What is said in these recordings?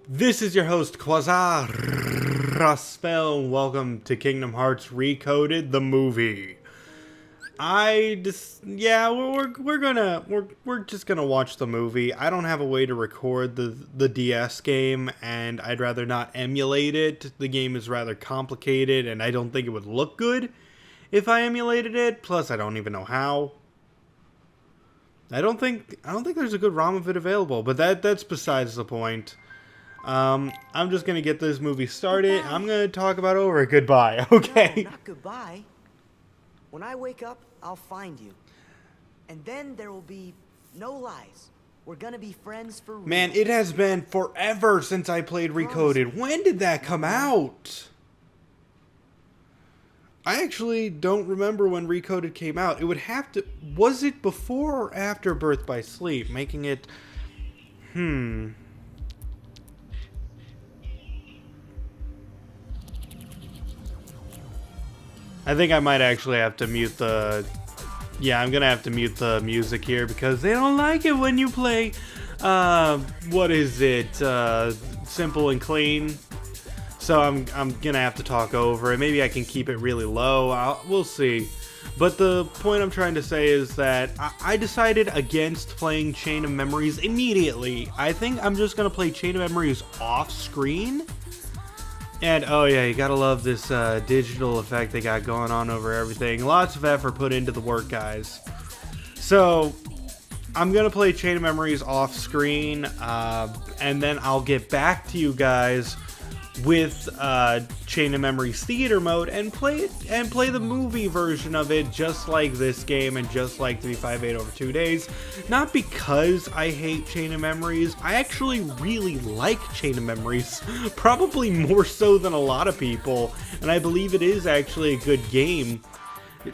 This is your host, Qaza. Welcome to Kingdom Hearts Recoded, the movie. We're just gonna watch the movie. I don't have a way to record the DS game, and I'd rather not emulate it. The game is rather complicated, and I don't think it would look good if I emulated it. Plus, I don't even know how. I don't think there's a good ROM of it available, but that's besides the point. I'm just gonna get this movie started. Goodbye. I'm gonna talk about over. Goodbye. Okay. No, not goodbye. When I wake up, I'll find you, and then there will be no lies. We're gonna be friends for real. Man, it has been forever since I played Recoded. When did that come out? I actually don't remember when Recoded came out. It would have to... Was it before or after Birth by Sleep? Making it... I think I might actually have to mute the... Yeah, I'm gonna have to mute the music here because they don't like it when you play... what is it? Simple and Clean. So I'm gonna have to talk over it. Maybe I can keep it really low. We'll see. But the point I'm trying to say is that I decided against playing Chain of Memories immediately. I think I'm just gonna play Chain of Memories off screen. And oh yeah, you gotta love this digital effect they got going on over everything. Lots of effort put into the work, guys. So I'm gonna play Chain of Memories off screen, and then I'll get back to you guys with Chain of Memories Theater Mode and play the movie version of it, just like this game and just like 358 over 2 days. Not because I hate Chain of Memories. I actually really like Chain of Memories, probably more so than a lot of people, and I believe it is actually a good game.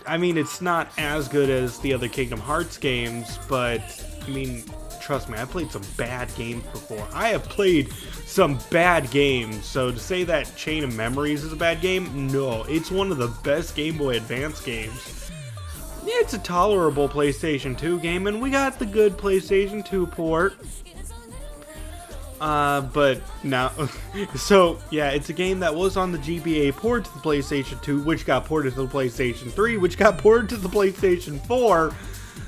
I mean, it's not as good as the other Kingdom Hearts games, but I mean, trust me, I played some bad games before. I have played some bad games, so to say that Chain of Memories is a bad game, no. It's one of the best Game Boy Advance games. Yeah, it's a tolerable PlayStation 2 game, and we got the good PlayStation 2 port. But now, so yeah, it's a game that was on the GBA port to the PlayStation 2, which got ported to the PlayStation 3, which got ported to the PlayStation 4.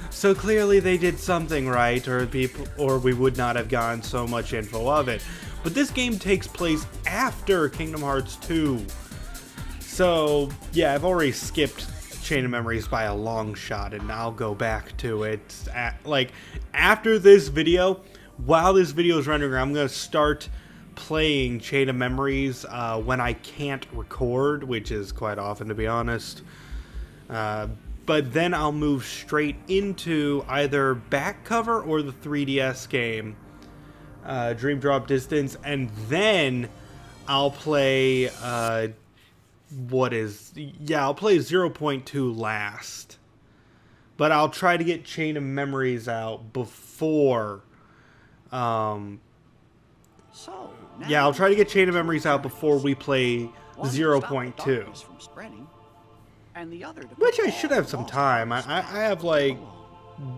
So clearly they did something right, or we would not have gotten so much info of it. But this game takes place after Kingdom Hearts 2. So yeah, I've already skipped Chain of Memories by a long shot, and I'll go back to it after this video. While this video is rendering, I'm going to start playing Chain of Memories when I can't record, which is quite often, to be honest. But then I'll move straight into either back cover or the 3DS game, Dream Drop Distance, and then I'll play, I'll play 0.2 last. But I'll try to get Chain of Memories out before, I'll try to get Chain of Memories out before we play 0.2. Which I should have some time. I have like,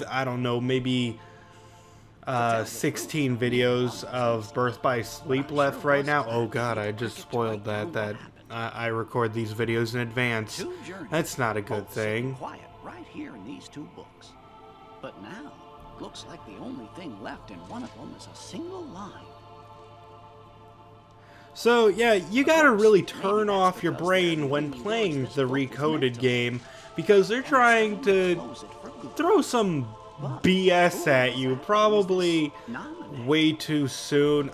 I don't know, maybe 16 videos of Birth by Sleep left right now. Oh god, I just spoiled that I record these videos in advance. That's not a good thing. Quiet right here in these two books. But now, looks like the only thing left in one of them is a single line. So yeah, you gotta really turn off your brain when playing the Recoded game, because they're trying to throw some BS at you, probably way too soon.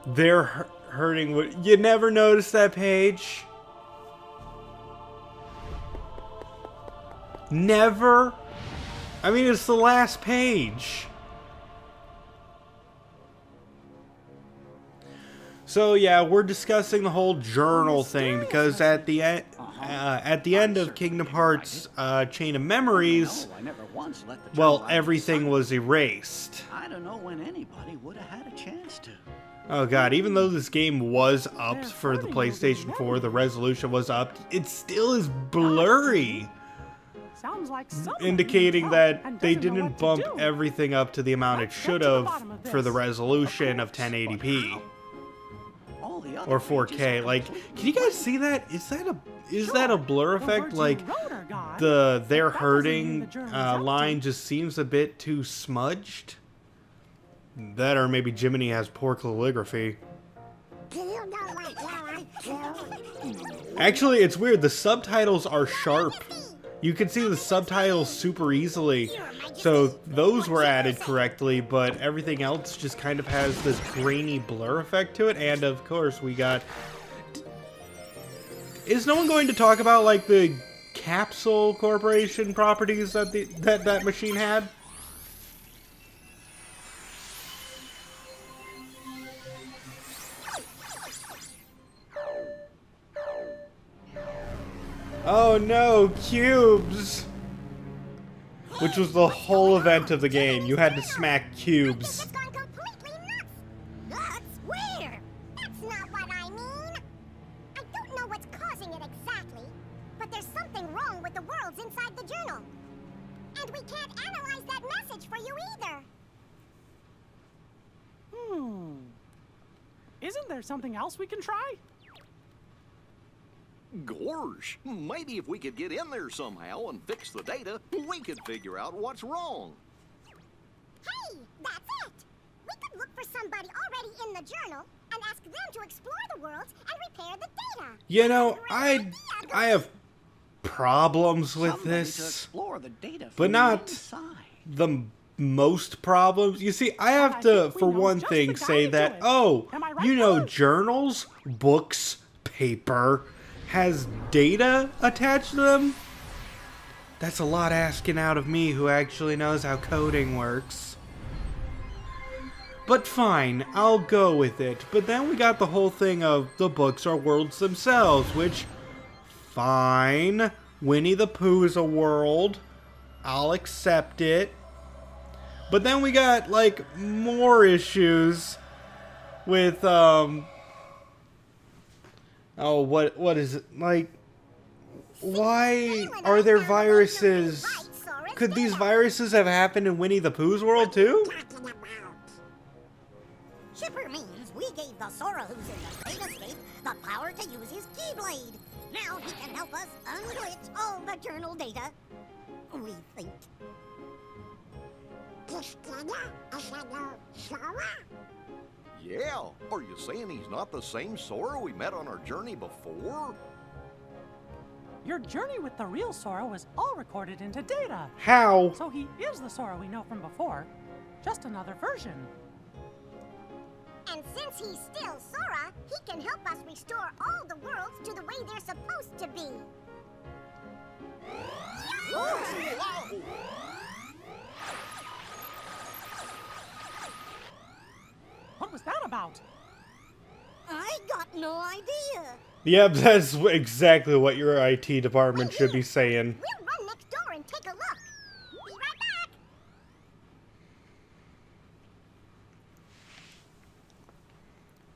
They're hurting. You never noticed that page? Never? I mean, it's the last page. So yeah, we're discussing the whole journal thing because at the end of Kingdom Hearts Chain of Memories, well, everything was erased. I don't know when anybody would have had a chance to. Oh god, even though this game was up for the PlayStation 4, the resolution was up, it still is blurry. Sounds like someone indicating needs that help and they doesn't know didn't what to bump do. everything up to the amount it Let's get should to the have bottom of for the this. resolution of But 1080p how? All the other or pages 4K. are Like, completely can you guys blank. see that? Is that a blur The effect? words Like, you wrote are gone, they're but that doesn't mean hurting the journal is empty. line just seems a bit too smudged. That or maybe Jiminy has poor calligraphy. Actually, it's weird. The subtitles are sharp. You can see the subtitles super easily. So those were added correctly, but everything else just kind of has this grainy blur effect to it. And of course, we got... Is no one going to talk about, like, the Capsule Corporation properties that that machine had? Oh no, cubes! Which was the whole event of the game. You had to smack cubes. It's gone completely nuts. Nuts? Where? That's not what I mean. I don't know what's causing it exactly, but there's something wrong with the worlds inside the journal. And we can't analyze that message for you either. Isn't there something else we can try? Gorge, maybe if we could get in there somehow and fix the data, we could figure out what's wrong. Hey, that's it. We could look for somebody already in the journal and ask them to explore the worlds and repair the data. You know, I have problems with Somebody to this, explore the data but from the not inside. the most problems. You see, I have I to, think we for know one just thing, the guy say to do that, it. oh, Am I right, you know, fellas? journals, books, paper has data attached to them? That's a lot asking out of me who actually knows how coding works. But fine, I'll go with it. But then we got the whole thing of the books are worlds themselves, which, fine. Winnie the Pooh is a world. I'll accept it. But then we got, like, more issues with, oh, what is it? Like, why are there viruses? Could these viruses have happened in Winnie the Pooh's world, too? Chipper means we gave the Sora who's in the Great Escape the power to use his Keyblade. Now he can help us unglitch all the journal data. We think. Yeah, are you saying he's not the same Sora we met on our journey before? Your journey with the real Sora was all recorded into data. How? So he is the Sora we know from before, just another version. And since he's still Sora, he can help us restore all the worlds to the way they're supposed to be. Whoa! What was that about? I got no idea. Yep, that's exactly what your IT department should be saying. We'll run next door and take a look. Be right back.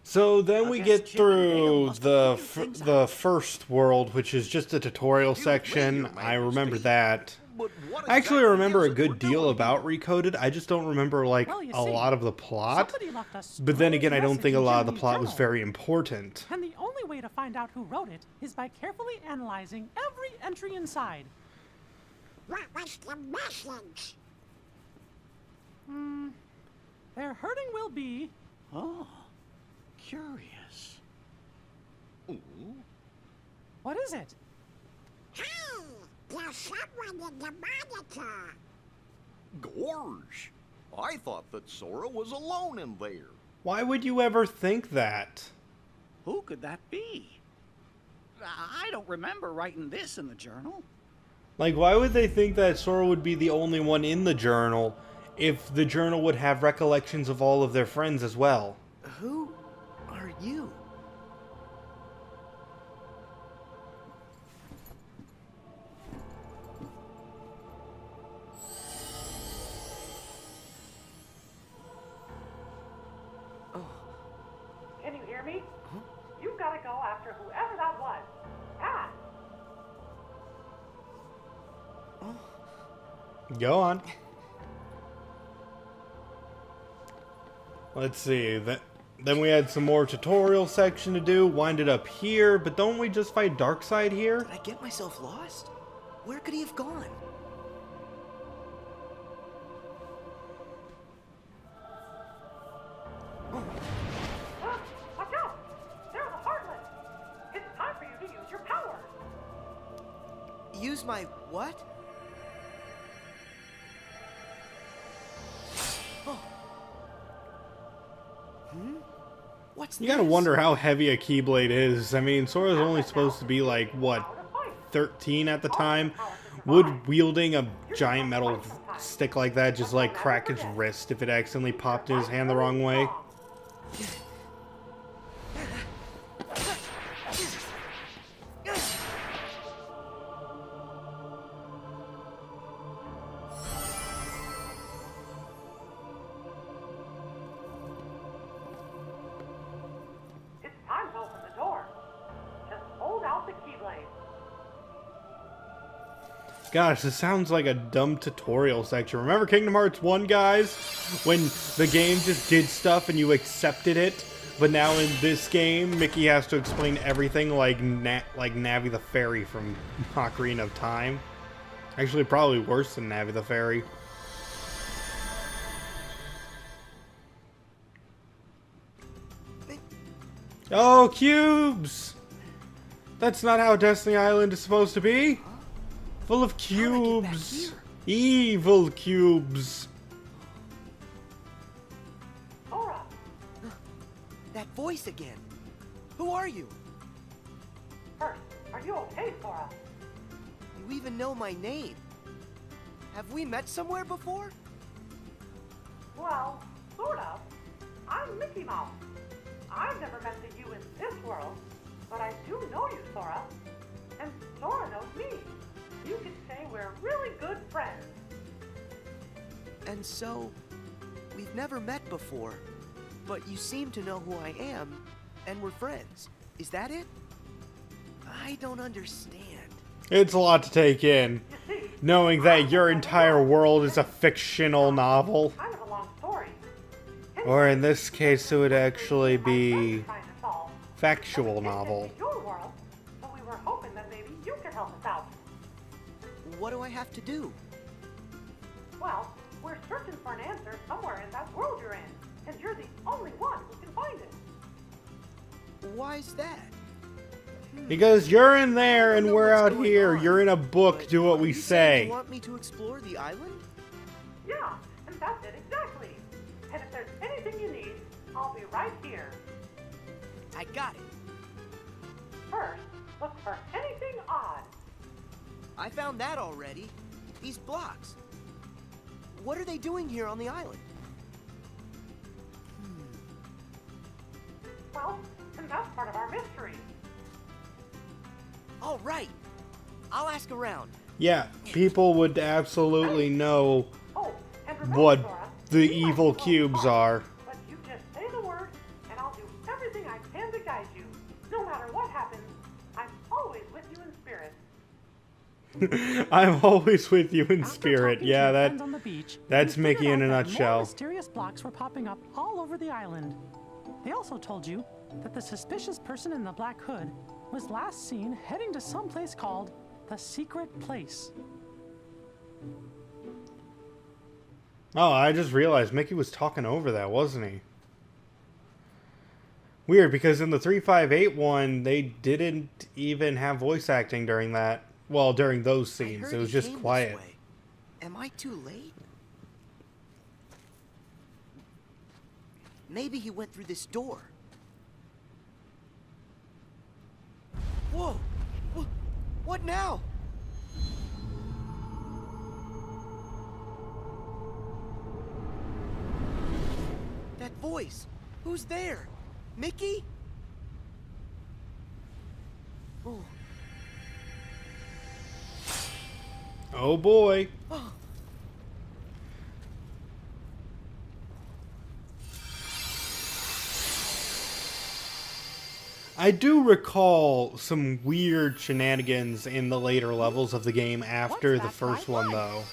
So then we guess get Chip and Dale through must the have figured things the out. first world, which is just a tutorial section. Your I remember Majesty. that. But what I actually exactly remember is a it we're good deal doing about here? Recoded. I just don't remember like Well, you a see, lot of the plot. Somebody left a But then strange again, I don't message think a in lot of the Jimmy's plot was journal. very important. And the only way to find out who wrote it is by carefully analyzing every entry inside. What was the message? Their hurting will be... Oh, curious. What is it? Hey, there's someone in the monitor. Gorge, I thought that Sora was alone in there. Why would you ever think that? Who could that be? I don't remember writing this in the journal. Like, why would they think that Sora would be the only one in the journal if the journal would have recollections of all of their friends as well? Who are you? Can you hear me? You've got to go after whoever that was. Fast! Oh. Go on. Let's see. Then we had some more tutorial section to do. Wind it up here, but don't we just fight Darkseid here? Did I get myself lost? Where could he have gone? Watch out! They're the Heartless! It's time for you to use your power! Use my what? Oh. What's You gotta this? wonder how heavy a Keyblade is. I mean, Sora's only supposed to be like, what, 13 at the time? Would wielding a giant metal stick like that just like crack his wrist if it accidentally popped in his hand the wrong way? It's time to open the door. Just hold out the Keyblade. Gosh, this sounds like a dumb tutorial section. Remember Kingdom Hearts 1, guys? When the game just did stuff and you accepted it? But now in this game, Mickey has to explain everything like Navi the Fairy from Ocarina of Time. Actually, probably worse than Navi the Fairy. Oh, cubes! That's not how Destiny Island is supposed to be. Full of cubes. Evil cubes. Sora! That voice again. Who are you? First, are you okay, Sora? You even know my name. Have we met somewhere before? Well, sort of. I'm Mickey Mouse. I've never met you in this world, but I do know you, Sora. And Sora knows me. You could say we're really good friends. And so, we've never met before, but you seem to know who I am, and we're friends. Is that it? I don't understand. It's a lot to take in, You see, knowing that your entire world is a fictional novel. kind of a long story. Or in this case, it would actually be Trying to solve. factual But we can't get novel. to your world, so we were hoping that maybe you could help us out. What do I have to do? Well, we're searching for an answer somewhere in that world you're in, and you're the only one who can find it. Why's that? Because you're in there I and don't know we're what's out going here. on, You're in a book, but do what we you said say. You want me to explore the island? Yeah, and that's it exactly. And if there's anything you need, I'll be right here. I got it. First, look for anything odd. I found that already. These blocks. What are they doing here on the island? Well, and that's part of our mystery. All right. I'll ask around. Yeah, people would absolutely know Oh, and remember, what Sora, the you might evil be a little cubes hard, are. But you just say the word, and I'll do everything I can to guide you. No matter what happens, I'm always with you in spirit. I'm always with you in After spirit. talking Yeah, to your that friends on the beach, that's we Mickey figured in a out that nutshell. More mysterious blocks were popping up all over the island. They also told you that the suspicious person in the black hood was last seen heading to some place called the Secret Place. Oh, I just realized Mickey was talking over that, wasn't he? Weird, because in the 358 one, they didn't even have voice acting during that. Well, during those I scenes. heard It was he just came this quiet. way. Am I too late? Maybe he went through this door. Whoa! What now? That voice! Who's there? Mickey? Oh. Oh boy. Oh. I do recall some weird shenanigans in the later levels of the game after What's the that first bright one, light? though.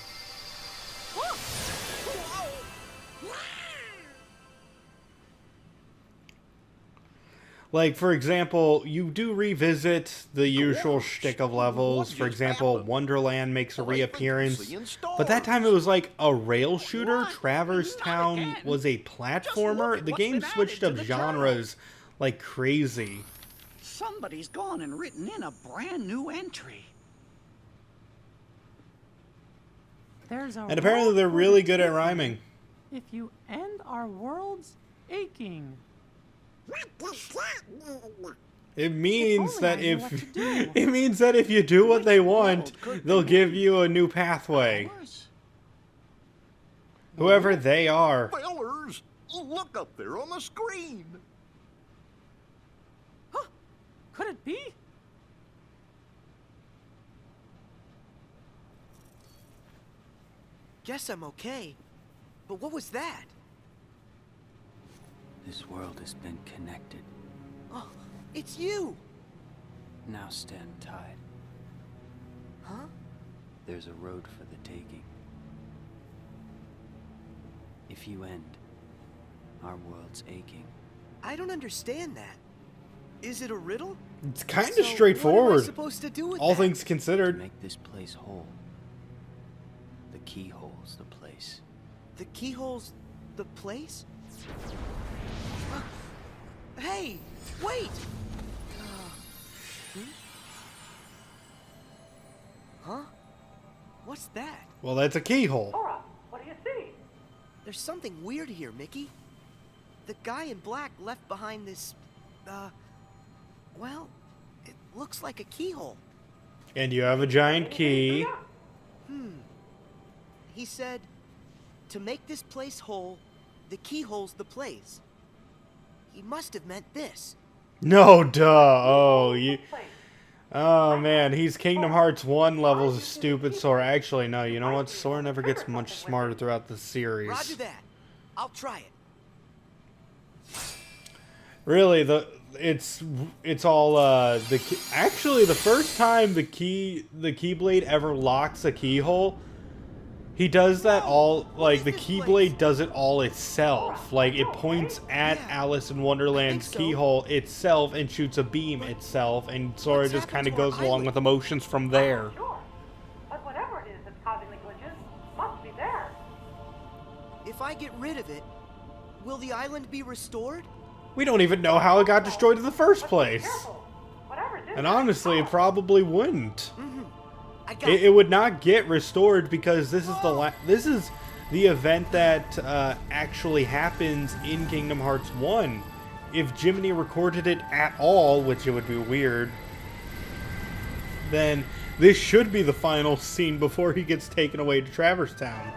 Like, for example, you do revisit the usual shtick of levels. For example, Wonderland makes a reappearance. But that time it was like a rail shooter. Traverse Town was a platformer. The game switched up genres like crazy. Somebody's gone and written in a brand new entry. And apparently they're really good at rhyming. If you end our world's aching. What does that mean? It means If only that I knew what to do. it means that if you do what they want, they'll give you a new pathway. Whoever they are. Fellers, look up there on the screen. Huh? Could it be? Guess I'm okay. But what was that? This world has been connected. Oh, it's you! Now stand tied. Huh? There's a road for the taking. If you end, our world's aching. I don't understand that. Is it a riddle? It's kind So of straightforward. What am I supposed to do with All that? things To considered. make this place whole, the keyhole's the place. The keyhole's the place? Hey, wait! Huh? What's that? Well, that's a keyhole. Sora, what do you see? There's something weird here, Mickey. The guy in black left behind this, well, it looks like a keyhole. And you have a giant key. He said, to make this place whole, the keyhole's the place. He must have meant this. No, duh. Oh, you. Oh man, he's Kingdom Hearts 1 levels of stupid Sora. Actually, no. You know what? Sora never gets much smarter throughout the series. Roger that. I'll try it. Really, it's all actually the first time the Keyblade ever locks a keyhole, he does that all, like, the Keyblade does it all itself. Like, it points at Alice in Wonderland's keyhole itself and shoots a beam itself, and Sora What's just kind happened of to our goes along island? with the motions from there. Sure. But whatever it is that's causing the glitches must be there. If I get rid of it, will the island be restored? We don't even know how it got destroyed in the first place. Careful. Whatever it is. And honestly, it probably wouldn't. I got It would not get restored because this is the event that actually happens in Kingdom Hearts 1. If Jiminy recorded it at all, which it would be weird, then this should be the final scene before he gets taken away to Traverse Town.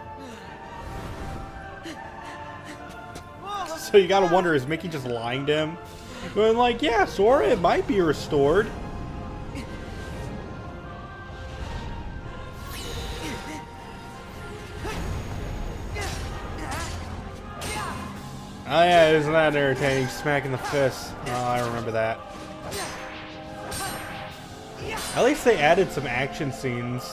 So you gotta wonder, is Mickey just lying to him? Going like, yeah, Sora, it might be restored. Oh yeah, isn't that entertaining? Smacking the fist. Oh, I remember that. At least they added some action scenes.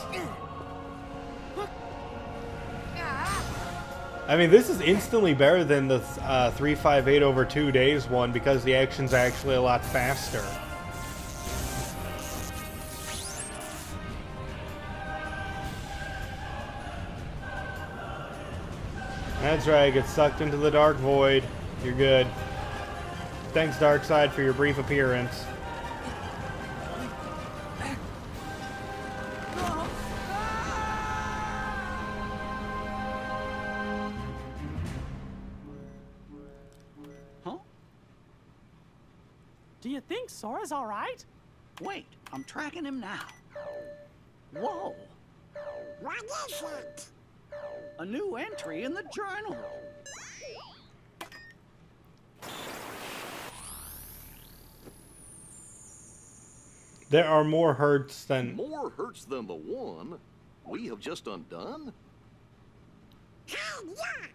I mean, this is instantly better than the 358 over 2 days one because the action's actually a lot faster. That's right, get sucked into the dark void. You're good. Thanks, Darkseid, for your brief appearance. Huh? Do you think Sora's all right? Wait, I'm tracking him now. Whoa, What is it? a new entry in the journal. There are more hurts than... More hurts than the one we have just undone? Hey, yuck!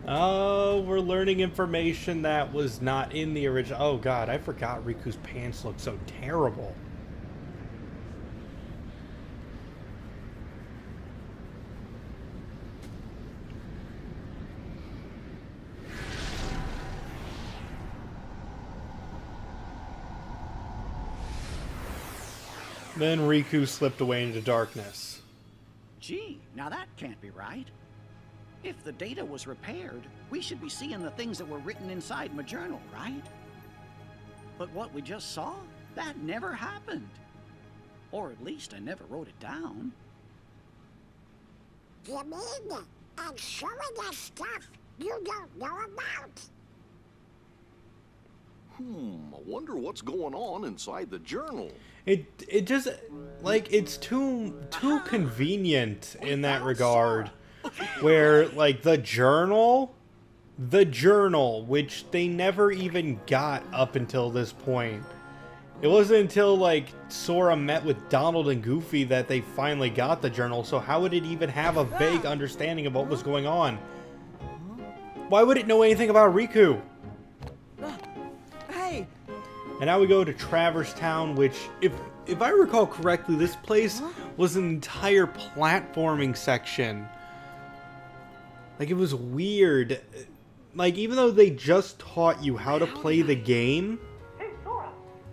Oh, we're learning information that was not in the original. Oh god, I forgot Riku's pants look so terrible. Then Riku slipped away into darkness. Gee, now that can't be right. If the data was repaired, we should be seeing the things that were written inside my journal, right? But what we just saw, that never happened. Or at least I never wrote it down. You mean I'm showing us stuff you don't know about? I wonder what's going on inside the journal. It just like it's too convenient in that regard, where like the journal, which they never even got up until this point. It wasn't until like Sora met with Donald and Goofy that they finally got the journal. So how would it even have a vague understanding of what was going on? Why would it know anything about Riku? Hey! And now we go to Traverse Town, which, if I recall correctly, this place was an entire platforming section. Like, it was weird. Like, even though they just taught you how to play the game, Hey, Sora,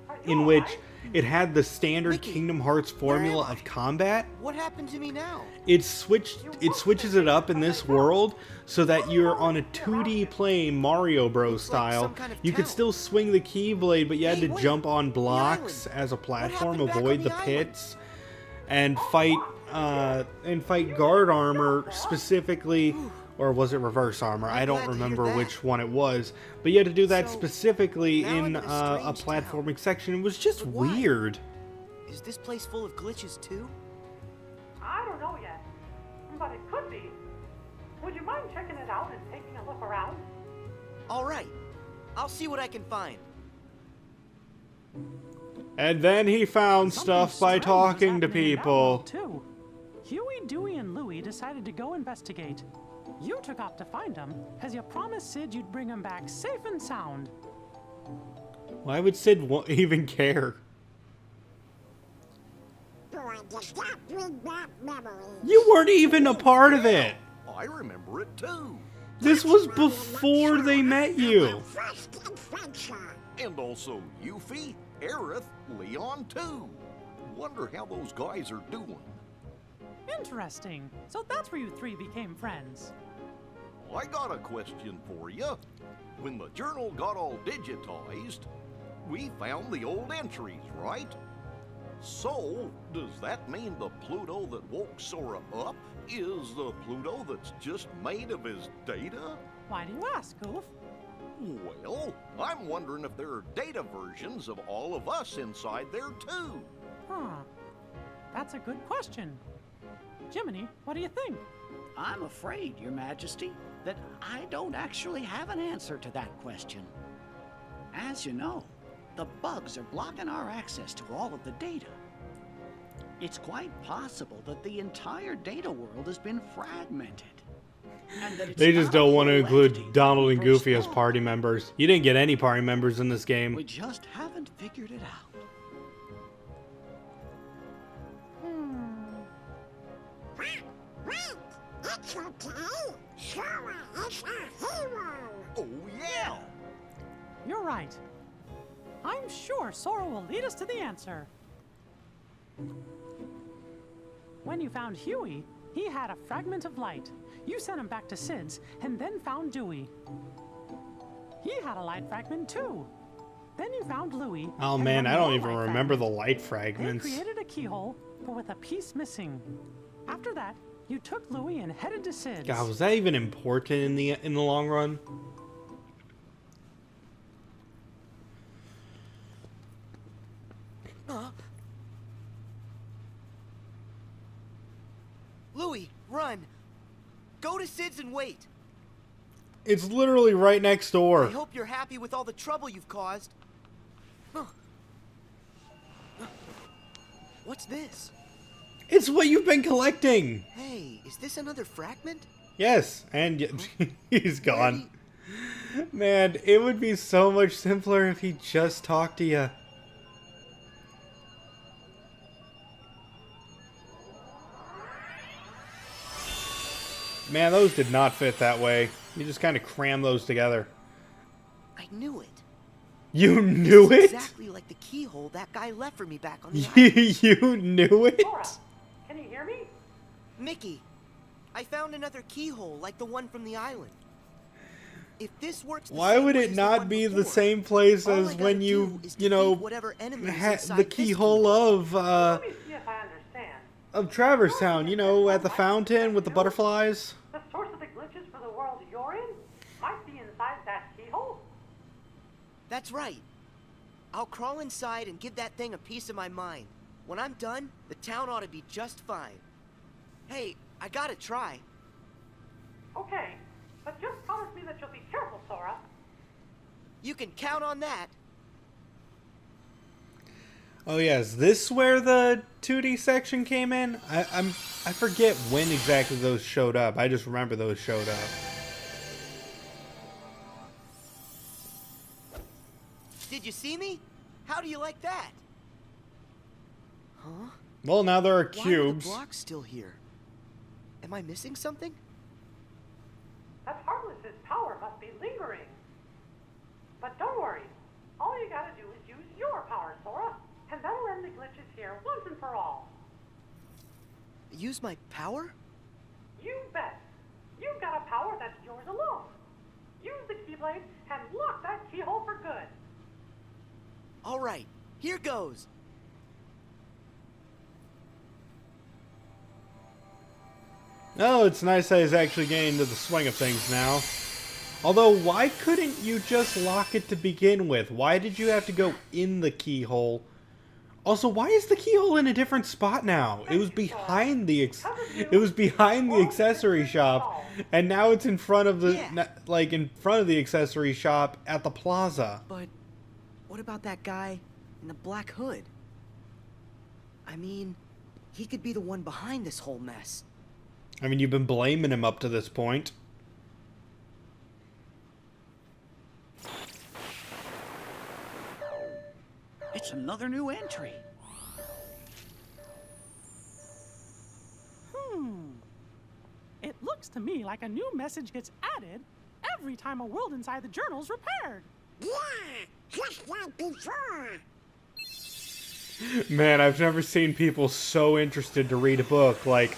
are you in which alright? it had the standard Mickey, Kingdom Hearts formula where am I? of combat, What happened to me now? it switches it up in this world so that you're on a 2D plane Mario Bros Looks like style. some kind of You could town. still swing the Keyblade, but you had Hey, to wait, jump on the blocks island. as a platform, happened back avoid on the the island? pits, and fight guard armor specifically. Or was it reverse armor? I don't glad to hear remember that. which one it was. But you had to do that So, specifically now I'm in in a a strange platforming section. It was just But why? weird. Is this place full of glitches too? I don't know yet, but it could be. Would you mind checking it out and taking a look around? Alright. I'll see what I can find. And then he found stuff by Something strange was talking to happening in that people. world, too. Huey, Dewey, and Louie decided to go investigate. You took off to find them, as you promised Sid you'd bring him back safe and sound. Why would Sid even care? Boy, does that bring back memories. You weren't even a part of it. I remember it too. This was before they met you. First adventure. And also Yuffie, Aerith, Leon too. Wonder how those guys are doing. Interesting. So that's where you three became friends. I got a question for you. When the journal got all digitized, we found the old entries, right? So, does that mean the Pluto that woke Sora up is the Pluto that's just made of his data? Why do you ask, Goof? Well, I'm wondering if there are data versions of all of us inside there too. Huh. That's a good question. Jiminy, what do you think? I'm afraid, Your Majesty, that I don't actually have an answer to that question. As you know, the bugs are blocking our access to all of the data. It's quite possible that the entire data world has been fragmented. And that it's They just not a don't want to whole include entity Donald and for Goofy as small. party members. You didn't get any party members in this game. We just haven't figured it out. Wait, it's okay. Sora is a hero. Oh yeah! You're right. I'm sure Sora will lead us to the answer. When you found Huey, he had a fragment of light. You sent him back to Sid's and then found Dewey. He had a light fragment too. Then you found Louie. Oh and man, one I don't more even light remember the fragment. light They fragments. created a keyhole, but with a piece missing. After that, you took Louie and headed to Sid's. God, was that even important in the long run? Louie, run! Go to Sid's and wait. It's literally right next door. I hope you're happy with all the trouble you've caused. Huh. What's this? It's what you've been collecting. Hey, is this another fragment? Yes, and he's gone. Man, it would be so much simpler if he just talked to you. Man, those did not fit that way. You just kind of cram those together. I knew it. You knew It's it? exactly like the keyhole that guy left for me back on the island. You knew it? Sora, can you hear me? Mickey, I found another keyhole like the one from the island. If this works the Why same would way it as not one be the before, same place all I as gotta when do you, is you know, defeat whatever enemy is had inside the this keyhole Let me see if I understand. of Traverse Town, you know, at the fountain with the butterflies? The source of the glitches for the world you're in might be inside that keyhole. That's right. I'll crawl inside and give that thing a piece of my mind. When I'm done, the town ought to be just fine. Hey, I gotta try. Okay, but just promise me that you'll be careful, Sora. You can count on that. Oh yeah, is this where the 2D section came in? I forget when exactly those showed up. I just remember those showed up. Did you see me? How do you like that? Huh? Well, now there are Why are the cubes. blocks still here? Am I missing something? That Heartless's power must be lingering. But don't worry. All you gotta do is use your power, Sora, and that'll end the glitches here once and for all. Use my power? You bet. You've got a power that's yours alone. Use the Keyblade and lock that keyhole for good. All right, here goes. Oh, it's nice that he's actually getting into the swing of things now. Although, why couldn't you just lock it to begin with? Why did you have to go in the keyhole? Also, why is the keyhole in a different spot now? It was behind the accessory shop, and now it's in front of the in front of the accessory shop at the plaza. But what about that guy in the black hood? I mean, he could be the one behind this whole mess. I mean, you've been blaming him up to this point. It's another new entry. It looks to me like a new message gets added every time a world inside the journal's repaired. Yeah, just like before. Man, I've never seen people so interested to read a book. Like,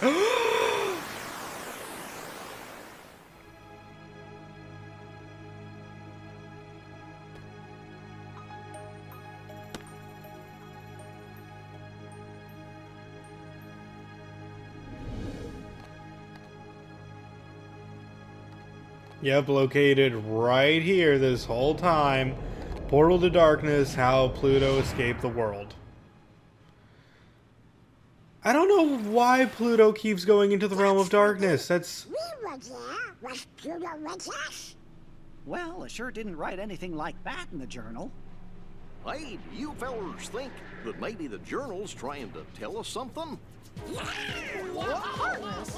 yep, located right here this whole time. Portal to Darkness, how Pluto escaped the world. I don't know why Pluto keeps going into the realm of darkness. That's... We were there. Was Pluto with us? Well, I sure didn't write anything like that in the journal. Hey, do you fellers think that maybe the journal's trying to tell us something? Heartless?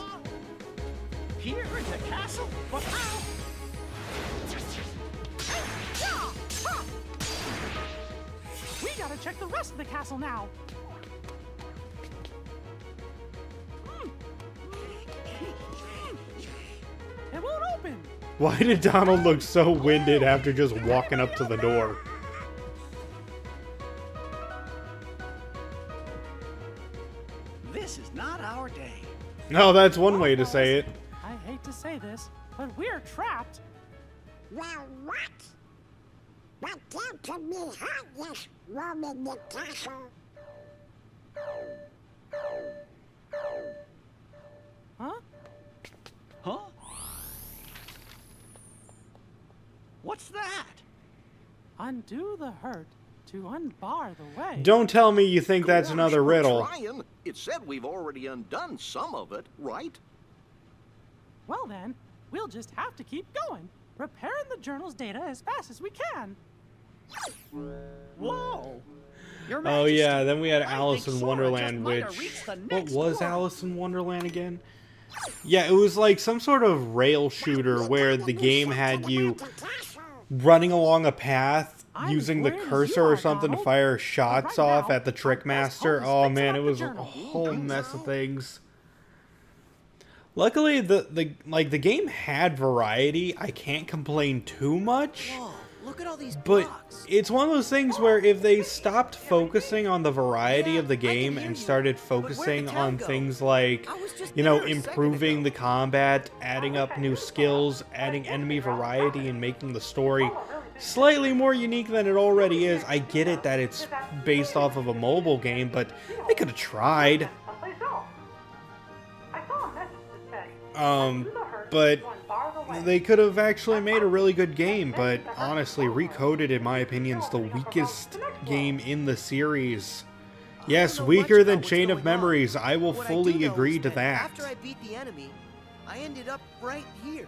Here in the castle? But how? We gotta check the rest of the castle now. It won't open. Why did Donald look so winded after just walking up to the door? This is not our day. No, that's one way to say it. I hate to say this, but we're trapped. Well, what? But there could be heartless roaming the castle. Huh? Huh? What's that? Undo the hurt to unbar the way. Don't tell me you think that's Gosh, another we're riddle. Trying. It said we've already undone some of it, right? Well then, we'll just have to keep going, repairing the journal's data as fast as we can. Whoa! Your Oh yeah, Majesty, then we had I Alice think in Sora Wonderland, just might which... have reached the What next was world. Alice in Wonderland again? Yeah, it was like some sort of rail shooter where the game had you running along a path using the cursor or something to fire shots off at the trick master. Oh man, it was a whole mess of things. Luckily, the game had variety. I can't complain too much. Whoa, look at all these But blocks. it's one of those things where if they stopped focusing on the variety of the game and started focusing on things like, you know, improving the combat, adding up new skills, adding enemy variety, and making the story slightly more unique than it already is. I get it that it's based off of a mobile game, but they could have tried. But they could have actually made a really good game, but honestly, Recoded, in my opinion, is the weakest game in the series. Yes, weaker than Chain of Memories. I will fully agree to that. After I beat the enemy, I ended up right here.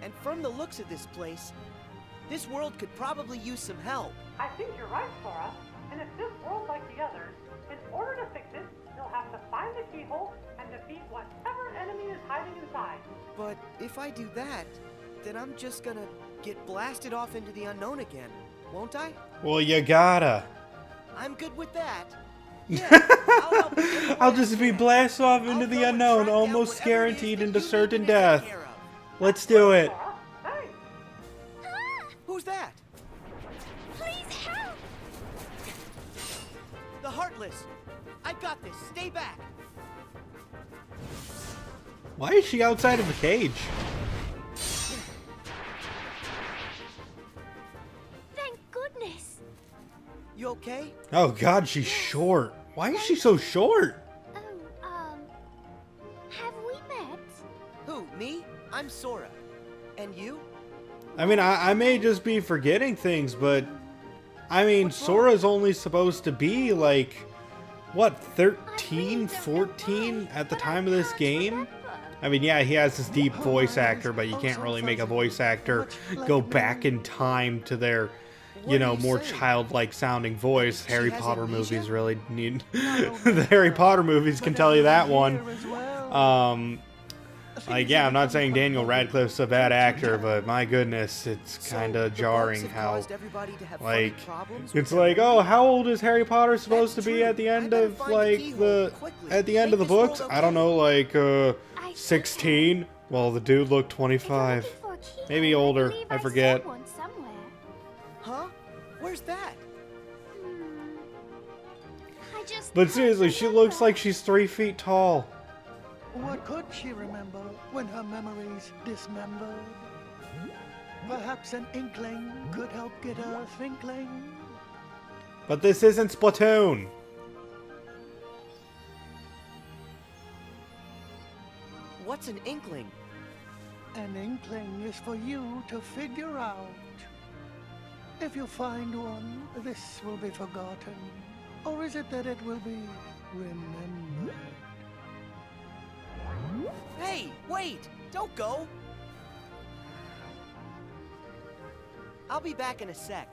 And from the looks of this place, this world could probably use some help. I think you're right, Sora. And if this world's like the others, in order to fix it, you'll have to find the keyhole and defeat whatever enemy is hiding inside. But if I do that, then I'm just gonna get blasted off into the unknown again, won't I? Well, you gotta. I'm good with that. Yeah, I'll just be blasted off into the unknown, almost guaranteed into certain death. Let's do it. Hey, Who's that? Please help! The Heartless. I got this. Stay back. Why is she outside of the cage? Thank goodness. You okay? Oh god, she's short. Why is she so short? Oh, have we met? Who, me? I'm Sora. And you? I mean, I may just be forgetting things, but I mean, Sora's only supposed to be like, what, 13, 14 at the time of this game? I mean, yeah, he has this deep voice actor, but you can't really make a voice actor go back in time to their, you know, more childlike sounding voice. Harry Potter movies really need... the Harry Potter movies can tell you that one. Like, yeah, I'm not saying Daniel Radcliffe's a bad actor, but my goodness, it's kind of jarring how, like, it's like, oh, how old is Harry Potter supposed to be at the end of, like, at the end of the books? I don't know, like, 16? Well, the dude looked 25. Maybe older, I forget. Huh? Where's that? But seriously, she looks like she's 3 feet tall. What could she remember when her memories dismembered? Perhaps an inkling could help get her thinking. But this isn't Splatoon. What's an inkling? An inkling is for you to figure out. If you find one, this will be forgotten. Or is it that it will be remembered? Hey, wait! Don't go! I'll be back in a sec.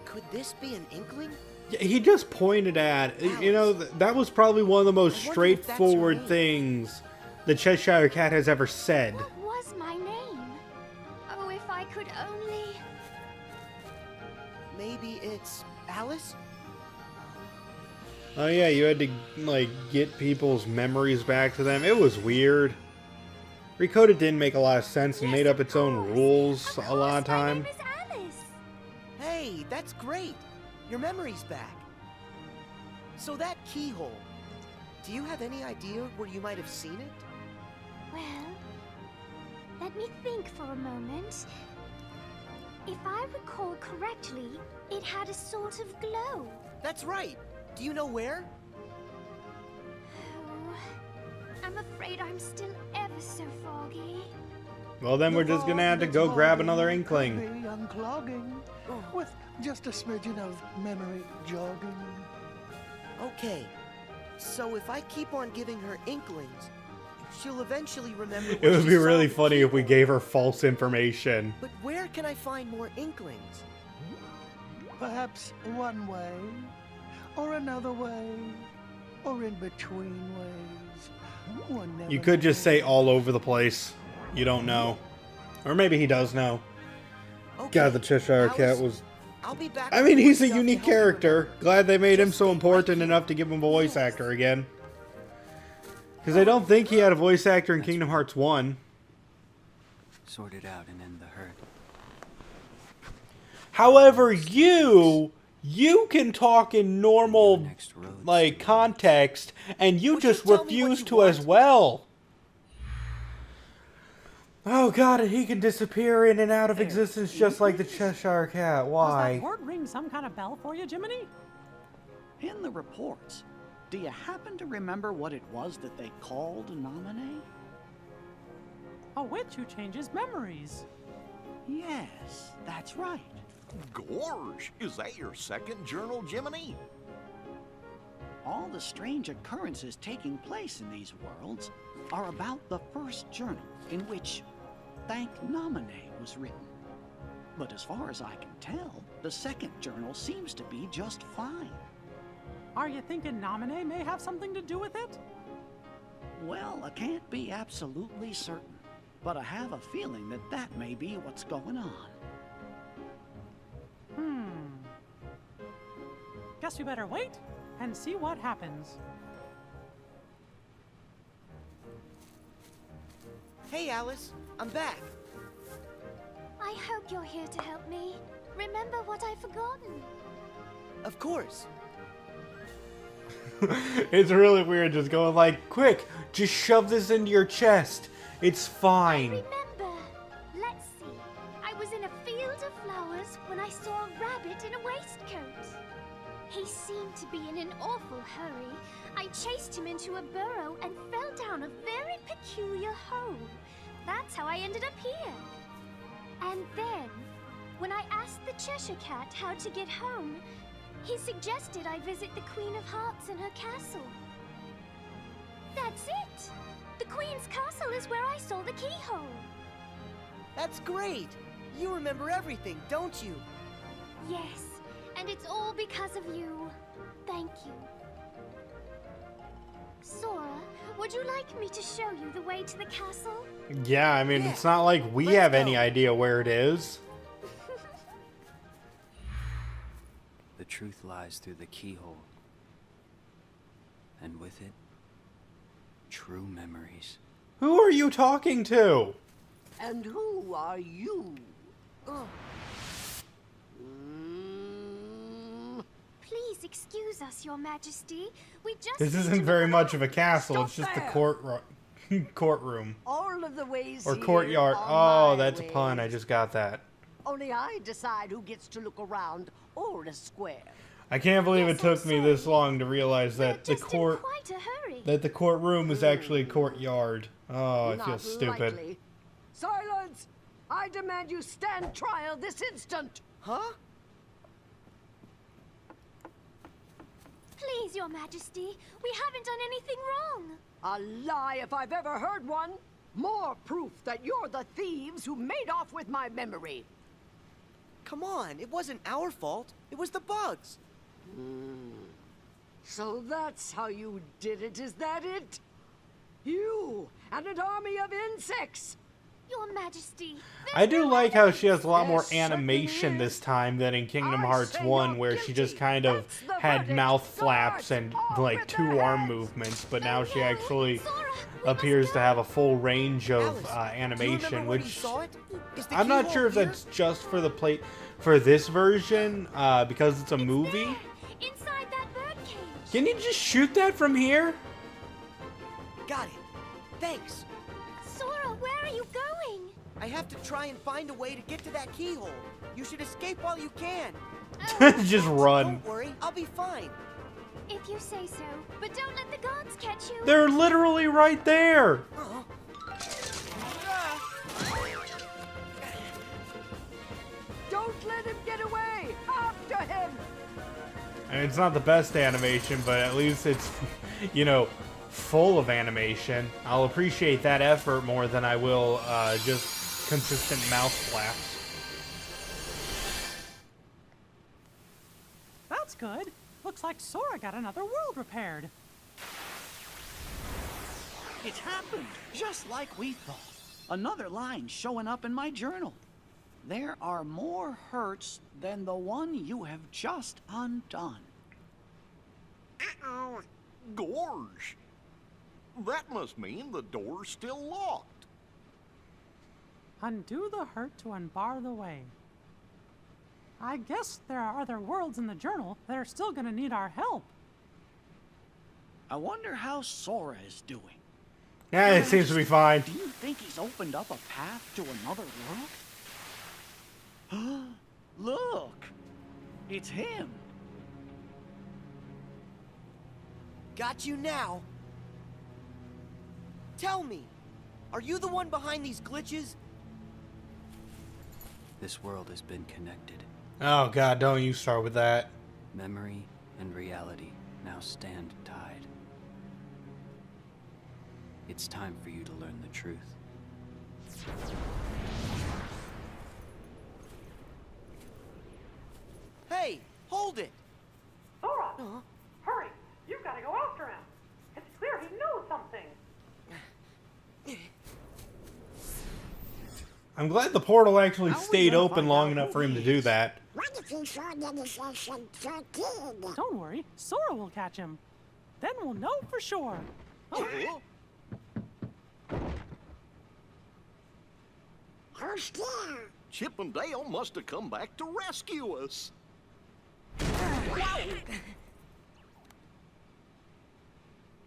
Could this be an inkling? Yeah, he just pointed at, you know, that was probably one of the most straightforward things the Cheshire Cat has ever said. What was my name? Oh, if I could only... Maybe it's Alice? Oh yeah, you had to, like, get people's memories back to them. It was weird. Recoded didn't make a lot of sense and made up its own rules a lot of time. My name is Alice. Hey, that's great! Your memory's back. So that keyhole, do you have any idea where you might have seen it? Well, let me think for a moment. If I recall correctly, it had a sort of glow. That's right! Do you know where? Oh, I'm afraid I'm still ever so foggy. Well, then we're just gonna have to go grab another inkling. Could be unclogging, with just a smidgen of memory jogging. Okay, so if I keep on giving her inklings, she'll eventually remember. It would be really funny if we gave her false information. But where can I find more inklings? Perhaps one way, or another way, or in between ways. One never You could just knows. say all over the place. You don't know. Or maybe he does know. Okay, God, the Cheshire Cat Alice, was... I'll be back. I with mean, more he's a stuff to unique help you character. remember. Glad they made him Just so stay right important here. enough to give him a voice Yes. actor again. Because I don't think he had a voice actor in Kingdom Hearts 1. Sort it out and end the hurt. However, you can talk in normal, Next road, like, sweetie. context, and you Would you just tell me what refuse you to as want? well. Oh god, and he can disappear in and out of There. existence just like the Cheshire Cat. Does Why? that word ring some kind of bell for you, Jiminy? In the reports, do you happen to remember what it was that they called Nominee? A witch who changes memories. Yes, that's right. Gorge, is that your second journal, Jiminy? All the strange occurrences taking place in these worlds are about the first journal in which Thank Nominee was written. But as far as I can tell, the second journal seems to be just fine. Are you thinking Nominee may have something to do with it? Well, I can't be absolutely certain, but I have a feeling that that may be what's going on. Guess we better wait and see what happens. Hey, Alice, I'm back. I hope you're here to help me. Remember what I've forgotten. Of course. It's really weird just going like, quick, just shove this into your chest. It's fine. Remember. Let's see. I was in a field of flowers when I saw a rabbit in a waistcoat. He seemed to be in an awful hurry. I chased him into a burrow and fell down a very peculiar hole. That's how I ended up here. And then, when I asked the Cheshire Cat how to get home, he suggested I visit the Queen of Hearts in her castle. That's it! The Queen's castle is where I saw the keyhole. That's great. You remember everything, don't you? Yes, and it's all because of you. Thank you. Sora, would you like me to show you the way to the castle? Yeah, I mean, Yeah, it's not like we let's have any go. idea where it is. The truth lies through the keyhole. And with it, true memories. Who are you talking to? And who are you? Please excuse us, Your Majesty. We just This need isn't to very look much of around. a castle, Stop it's just there. the courtroom. All of the ways Or here courtyard. are Oh, my that's a pun, I ways. just got that. Only I decide who gets to look around or a square. I can't believe Yes, it took I'm me this long to realize We're that the just in court quite a hurry. that the courtroom is actually a courtyard. Oh, I feel Not stupid. likely. Silence! I demand you stand trial this instant. Huh? Please, Your Majesty, we haven't done anything wrong. A lie if I've ever heard one. More proof that you're the thieves who made off with my memory. Come on, it wasn't our fault. It was the bugs. So that's how you did it, is that it? You and an army of insects! Your Majesty. I do like how she has a lot more There animation certainly this is. time than in Kingdom I Hearts say 1, you're where she just guilty. kind of That's the had verdict. mouth flaps Guards, and off like with two their arm heads. movements, but Oh, now she no. actually Sora, we appears must to go. have a full range of Alice, do you animation, remember when you which saw it? Is the I'm not keyhole sure if here? that's just for the plate for this version, because it's a movie. There, inside that birdcage. Can you just shoot that from here? Got it. Thanks. Sora, where are you going? I have to try and find a way to get to that keyhole. You should escape while you can. Just run. Don't worry, I'll be fine. If you say so, but don't let the guards catch you. They're literally right there. Don't let him get away! After him! I mean, it's not the best animation, but at least it's, you know, full of animation. I'll appreciate that effort more than I will just consistent mouth flaps. That's good. Looks like Sora got another world repaired. It's happened, just like we thought. Another line showing up in my journal. There are more hurts than the one you have just undone. Uh-oh. Gorge! That must mean the door's still locked. Undo the hurt to unbar the way. I guess there are other worlds in the journal that are still gonna need our help. I wonder how Sora is doing. Yeah, it seems to be fine. Do you think he's opened up a path to another world? Look! It's him! Got you now. Tell me, are you the one behind these glitches? This world has been connected. Oh god, don't you start with that. Memory and reality now stand tied. It's time for you to learn the truth. Hey, hold it! Sora! Huh? Hurry! You've got to go after him! It's clear he knows something! I'm glad the portal actually How are we stayed gonna open find long out enough who for him to he do is? that. What if he saw the kid? Don't worry, Sora will catch him. Then we'll know for sure. Oh, Who's there? Chip and Dale must have come back to rescue us.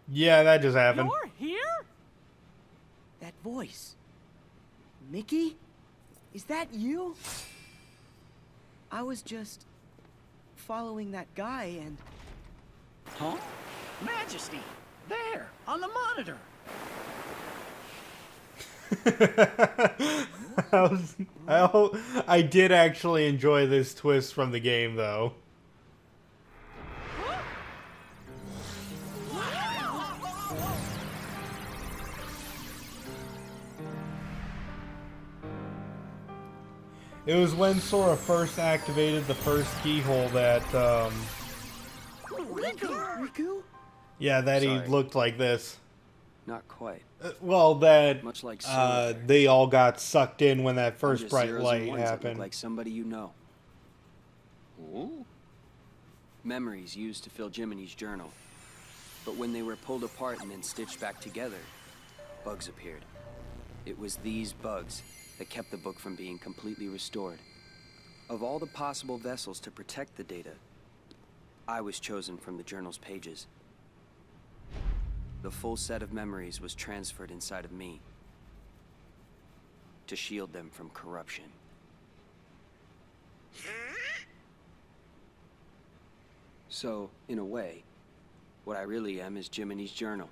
Yeah, that just happened. You're here? that voice. Mickey? Is that you? I was just following that guy and... Huh? Majesty! There, on the monitor! I did actually enjoy this twist from the game, though. It was when Sora first activated the first keyhole that, Riku? yeah, that Sorry. he looked like this. Not quite. Well, that Much like Sora there. they all got sucked in when that first Just bright zeros and light ones that look happened. like somebody you know. Oh? Memories used to fill Jiminy's journal. But when they were pulled apart and then stitched back together, bugs appeared. It was these bugs that kept the book from being completely restored. Of all the possible vessels to protect the data, I was chosen from the journal's pages. The full set of memories was transferred inside of me to shield them from corruption. So, in a way, what I really am is Jiminy's journal.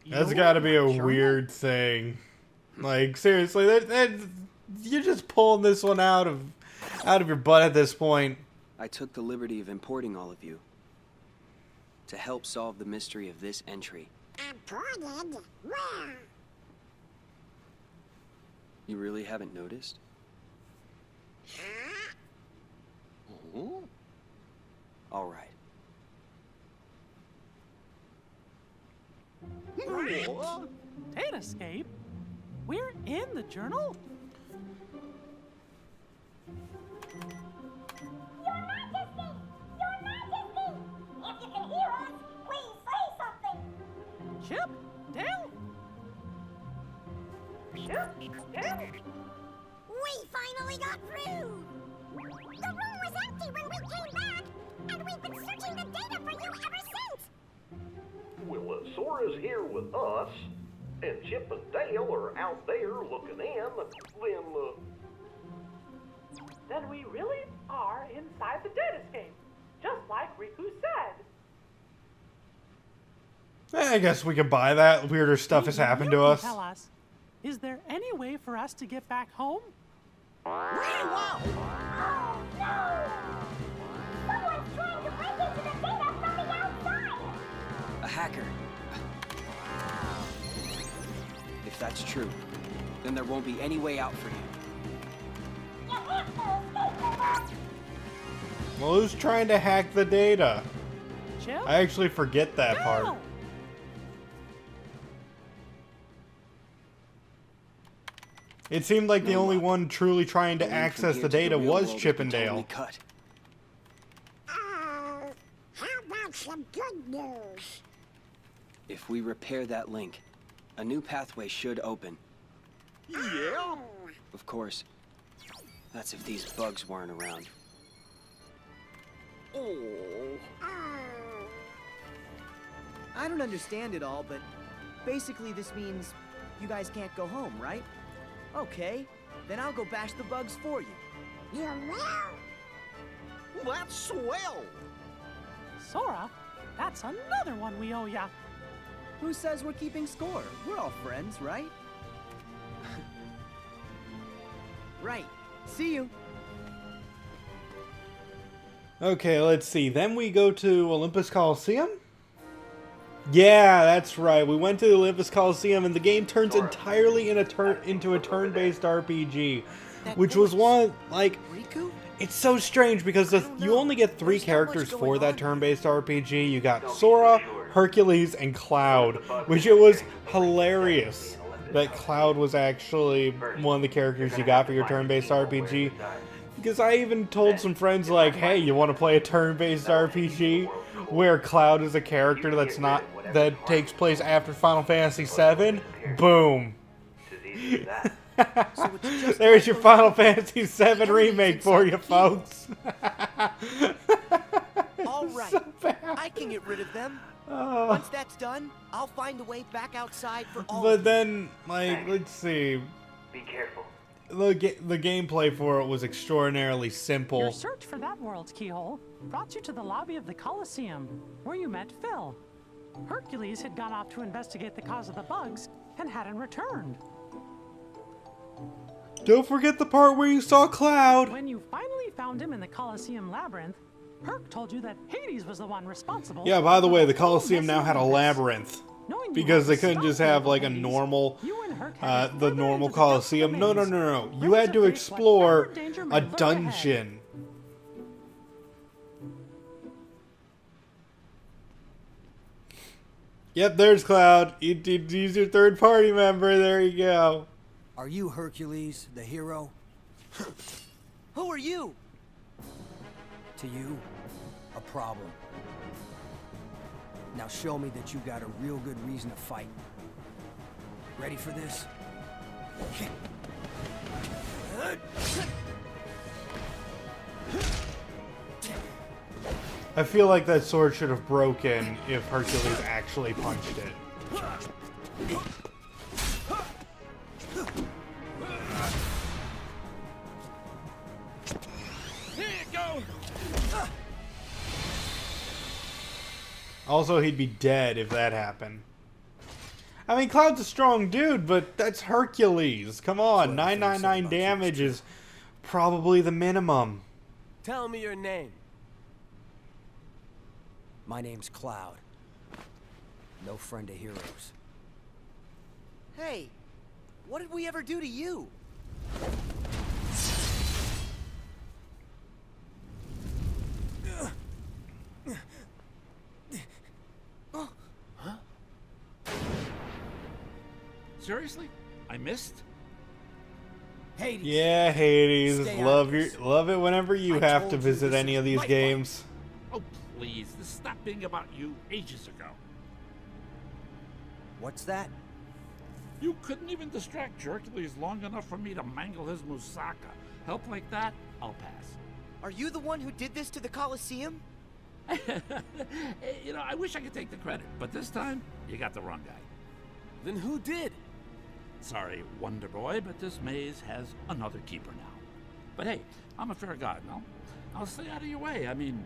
That's got to be a weird thing. Like, seriously, you're just pulling this one out of your butt at this point. I took the liberty of importing all of you to help solve the mystery of this entry. Imported? Where? You really haven't noticed? Oh? All right. What? Datascape? We're in the journal? Your Majesty! Your Majesty! If you can hear us, please say something! Chip? Dale? We finally got through! The room was empty when we came back, and we've been searching the data for you ever since! Well, Sora's here with us, and Chip and Dale are out there looking in, Then we really are inside the datascape, just like Riku said. I guess we could buy that. Weirder stuff has Maybe happened you to can us. Tell us, is there any way for us to get back home? Oh, no! Someone's trying to break into the data from the outside! A hacker. If that's true, then there won't be any way out for you. You have to escape from us! Well, who's trying to hack the data? Chip? I actually forget that part. No! It seemed like the No only luck. one truly trying to The link from access here the to data real was world has been Chippendale. totally cut. How about some good news? If we repair that link, a new pathway should open. Yeah? Of course, that's if these bugs weren't around. Oh. I don't understand it all, but basically this means you guys can't go home, right? Okay, then I'll go bash the bugs for you. You will? That's swell. Sora, that's another one we owe ya. Who says we're keeping score? We're all friends, right? Right. See you. Okay, let's see. Then we go to Olympus Coliseum? Yeah, that's right. We went to the Olympus Coliseum, and the game turns entirely into a turn-based RPG, which was one, like... Riku? It's so strange because you only get 3 characters for that turn-based RPG. You got Sora, Hercules, and Cloud, which it was hilarious that Cloud was actually one of the characters you got for your turn-based RPG. Because I even told some friends, like, hey, you want to play a turn-based RPG where Cloud is a character that takes place after Final Fantasy VII? Boom. There's your Final Fantasy VII remake for you, folks. All right. So bad. I can get rid of them. Once that's done, I'll find a way back outside for all of But you. then, like, let's see. Be careful. The gameplay for it was extraordinarily simple. Your search for that world's keyhole brought you to the lobby of the Colosseum, where you met Phil. Hercules had gone off to investigate the cause of the bugs and hadn't returned. Don't forget the part where you saw Cloud. When you finally found him in the Colosseum labyrinth, Herc told you that Hades was the one responsible. Yeah, by the way, the for whole Coliseum now messy had a mess. labyrinth. Knowing you Because had they to couldn't stop just have, like, a Hades, normal, you and Herc had to the further normal into the depths of the Coliseum. No. maze. You Ready had to face explore whatever danger a might lurk ahead. dungeon. Yep, there's Cloud. He's your third party member. There you go. Are you Hercules, the hero? Who are you? To you, a problem. Now show me that you got a real good reason to fight. Ready for this? I feel like that sword should have broken if Hercules actually punched it. Here you go. Also, he'd be dead if that happened. I mean, Cloud's a strong dude, but that's Hercules. Come on, 999 damage is probably the minimum. Tell me your name. My name's Cloud. No friend of heroes. Hey, what did we ever do to you? Seriously? I missed? Hades! Yeah, Hades. Stay out Love of this. love it whenever you I have told to you visit this any is of these my games. Oh, please. This stopped being about you ages ago. What's that? You couldn't even distract Hercules long enough for me to mangle his moussaka. Help like that? I'll pass. Are you the one who did this to the Colosseum? You know, I wish I could take the credit, but this time, you got the wrong guy. Then who did? Sorry, Wonder Boy, but this maze has another keeper now. But hey, I'm a fair guy, no? I'll stay out of your way. I mean,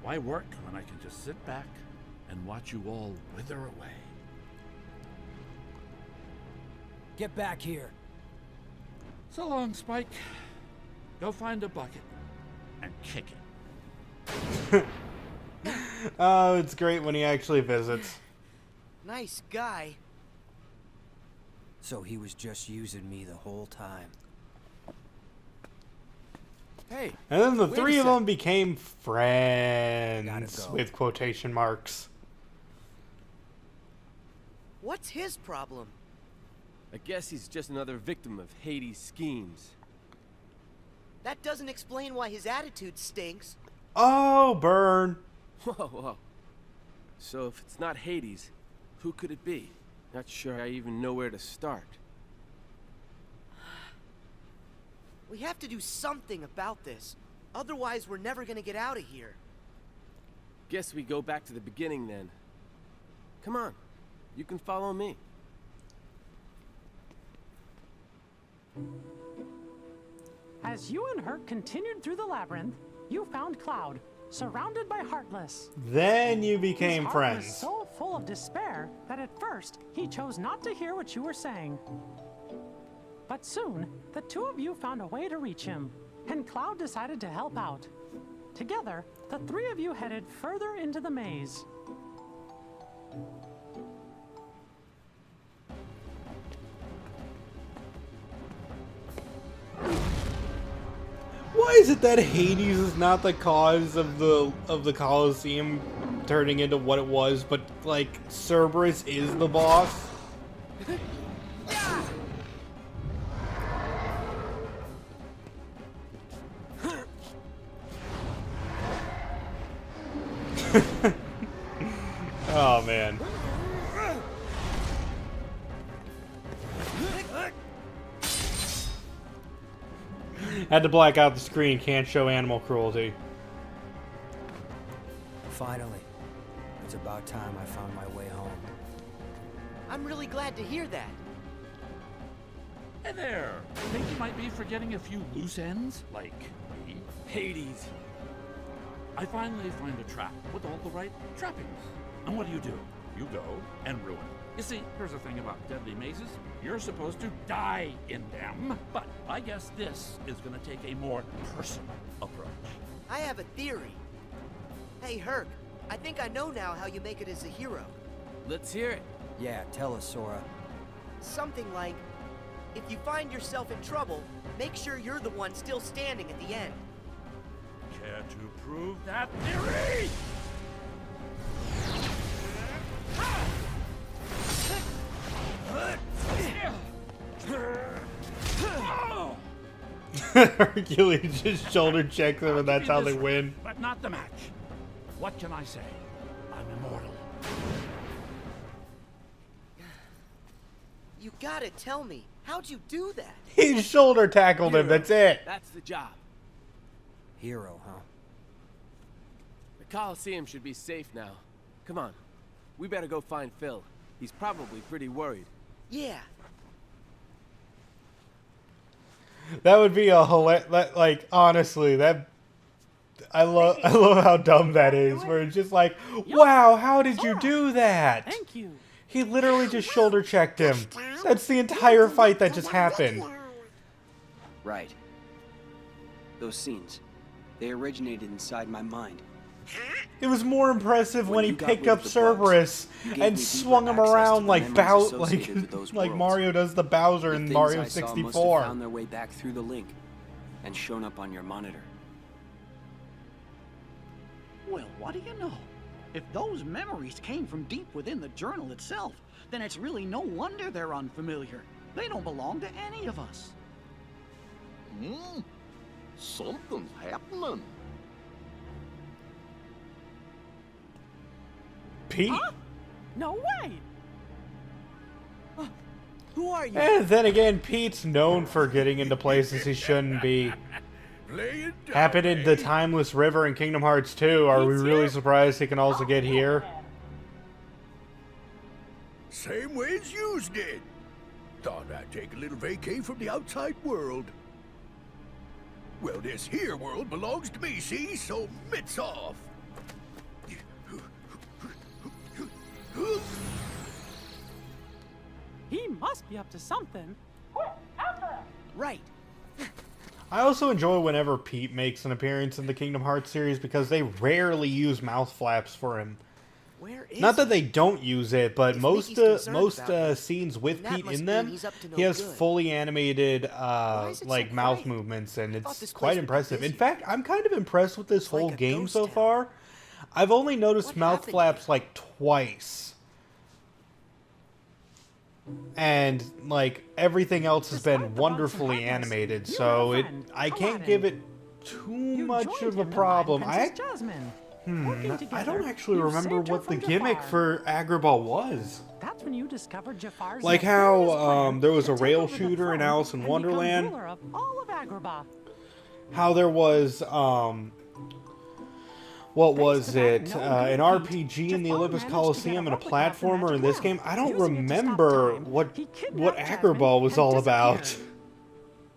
why work when I can just sit back and watch you all wither away? Get back here. So long, Spike. Go find a bucket and kick it. Oh, it's great when he actually visits. Nice guy. So he was just using me the whole time. Hey. And then the wait a three of sec. them became friends, go. with quotation marks. What's his problem? I guess he's just another victim of Hades' schemes. That doesn't explain why his attitude stinks. Oh, burn. Whoa, whoa. So if it's not Hades, who could it be? Not sure I even know where to start. We have to do something about this. Otherwise, we're never gonna get out of here. Guess we go back to the beginning then. Come on, you can follow me. As you and Herc continued through the labyrinth, you found Cloud, surrounded by Heartless. Then you His became heart friends. was so full of despair that at first he chose not to hear what you were saying. But soon, the two of you found a way to reach him, and Cloud decided to help out. Together, the three of you headed further into the maze. Why is it that Hades is not the cause of the Colosseum turning into what it was, but like Cerberus is the boss? Oh man. Had to black out the screen, can't show animal cruelty. Finally. It's about time I found my way home. I'm really glad to hear that. Hey there! Think you might be forgetting a few loose ends? Like me? Hades. I finally find a trap with all the right trappings. And what do? You go and ruin it. You see, here's the thing about deadly mazes. You're supposed to die in them, but I guess this is gonna take a more personal approach. I have a theory. Hey, Herc, I think I know now how you make it as a hero. Let's hear it. Yeah, tell us, Sora. Something like, if you find yourself in trouble, make sure you're the one still standing at the end. Care to prove that theory? Hercules just shoulder checks him, and that's how they win. But not the match. What can I say? I'm immortal. You gotta tell me, how'd you do that? He shoulder tackled him, that's it. That's the job. Hero, huh? The Colosseum should be safe now. Come on. We better go find Phil. He's probably pretty worried. Yeah. That would be a like honestly, that I love how dumb that is. Where it's just like, wow, how did you do that? Thank you. He literally just shoulder checked him. That's the entire fight that just happened. Right. Those scenes, they originated inside my mind. It was more impressive when he you got picked rid of up the Cerberus bugs, you gave and me swung deeper him access to around the like memories associated with those like worlds. Mario does the Bowser The in things Mario I saw must have 64. found their way back through the link and shown up on your monitor. Well, what do you know? If those memories came from deep within the journal itself, then it's really no wonder they're unfamiliar. They don't belong to any of us. Something's happening. Pete? Huh? No way! Who are you? And then again, Pete's known for getting into places he shouldn't be. Happened in the Timeless River in Kingdom Hearts 2. Are we really surprised he can also get here? Same way as yous did. Thought I'd take a little vacay from the outside world. Well, this here world belongs to me, see? So mitts off. He must be up to something. Right. I also enjoy whenever Pete makes an appearance in the Kingdom Hearts series because they rarely use mouth flaps for him. Where is Not that he? they don't use it, but If most Mickey's concerned about me, scenes with then that Pete must in mean them, he's up to no he has good. fully animated is it so like mouth quiet? movements, and I thought it's this place quite would be impressive. In busy. fact, I'm kind of impressed with this whole like a game ghost so town. far. I've only noticed What mouth happened flaps like twice. And like everything else has been wonderfully animated, so I can't give it too much of a problem. I don't actually remember what the gimmick for Agrabah was. That's when you discovered Jafar's Like how there was a rail shooter in Alice in Wonderland. ruler of all of Agrabah. How there was what was it? An RPG in the Olympus Coliseum and a platformer in this game. I don't remember what Agrabah was all about.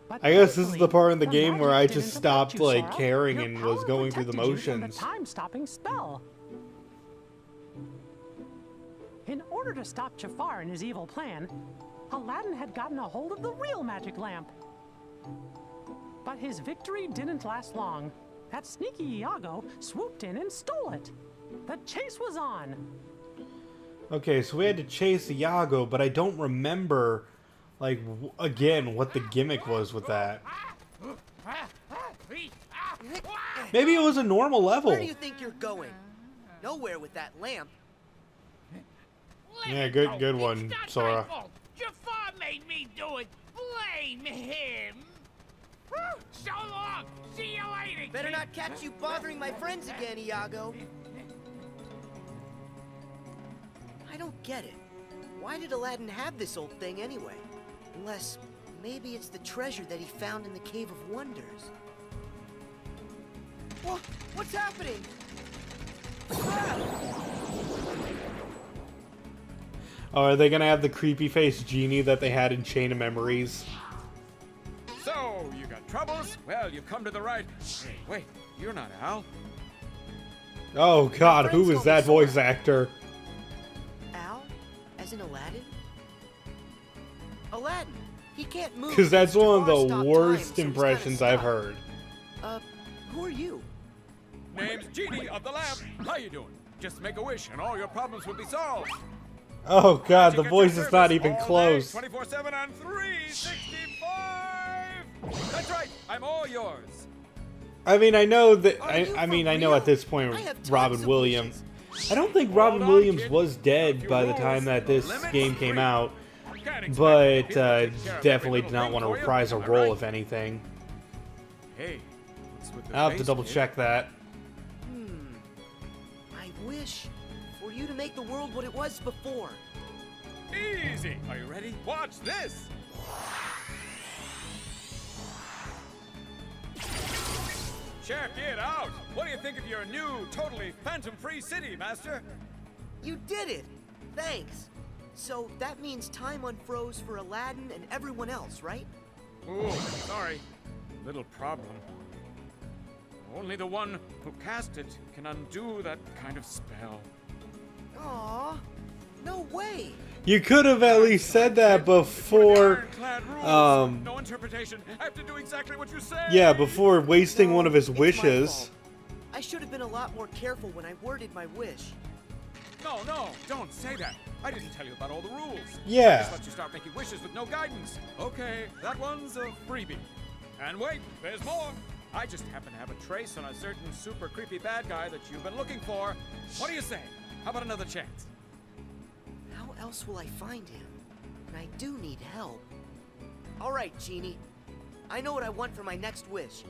I guess this is the part in the game where I just stopped like caring and was going through the motions. Time-stopping spell. In order to stop Jafar and his evil plan, Aladdin had gotten a hold of the real magic lamp. But his victory didn't last long. That sneaky Iago swooped in and stole it. The chase was on. Okay, so we had to chase Iago, but I don't remember, like, again, what the gimmick was with that. Maybe it was a normal level. Where do you think you're going? Nowhere with that lamp. Yeah, good one, Sora. Jafar made me do it. Blame him. So long. See you later. Better not catch you bothering my friends again, Iago. I don't get it. Why did Aladdin have this old thing anyway? Unless maybe it's the treasure that he found in the Cave of Wonders. What's happening? Oh, are they gonna have the creepy face genie that they had in Chain of Memories? So, you got troubles? Well, you come to the right. Hey, wait, you're not Al. Oh god, who was that voice actor? Al? As in Aladdin? Aladdin! He can't move. Because that's one of Jafar the stopped worst time, so he's impressions kinda I've stuck. heard. Who are you? Name's Genie of the Lamp. How you doing? Just make a wish and all your problems will be solved. Oh god, the voice is not even close. 24/7 and 365. That's right. I'm all yours. I mean, I know that. I mean, I know at this point Robin Williams. I don't think Robin Williams was dead by the time that this game came out, but definitely did not want to reprise a role, if anything. Hey, what's with the I'll have to face, double kid? check that. I wish for you to make the world what it was before. Easy. Are you ready? Watch this. Check it out. What do you think of your new, totally phantom-free city, Master? You did it! Thanks. So that means time unfroze for Aladdin and everyone else, right? Ooh, sorry. Little problem. Only the one who cast it can undo that kind of spell. Aww, no way! You could have at least said that before. No interpretation. I have to do exactly what you say. Yeah, before wasting one of his wishes. I should have been a lot more careful when I worded my wish. No, don't say that. I didn't tell you about all the rules. Yeah. I just let you start making wishes with no guidance. Okay, that one's a freebie. And wait, there's more. I just happen to have a trace on a certain super creepy bad guy that you've been looking for. What do you say? How about another chance? How else will I find him? And I do need help. All right, Genie. I know what I want for my next wish.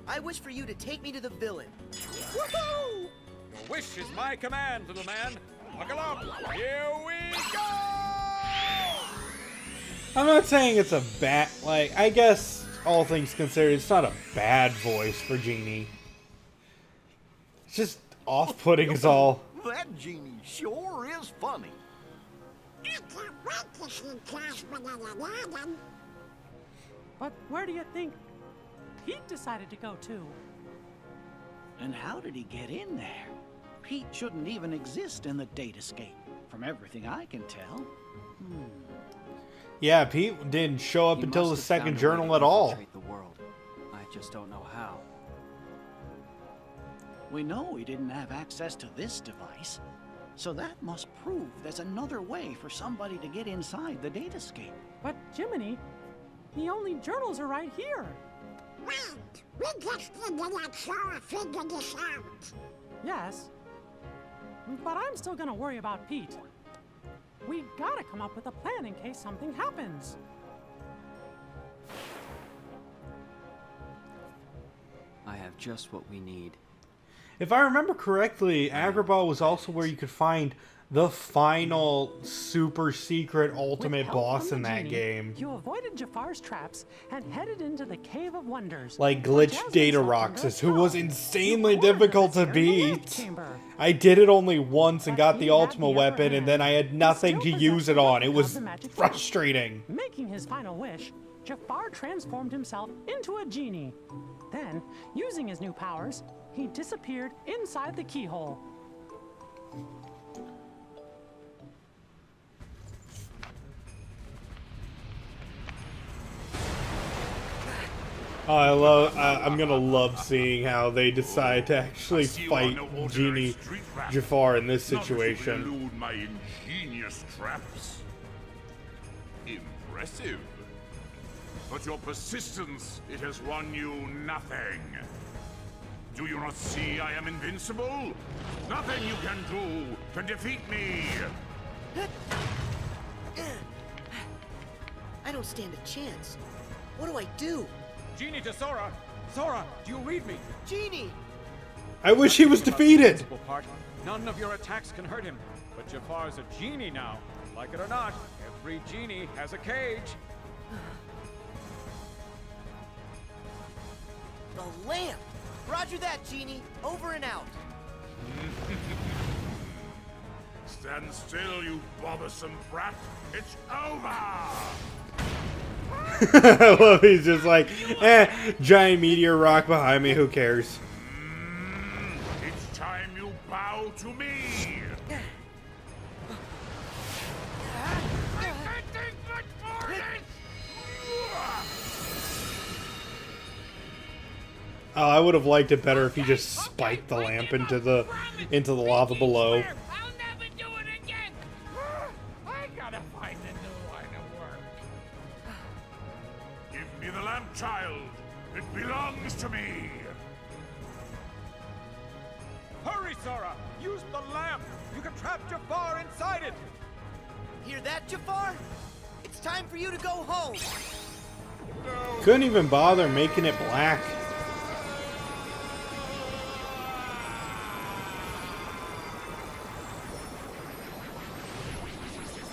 I wish for you to take me to the villain. Woohoo! Your wish is my command, little man. Buckle up. Here we go! I'm not saying it's a bad, like, I guess all things considered, it's not a bad voice for Genie. It's just off-putting is all. That genie sure is funny. I can't wait to see class with Aladdin. But where do you think Pete decided to go to? And how did he get in there? Pete shouldn't even exist in the datascape, from everything I can tell. Yeah, Pete didn't show up He until the must have second found a way journal to at all. infiltrate the world. I just don't know how. We know he didn't have access to this device. So that must prove there's another way for somebody to get inside the datascape. But Jiminy, the only journals are right here. Right. We just figured that Sora figured this out. Yes. But I'm still gonna worry about Pete. We gotta come up with a plan in case something happens. I have just what we need. If I remember correctly, Agrabah was also where you could find the final super secret ultimate boss in that game. You avoided Jafar's traps and headed into the Cave of Wonders. Like Glitch Data Roxas, who was insanely difficult to beat. I did it only once and got the ultimate weapon, and then I had nothing to use it on. It was frustrating. Making his final wish, Jafar transformed himself into a genie. Then, using his new powers, he disappeared inside the keyhole. Oh, I'm gonna love seeing how they decide to actually fight Genie Jafar in this situation. Elude my ingenious traps. Impressive. But your persistence, it has won you nothing. Do you not see I am invincible? Nothing you can do can defeat me. I don't stand a chance. What do I do? Genie to Sora! Sora, do you read me? Genie! I wish he was defeated! Part. None of your attacks can hurt him. But Jafar's a genie now. Like it or not, every genie has a cage. The lamp! Roger that, Genie. Over and out. Stand still, you bothersome brat. It's over! I love he's just like, giant meteor rock behind me, who cares? It's time you bow to me! I can't take much more of this! Oh, I would have liked it better if he just spiked the lamp into the lava below. I'll never do it again! I gotta find a new line of work. Give me the lamp, child. It belongs to me. Hurry, Sora! Use the lamp! You can trap Jafar inside it! Hear that, Jafar? It's time for you to go home. Couldn't even bother making it black.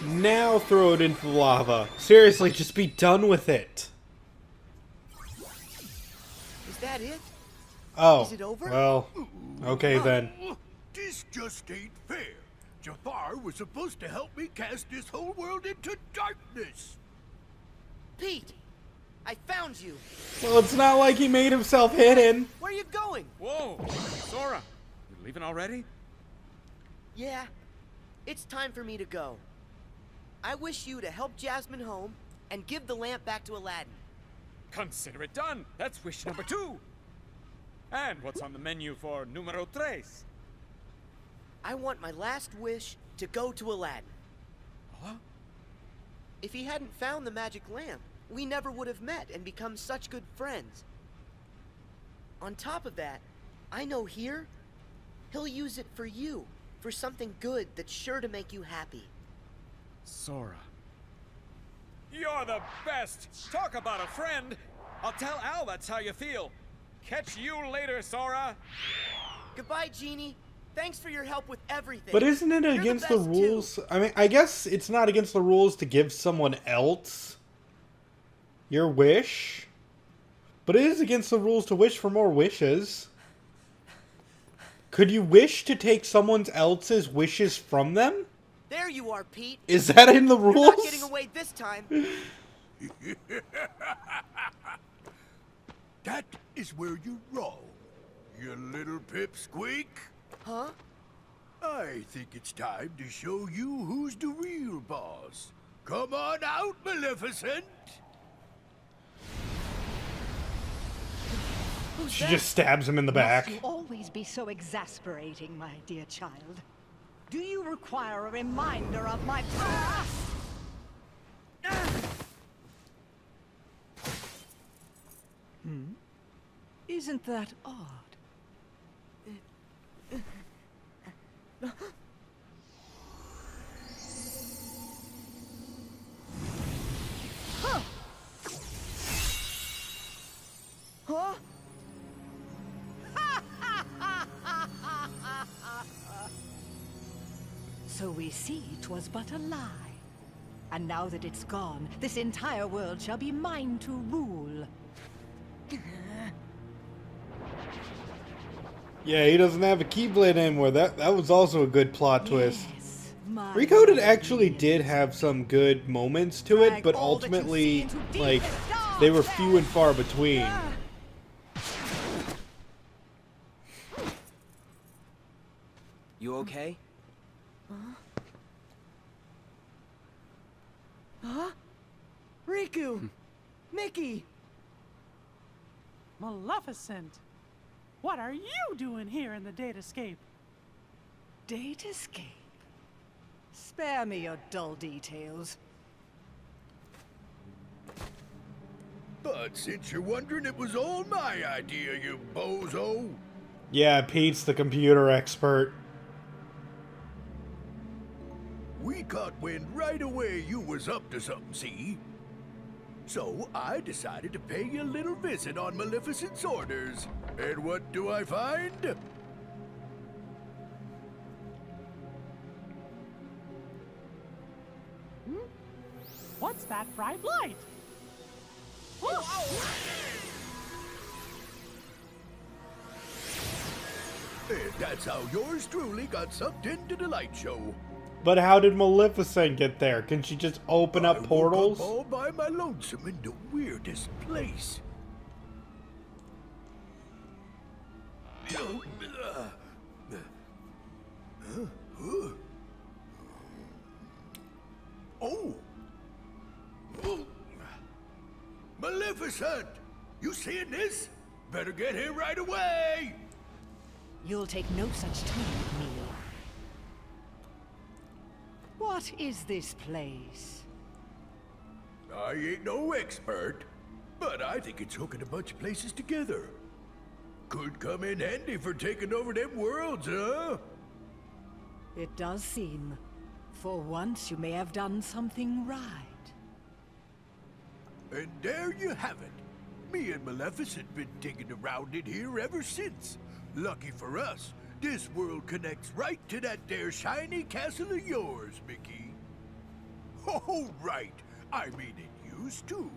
Now throw it into the lava. Seriously, just be done with it. Is that it? Oh, Is it over? well, okay then. This just ain't fair. Jafar was supposed to help me cast this whole world into darkness. Pete, I found you. Well, it's not like he made himself hidden. Where are you going? Whoa! Sora! You leaving already? Yeah, it's time for me to go. I wish you to help Jasmine home and give the lamp back to Aladdin. Consider it done. That's wish number 2. And what's on the menu for numero 3? I want my last wish to go to Aladdin. Huh? If he hadn't found the magic lamp, we never would have met and become such good friends. On top of that, I know here, he'll use it for you, for something good that's sure to make you happy. Sora. You're the best! Talk about a friend! I'll tell Al that's how you feel. Catch you later, Sora! Goodbye, Genie. Thanks for your help with everything. But isn't it You're against the best rules? too. I mean, I guess it's not against the rules to give someone else your wish. But it is against the rules to wish for more wishes. Could you wish to take someone else's wishes from them? There you are, Pete. Is that in the rules? You're not getting away this time. That is where you're wrong, you little pipsqueak. Huh? I think it's time to show you who's the real boss. Come on out, Maleficent! She just stabs him in the back. Must you always be so exasperating, my dear child? Do you require a reminder of my past? Isn't that odd? Huh? Huh? So we see 'twas but a lie. And now that it's gone, this entire world shall be mine to rule. Yeah, he doesn't have a Keyblade anymore. That was also a good plot twist. Recoded actually did have some good moments to it, but ultimately, like, they were few and far between. You okay? Huh? Riku! Mickey! Maleficent! What are you doing here in the Datascape? Datascape? Spare me your dull details. But since you're wondering, it was all my idea, you bozo. Yeah, Pete's the computer expert. We caught wind right away you was up to something, see? So I decided to pay you a little visit on Maleficent's orders. And what do I find? What's that bright light? And that's how yours truly got sucked into the light show. But how did Maleficent get there? Can she just open up portals? I woke up all by my lonesome in the weirdest place. Oh! Maleficent! You seeing this? Better get here right away! You'll take no such time with me. What is this place? I ain't no expert, but I think it's hooking a bunch of places together. Could come in handy for taking over them worlds, huh? It does seem. For once you may have done something right. And there you have it. Me and Maleficent been digging around in here ever since. Lucky for us, this world connects right to that there shiny castle of yours, Mickey. Oh, right. I mean, it used to.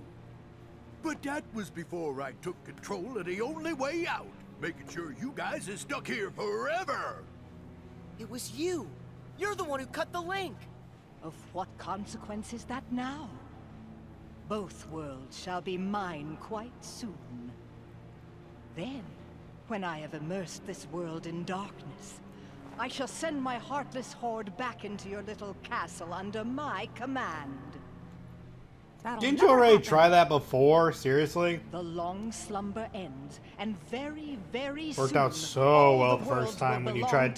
But that was before I took control of the only way out, making sure you guys is stuck here forever. It was you. You're the one who cut the link. Of what consequence is that now? Both worlds shall be mine quite soon. Then, when I have immersed this world in darkness, I shall send my heartless horde back into your little castle under my command. Didn't you already try that before? Seriously? The long slumber ends, and very, very soon... Worked out so well the first time when you tried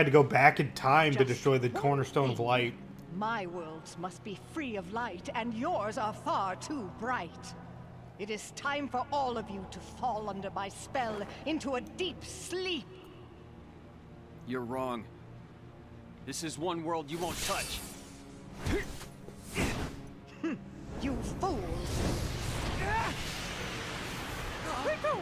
to go back in time to destroy the cornerstone of light. My worlds must be free of light, and yours are far too bright. It is time for all of you to fall under my spell into a deep sleep. You're wrong. This is one world you won't touch. You fools! Riku!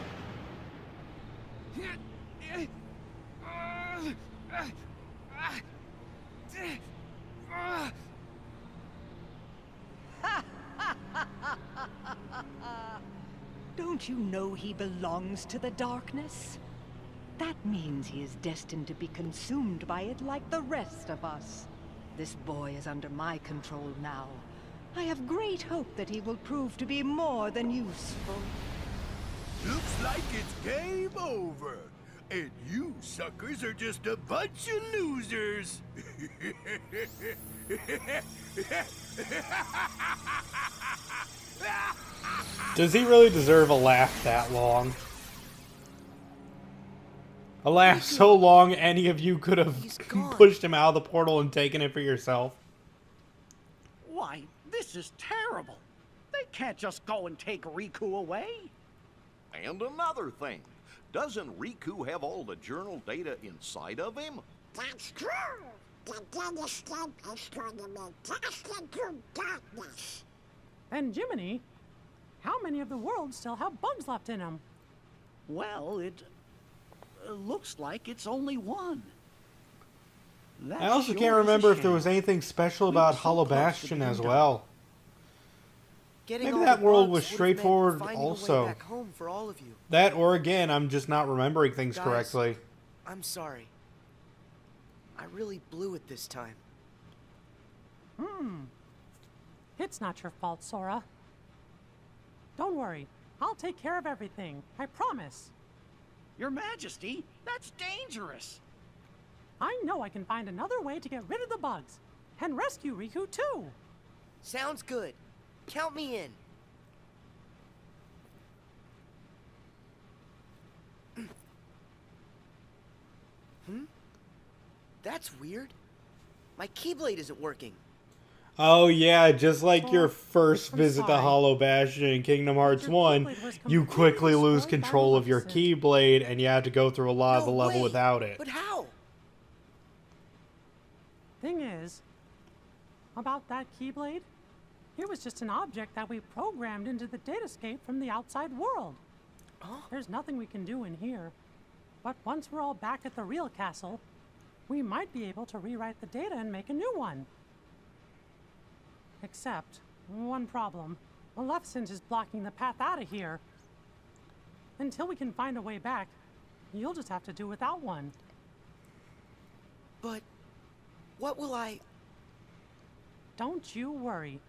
Don't you know he belongs to the darkness? That means he is destined to be consumed by it like the rest of us. This boy is under my control now. I have great hope that he will prove to be more than useful. Looks like it's game over. And you suckers are just a bunch of losers. Does he really deserve a laugh that long? Alas, so long any of you could have pushed him out of the portal and taken it for yourself. Why, this is terrible. They can't just go and take Riku away. And another thing, doesn't Riku have all the journal data inside of him? That's true. The data stamp is going to be cast into darkness. And Jiminy, how many of the worlds still have bugs left in them? Well, it looks like it's only one. I also can't remember if there was anything special about Hollow Bastion as well. Maybe that world was straightforward also. That, or again, I'm just not remembering things correctly. I'm sorry. I really blew it this time. It's not your fault, Sora. Don't worry. I'll take care of everything. I promise. Your Majesty, that's dangerous. I know I can find another way to get rid of the bugs. And rescue Riku, too. Sounds good. Count me in. That's weird. My Keyblade isn't working. Oh yeah, just like your first visit to Hollow Bastion in Kingdom Hearts 1, you quickly lose control of your Keyblade and you have to go through a lot of the level without it. But how? Thing is, about that Keyblade, it was just an object that we programmed into the datascape from the outside world. There's nothing we can do in here. But once we're all back at the real castle, we might be able to rewrite the data and make a new one. Except, one problem. Maleficent is blocking the path out of here. Until we can find a way back, you'll just have to do without one. But what will I... Don't you worry.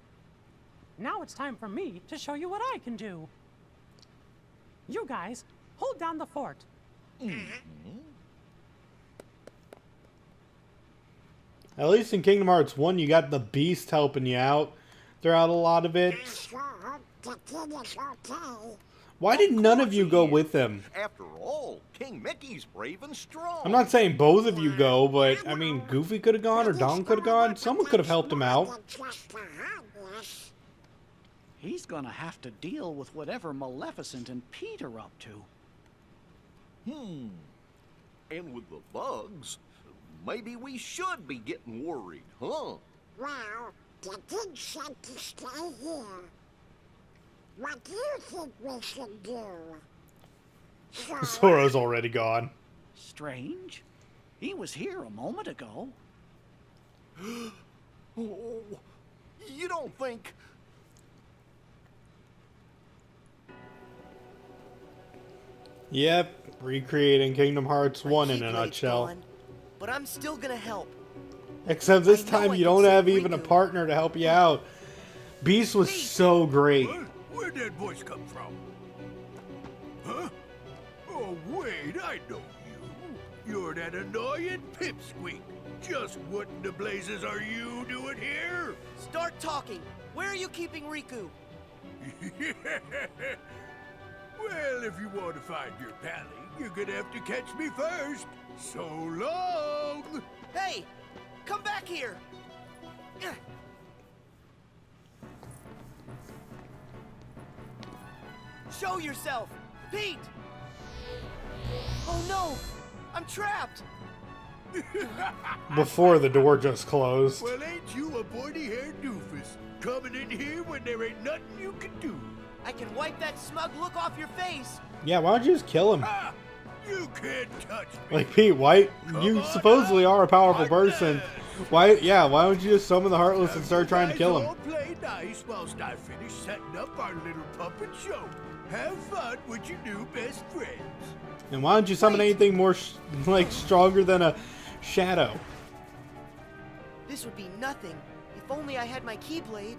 Now it's time for me to show you what I can do. You guys, hold down the fort. At least in Kingdom Hearts 1, you got the Beast helping you out throughout a lot of it. Why did none of you go with him? After all, King Mickey's brave and strong. I'm not saying both of you go, but I mean, Goofy could have gone or Dom could have gone. Someone could have helped him out. He's gonna have to deal with whatever Maleficent and Pete are up to. And with the bugs, maybe we should be getting worried, huh? Well, the king said to stay here. What do you think we should do? Sora's already gone. Strange. He was here a moment ago. Oh, you don't think... Yep, recreating Kingdom Hearts 1 in a nutshell. Gone, but I'm still gonna help. Except this time you don't have even a partner to help you out. Beast was so great. Where'd that voice come from? Huh? Oh, wait, I know you. You're that annoying pipsqueak. Just what in the blazes are you doing here? Start talking. Where are you keeping Riku? Well, if you want to find your pally, you're gonna have to catch me first. So long! Hey! Come back here! Show yourself! Pete! Oh no! I'm trapped! Before the door just closed. Well, ain't you a pointy-haired doofus? Coming in here when there ain't nothing you can do. I can wipe that smug look off your face! Yeah, why don't you just kill him? Ah, you can't touch me. Like, Pete, why? You supposedly are a powerful person. Why don't you just summon the Heartless and start trying to kill him? All play nice whilst I finish setting up our little puppet show. Have fun with your new best friends. And why don't you summon anything more, like, stronger than a shadow? This would be nothing if only I had my Keyblade.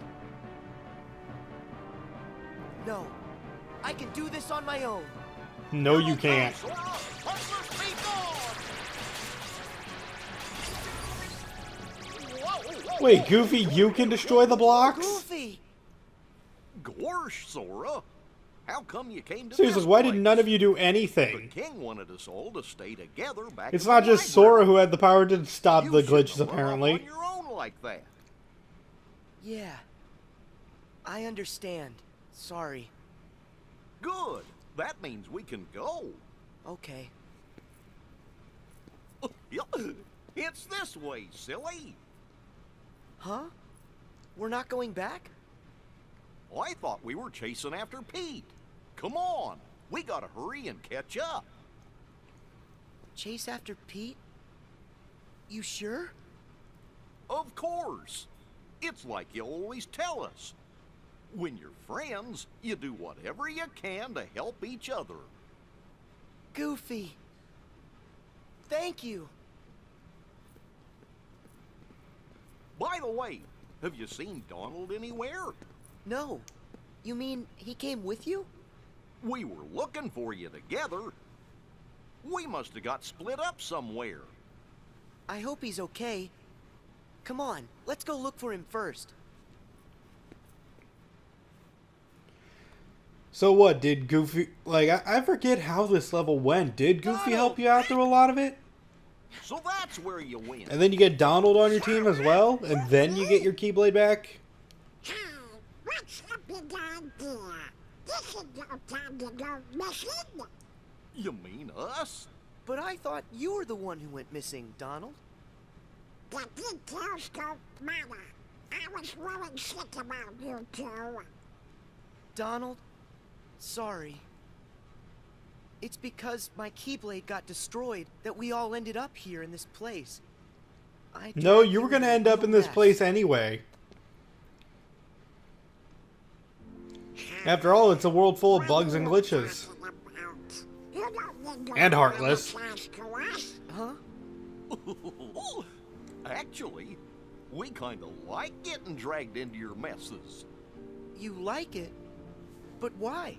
No, I can do this on my own. No, you can't. Wait, Goofy, you can destroy the blocks? Goofy! Gorsh, Sora. How come you came to Seriously, this why did place? none of you do anything? The king wanted us all to stay together back It's in the not just library. Sora who had the power to stop the You glitches, shouldn't have run off apparently. on your own like that. Yeah. I understand. Sorry. Good. That means we can go. Okay. It's this way, silly. Huh? We're not going back? I thought we were chasing after Pete. Come on. We gotta hurry and catch up. Chase after Pete? You sure? Of course. It's like you always tell us. When you're friends, you do whatever you can to help each other. Goofy. Thank you. By the way, have you seen Donald anywhere? No. You mean he came with you? We were looking for you together. We must have got split up somewhere. I hope he's okay. Come on, let's go look for him first. So what, did Goofy... Like, I forget how this level went. Did Goofy help you out through a lot of it? So that's where you win. And then you get Donald on your team as well? And then you get your Keyblade back? Hey, what's the big idea? This is no time to go missing. You mean us? But I thought you were the one who went missing, Donald. The details don't matter. I was really sick about you two. Donald, sorry. It's because my Keyblade got destroyed that we all ended up here in this place. No, you were going to end up in this place anyway. After all, it's a world full of bugs and glitches. And Heartless. Huh? Actually, we kind of like getting dragged into your messes. You like it? But why?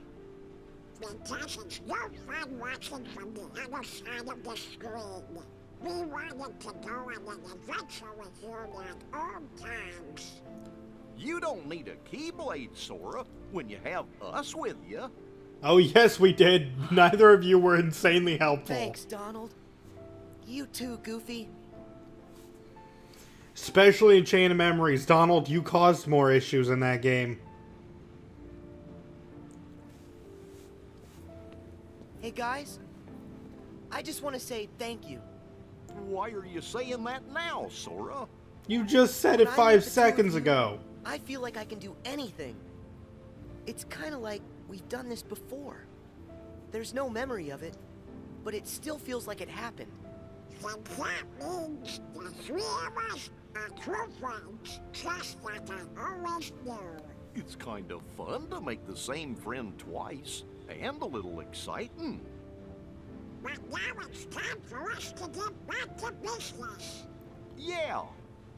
Because it's no fun watching from the other side of the screen. We wanted to go on an adventure with you at all times. You don't need a Keyblade, Sora, when you have us with you. Oh, yes, we did. Neither of you were insanely helpful. Thanks, Donald. You too, Goofy. Especially in Chain of Memories. Donald, you caused more issues in that game. Hey, guys. I just want to say thank you. Why are you saying that now, Sora? You just said it When I'm 5 with the two of seconds you, ago. I feel like I can do anything. It's kind of like we've done this before. There's no memory of it, but it still feels like it happened. Then that means the three of us are true friends, just like I always knew. It's kind of fun to make the same friend twice, and a little exciting. But now it's time for us to get back to business. Yeah,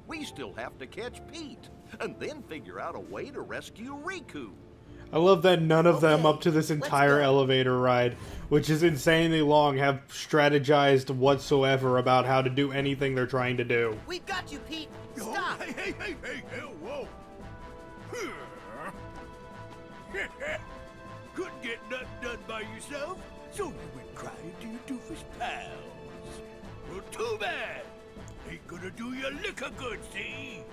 we still have to catch Pete, and then figure out a way to rescue Riku. I love that none of them up to this entire elevator ride, which is insanely long, have strategized whatsoever about how to do anything they're trying to do. We've got you, Pete. Stop. Hey, whoa. Couldn't get nothing done by yourself, so you went crying to your doofus pals. Well, too bad. Ain't gonna do you a lick of good, see?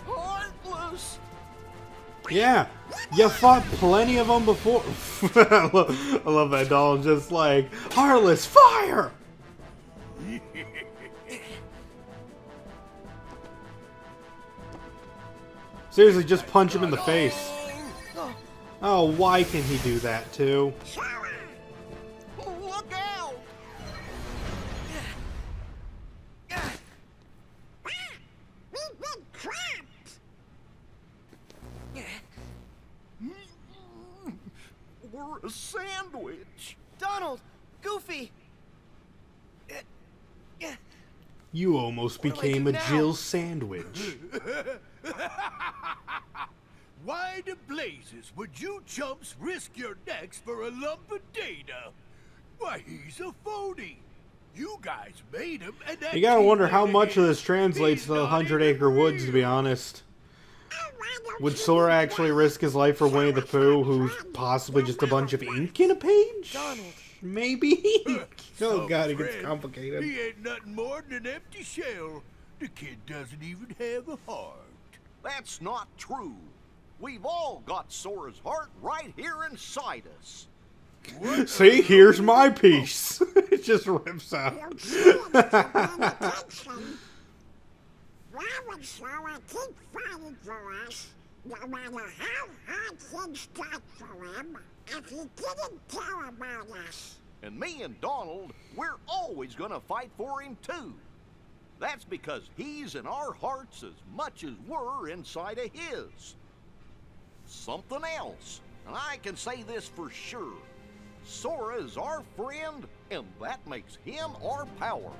Heartless! Yeah, you fought plenty of them before. I love that doll, just like, Heartless, fire! Seriously, just punch him in the face. Oh, why can he do that too? Look out! We've been trapped! We're a sandwich. Donald! Goofy! You almost became a Jill sandwich. Why the blazes would you chumps risk your necks for a lump of data? Why, he's a phony. You guys made him, and that You gotta wonder Keyblade how much of is- this translates to the 100 Acre Woods, to be honest. I want Would Sora actually risk his life for Winnie the Pooh, who's possibly just a bunch of ink in a page? Donald. Maybe? Oh Some god, it gets friend. complicated. He ain't nothing more than an empty shell. The kid doesn't even have a heart. That's not true. We've all got Sora's heart right here inside us. See, here's my piece. It just rips out. Why would Sora keep fighting for us, no matter how hard things got for him, if he didn't care about us? And me and Donald, we're always gonna fight for him too. That's because he's in our hearts as much as we're inside of his. Something else, and I can say this for sure. Sora is our friend, and that makes him our power.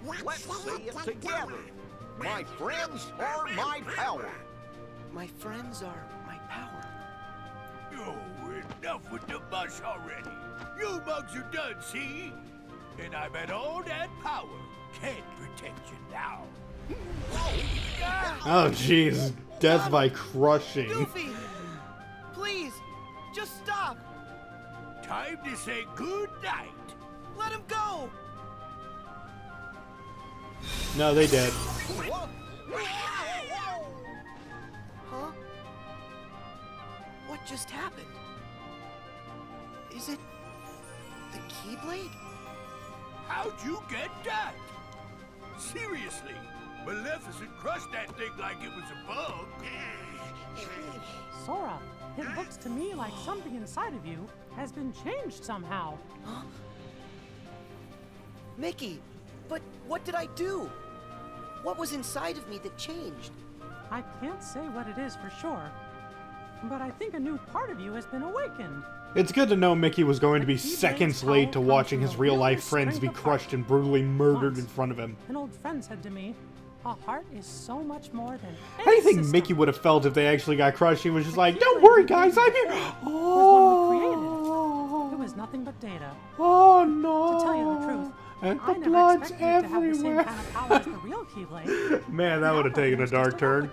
Let's say it together. My friends are my power. My friends are my power. Oh, enough with the mush already. You bugs are done, see? And I bet all that power can't protect you now. Oh jeez, death by crushing. Goofy! Please, just stop! Time to say good night. Let him go! No, they did. Huh? What just happened? Is it the Keyblade? How'd you get that? Seriously, Maleficent crushed that thing like it was a bug. Sora, it looks to me like something inside of you has been changed somehow. Huh? Mickey, but what did I do? What was inside of me that changed? I can't say what it is for sure, but I think a new part of you has been awakened. It's good to know Mickey was going to be seconds late to watching his real-life friends be crushed and brutally murdered in front of him. An old friend said to me, a heart is so much more than I think Mickey would have felt if they actually got crushed. He was just like, don't worry guys, I'm here. Oh, it was nothing but data. Oh no. To tell you the truth, and I the never blood's expected it to have the same everywhere. kind of power as the real Keyblade. Man, that would have taken a dark turn.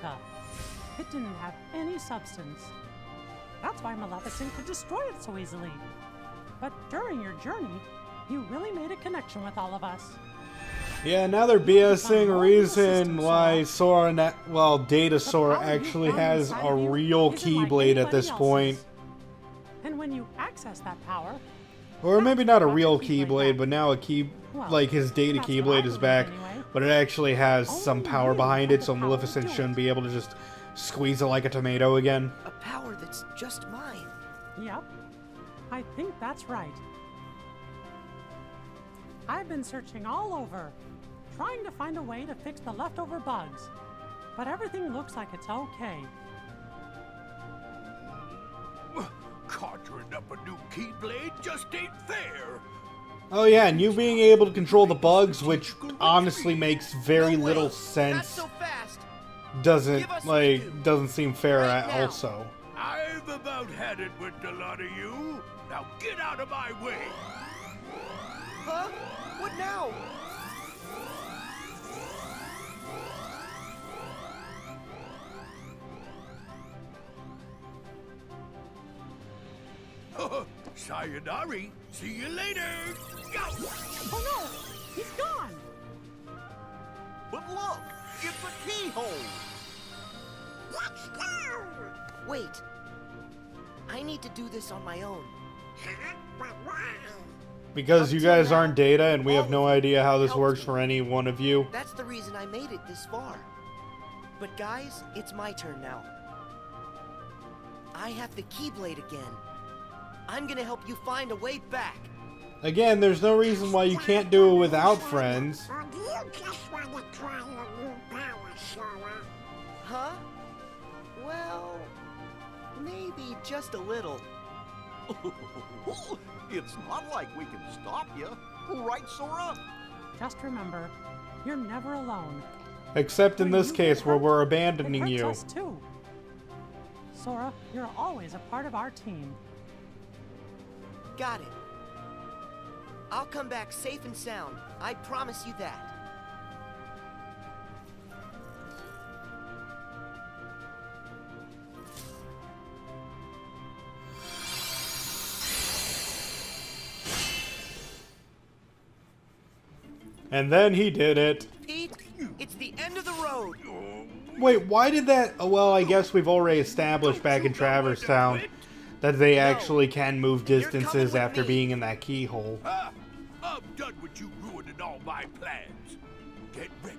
It didn't have any substance. That's why Maleficent could destroy it so easily. But during your journey, you really made a connection with all of us. Yeah, now they're BSing a reason why Sora, well, Data Sora actually has a real Keyblade at this point. And when you access that power, Or maybe not a real Keyblade, but now a like his Data Keyblade is back, but it actually has some power behind it, so Maleficent shouldn't be able to just squeeze it like a tomato again. A power that's just mine. Yep, I think that's right. I've been searching all over, trying to find a way to fix the leftover bugs, but everything looks like it's okay. Conjuring up a new Keyblade just ain't fair. Oh yeah, and you being able to control the bugs, which honestly makes very little sense, so fast. doesn't seem fair at also. I've about had it with a lot of you. Now get out of my way. Huh? What now? Sayonari. See you later. Go. Oh no! He's gone! But look, it's a keyhole. Let's go! Wait. I need to do this on my own. But why? Because you guys aren't Data, and we have no idea how this works for any one of you. That's the reason I made it this far. But guys, it's my turn now. I have the Keyblade again. I'm gonna help you find a way back. Again, there's no reason why you can't do it without friends. Or do you just want to try your new power, Sora? Huh? Well, maybe just a little. It's not like we can stop you. Right, Sora? Just remember, you're never alone. Except in this case where we're abandoning It you. hurts us too. Sora, you're always a part of our team. Got it. I'll come back safe and sound. I promise you that. And then he did it. Pete, it's the end of the road. Wait, why did that? Oh, well, I guess we've already established back in Traverse Town that they actually can move distances after being in that keyhole. I'm done with you ruining all my plans. Get ready,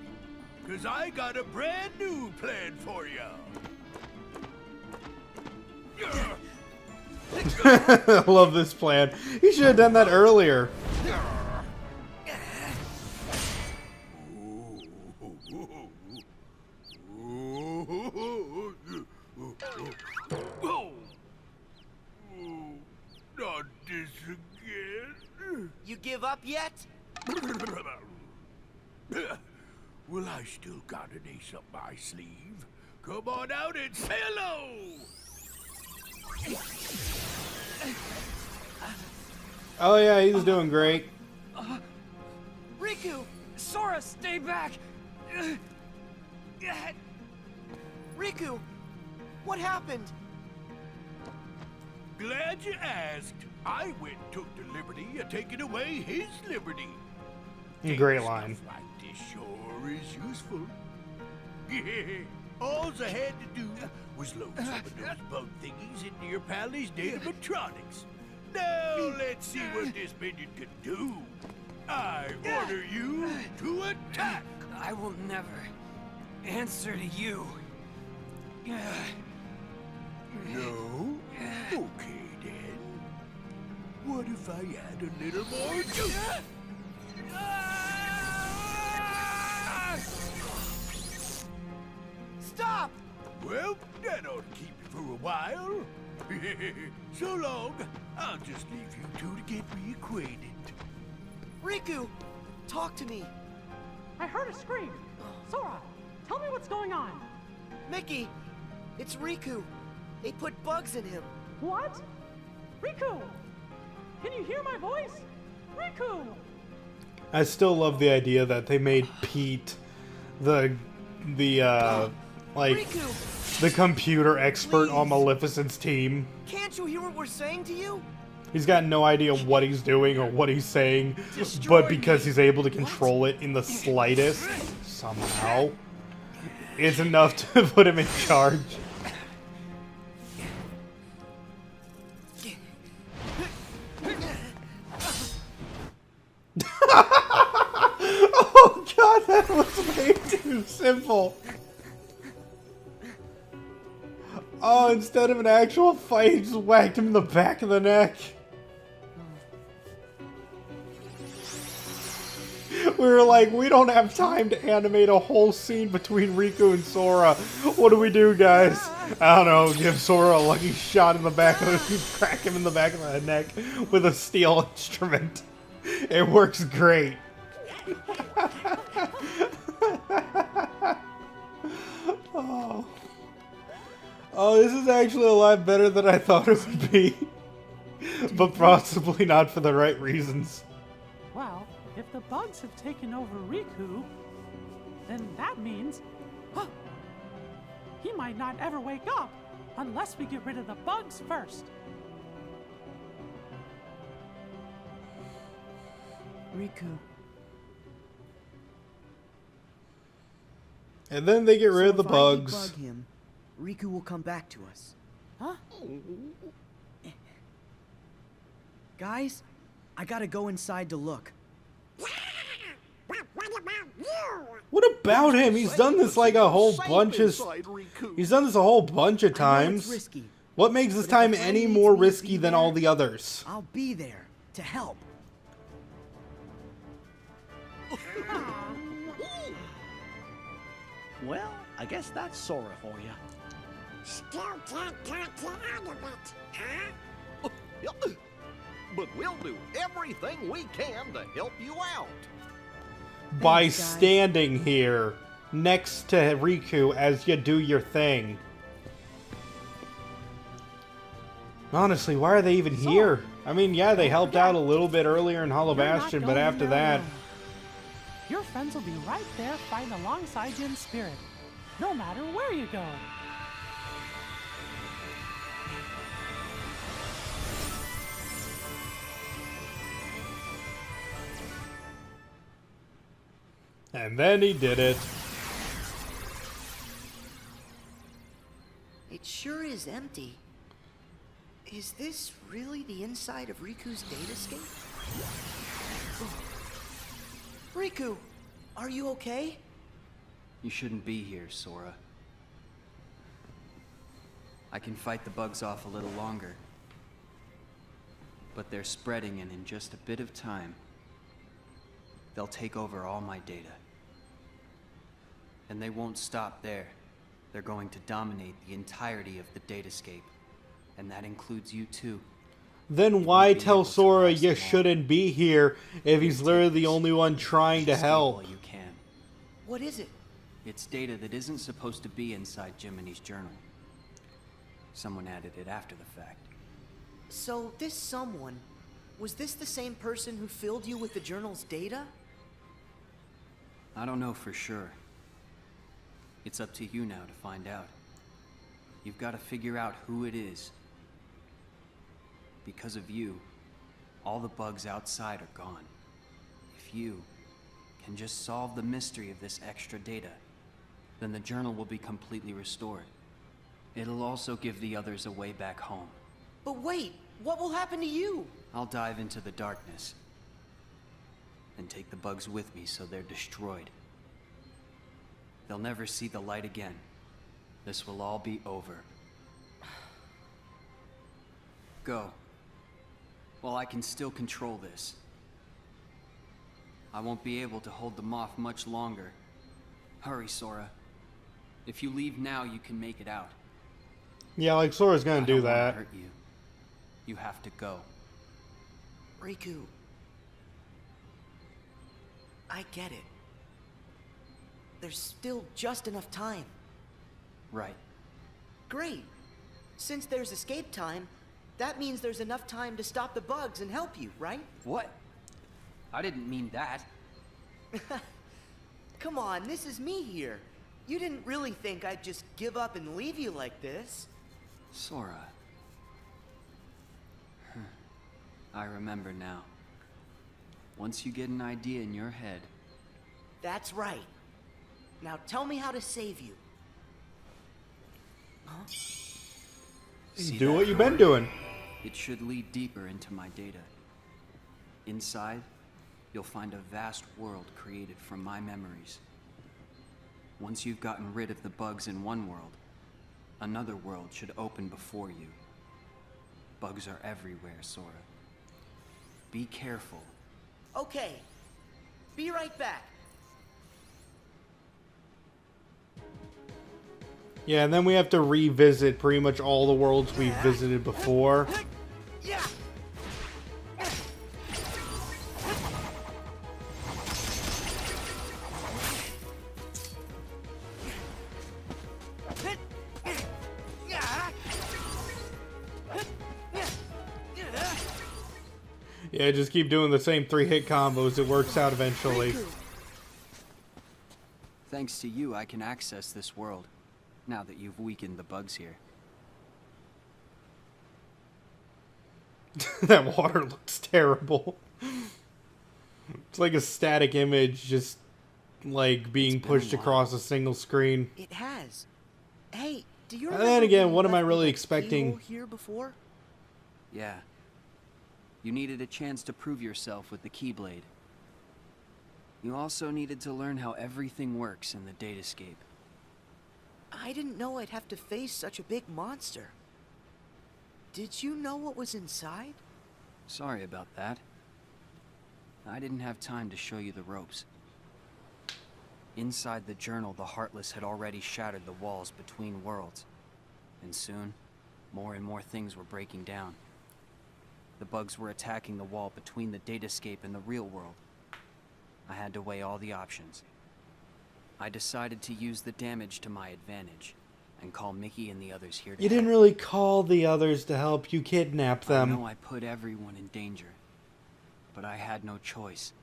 because I got a brand new plan for you. I love this plan. He should have done that earlier. Not this again. You give up yet? Well, I still got an ace up my sleeve. Come on out and say hello. Oh yeah, he's doing great. Riku! Sora, stay back! Riku! What happened? Glad you asked. I went and took the liberty of taking away his liberty. Great line. Stuff like this sure is useful. All I had to do was load some of those bug thingies into your pally's datatronics. Now let's see what this minion can do. I order you to attack. I will never answer to you. No? Okay then. What if I add a little more juice? Stop! Well, that ought to keep you for a while. So long. I'll just leave you two to get reacquainted. Riku! Talk to me. I heard a scream. Sora, tell me what's going on. Mickey! It's Riku. They put bugs in him. What? Riku! Can you hear my voice? Riku! I still love the idea that they made Pete the computer expert on Maleficent's team. Can't you hear what we're saying to you? He's got no idea what he's doing or what he's saying, but because he's able to control it in the slightest, somehow, it's enough to put him in charge. Oh god, that was way too simple. Oh, instead of an actual fight, he just whacked him in the back of the neck. We were like, we don't have time to animate a whole scene between Riku and Sora. What do we do, guys? I don't know, give Sora a lucky shot in the back of the crack him in the back of the neck with a steel instrument. It works great. Oh, this is actually a lot better than I thought it would be. But possibly not for the right reasons. Well, if the bugs have taken over Riku, then that means... he might not ever wake up unless we get rid of the bugs first. Riku. And then they get rid of the if bugs. I debug him, Riku will come back to us. Huh? Guys, I gotta go inside to look. What about him? He's done this like a whole bunch of... He's done this a whole bunch of times. Risky, what makes this time any more risky than all the others? I'll be there to help. Well, I guess that's Sora for you. Still can't talk you out of it, huh? But we'll do everything we can to help you out. By standing here next to Riku as you do your thing. Honestly, why are they even here? I mean, yeah, they helped out a little bit earlier in Hollow Bastion, but after that... Your friends will be right there fighting alongside you in spirit, no matter where you go. And then he did it. It sure is empty. Is this really the inside of Riku's datascape? Riku, are you okay? You shouldn't be here, Sora. I can fight the bugs off a little longer. But they're spreading, and in just a bit of time, they'll take over all my data. And they won't stop there. They're going to dominate the entirety of the datascape. And that includes you too. Then why tell Sora you shouldn't be here if he's literally the only one trying to help? You can. What is it? It's data that isn't supposed to be inside Jiminy's journal. Someone added it after the fact. So this someone, was this the same person who filled you with the journal's data? I don't know for sure. It's up to you now to find out. You've got to figure out who it is. Because of you, all the bugs outside are gone. If you can just solve the mystery of this extra data, then the journal will be completely restored. It'll also give the others a way back home. But wait, what will happen to you? I'll dive into the darkness and take the bugs with me so they're destroyed. They'll never see the light again. This will all be over. Go. While I can still control this. I won't be able to hold them off much longer. Hurry, Sora. If you leave now, you can make it out. Yeah, like Sora's gonna do that. I don't want to hurt you. You have to go. Riku, I get it. There's still just enough time. Right. Great. Since there's escape time, that means there's enough time to stop the bugs and help you, right? What? I didn't mean that. Come on, this is me here. You didn't really think I'd just give up and leave you like this. Sora. I remember now. Once you get an idea in your head... That's right. Now tell me how to save you. Huh? Do what you've been doing. It should lead deeper into my data. Inside, you'll find a vast world created from my memories. Once you've gotten rid of the bugs in one world, another world should open before you. Bugs are everywhere, Sora. Be careful. Okay. Be right back. Yeah, and then we have to revisit pretty much all the worlds we've visited before. Yeah, just keep doing the same 3-hit combos. It works out eventually. Thanks to you, I can access this world, now that you've weakened the bugs here. That water looks terrible. It's like a static image just like being pushed across a single screen. It has. Hey, do you And remember then again, when what you am I left me really that expecting? keyhole here before? Yeah. You needed a chance to prove yourself with the Keyblade. You also needed to learn how everything works in the datascape. I didn't know I'd have to face such a big monster. Did you know what was inside? Sorry about that. I didn't have time to show you the ropes. Inside the journal, the Heartless had already shattered the walls between worlds. And soon, more and more things were breaking down. The bugs were attacking the wall between the datascape and the real world. I had to weigh all the options. I decided to use the damage to my advantage, and call Mickey and the others here to You didn't really call the others to help you kidnap them. I know I put everyone in danger, but I had no choice.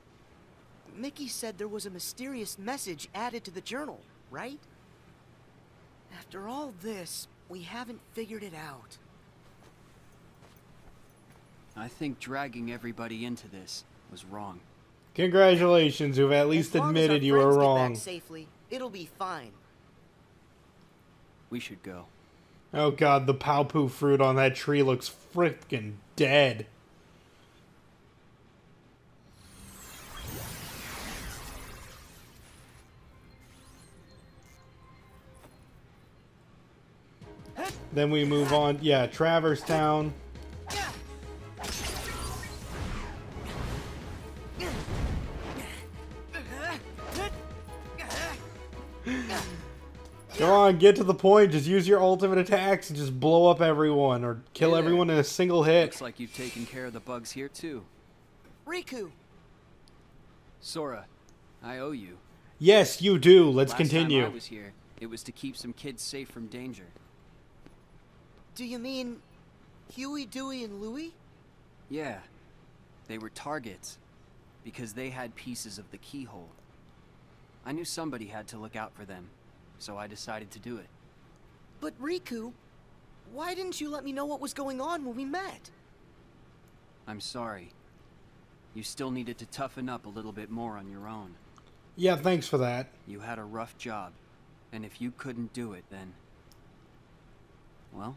Mickey said there was a mysterious message added to the journal, right? After all this, we haven't figured it out. I think dragging everybody into this was wrong. Congratulations, you've at least As long as admitted our you were friends get wrong. back safely, it'll be fine. We should go. Oh god, the Paopu fruit on that tree looks freaking dead. Then we move on, yeah, Traverse Town. Come on, get to the point. Just use your ultimate attacks and just blow up everyone or kill everyone in a single hit. Looks like you've taken care of the bugs here too. Riku! Sora, I owe you. Yes, you do. Let's Last continue. time I was here, it was to keep some kids safe from danger. Do you mean Huey, Dewey, and Louie? Yeah, they were targets because they had pieces of the keyhole. I knew somebody had to look out for them, so I decided to do it. But Riku, why didn't you let me know what was going on when we met? I'm sorry. You still needed to toughen up a little bit more on your own. Yeah, thanks for that. You had a rough job, and if you couldn't do it, then... well,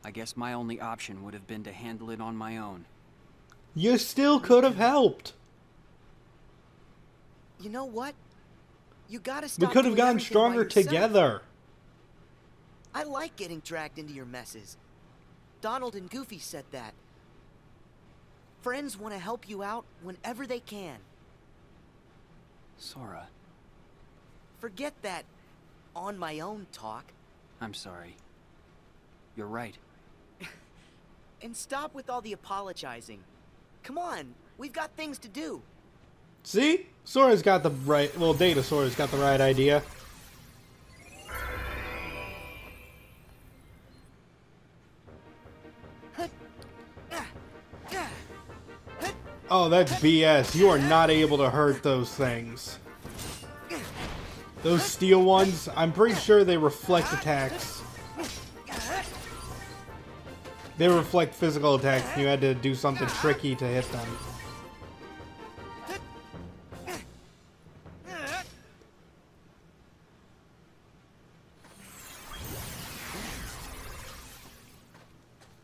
I guess my only option would have been to handle it on my own. You still could have helped. You know what? You gotta stop. We could have doing gotten everything by stronger yourself. together. I like getting dragged into your messes. Donald and Goofy said that. Friends want to help you out whenever they can. Sora, Forget that on my own talk. I'm sorry. You're right. And stop with all the apologizing. Come on, we've got things to do. See? Sora's got the right... well, Datasaur's got the right idea. Oh, that's BS. You are not able to hurt those things. Those steel ones, I'm pretty sure they reflect attacks. They reflect physical attacks, and you had to do something tricky to hit them.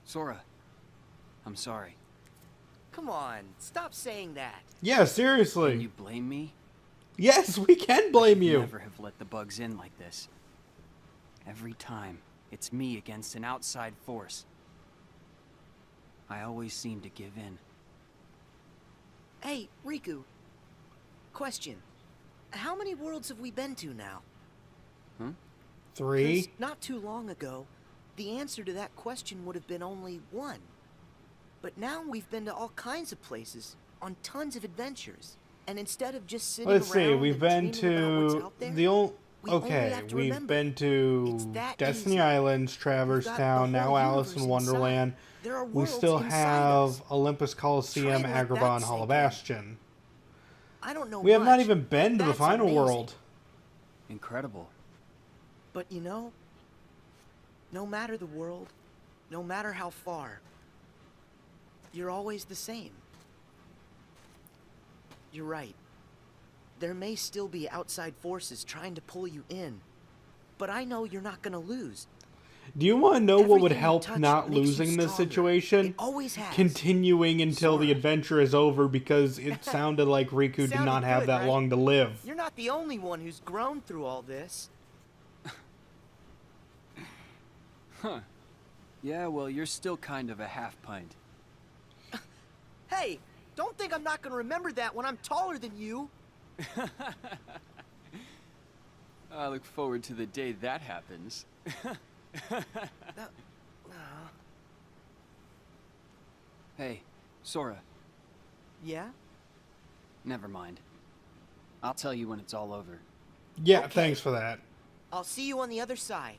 Sora, I'm sorry. Come on, stop saying that. Yeah, seriously. Can you blame me? Yes, we can blame you. Never have let the bugs in like this. Every time, it's me against an outside force. I always seem to give in. Hey, Riku. Question. How many worlds have we been to now? 3? 'Cause not too long ago, the answer to that question would have been only 1. But now we've been to all kinds of places, on tons of adventures. And instead of just sitting Let's see, around we've and been dreaming about what's to out there, the old... we only okay, have to we've remember, been to it's that Destiny easy. Islands, Traverse We've got Town, the now whole Alice in universe inside. Wonderland. There are We worlds still inside have us. Olympus Coliseum, Try and let Agrabah, that and Hollow sink in. Bastion. I don't know We have not much, even been to the that's final amazing. world. Incredible. But you know, no matter the world, no matter how far, you're always the same. You're right. There may still be outside forces trying to pull you in, but I know you're not gonna lose. Do you want to know what would Everything you help touch not makes you losing this stronger. situation? It always has. Continuing until the adventure is over, because it sounded like Riku did Sounded not have good, that right? long to live. You're not the only one who's grown through all this. Huh. Yeah, well, you're still kind of a half pint. Hey, don't think I'm not gonna remember that when I'm taller than you. I look forward to the day that happens. Hey, Sora. Yeah? Never mind. I'll tell you when it's all over. Yeah, thanks for that. I'll see you on the other side.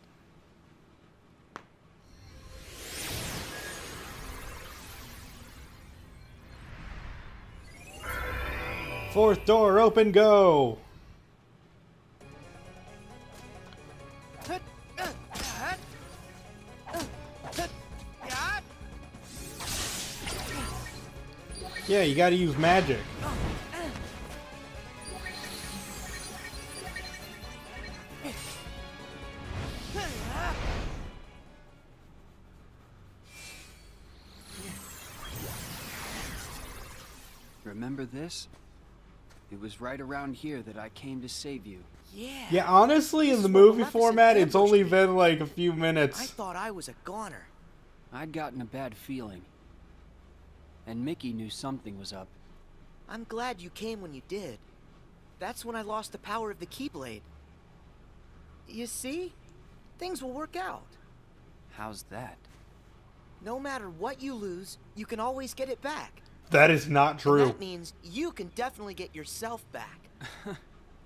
Fourth door, open, go! Yeah, you gotta use magic. Remember this? It was right around here that I came to save you. Yeah. Yeah, honestly, in the movie format, it's only been like a few minutes. I thought I was a goner. I'd gotten a bad feeling. And Mickey knew something was up. I'm glad you came when you did. That's when I lost the power of the Keyblade. You see? Things will work out. How's that? No matter what you lose, you can always get it back. That is not true. And that means you can definitely get yourself back.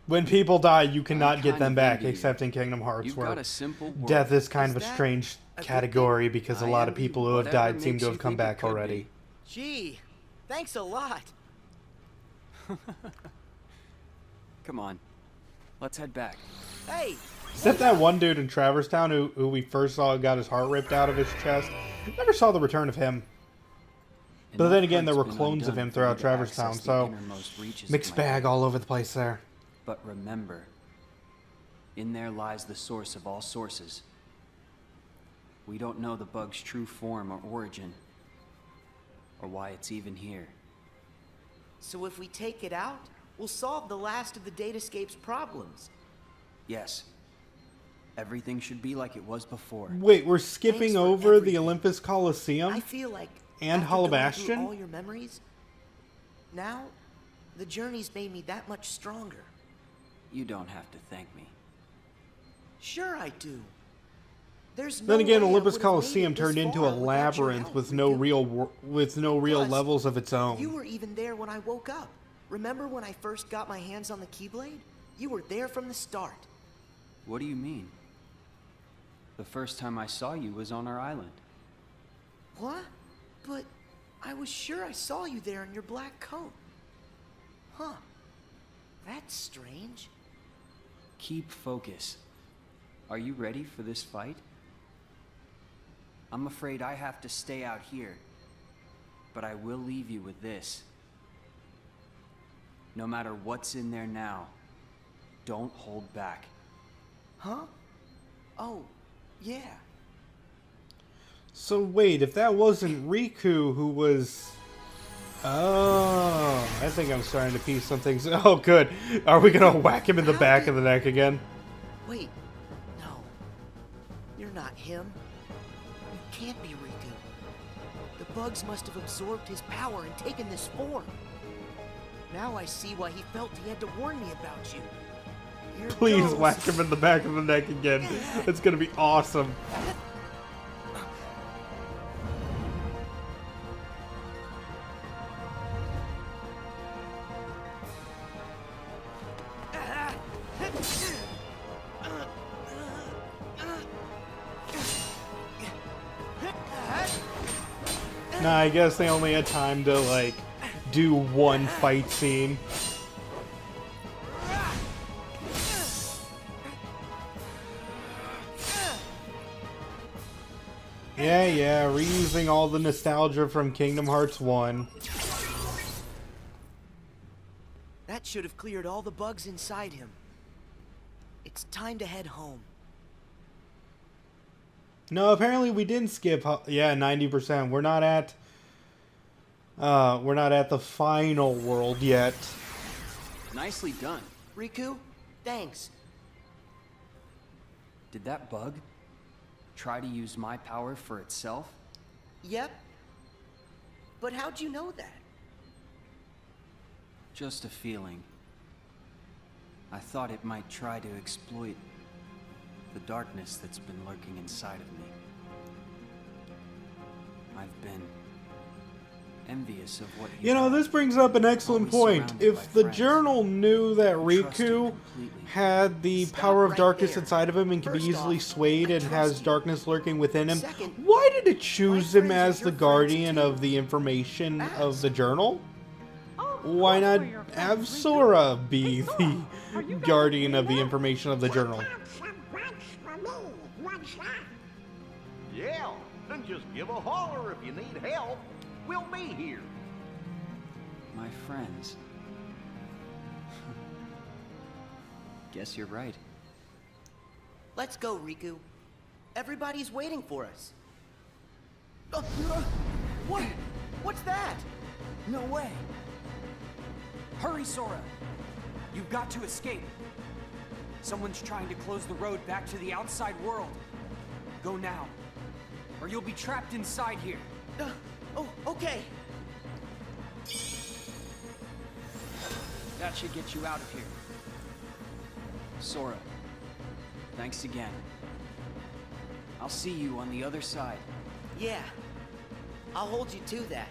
When people die, you cannot get them back, except in Kingdom Hearts, You've where got a simple world. death is kind of Is a that strange a good category because a I lot of envy people who have whatever died seem makes to you have come think it back could already. be. Gee, thanks a lot. Come on. Let's head back. Hey! Except that one dude in Traverse Town who we first saw got his heart ripped out of his chest. Never saw the return of him. But then again, there were clnes of him throughout Traverse Town, so mixed bag all over the place there. But remember, in there lies the source of all sources. We don't know the bug's true form or origin, or why it's even here. So if we take it out, we'll solve the last of the Datascape's problems. Yes. Everything should be like it was before. Wait, we're skipping over the Olympus Coliseum? I feel like and after Hollow going through Bastion? all your memories, now the journey's made me that much stronger. You don't have to thank me. Sure I do. There's Then no again, way I Olympus would've Coliseum made it this turned into a far without your labyrinth help, with no real Plus, levels of its own. You were even there when I woke up. Remember when I first got my hands on the Keyblade? You were there from the start. What do you mean? The first time I saw you was on our island. What? But I was sure I saw you there in your black coat. Huh. That's strange. Keep focus. Are you ready for this fight? I'm afraid I have to stay out here, but I will leave you with this. No matter what's in there now, don't hold back. Huh? Oh, yeah. So wait, if that wasn't Riku who was... Oh, I think I'm starting to piece some things... Oh, good. Are we going to whack him in the back of the neck again? Wait. No. You're not him. You can't be Riku. The bugs must have absorbed his power and taken this form. Now I see why he felt he had to warn me about you. Here Please goes. whack him in the back of the neck again. It's going to be awesome. Nah, I guess they only had time to, like, do one fight scene. Yeah, reusing all the nostalgia from Kingdom Hearts 1. That should have cleared all the bugs inside him. It's time to head home. No, apparently we didn't skip. Yeah, 90%. We're not at the final world yet. Nicely done. Riku, thanks. Did that bug try to use my power for itself? Yep. But how'd you know that? Just a feeling. I thought it might try to exploit the darkness that's been lurking inside of me. I've been envious of what You know, this brings up an excellent point. If the journal knew that Riku had the power of darkness inside of him and can be easily swayed and has darkness lurking within him, why did it choose him as the guardian of the information of the journal? Why not have Sora be the guardian of the information of the journal? Yeah, and just give a holler if you need help. We'll be here. My friends. Guess you're right. Let's go, Riku. Everybody's waiting for us. What? What's that? No way. Hurry, Sora. You've got to escape. Someone's trying to close the road back to the outside world. Go now, or you'll be trapped inside here. Oh, okay. That should get you out of here. Sora, thanks again. I'll see you on the other side. Yeah. I'll hold you to that.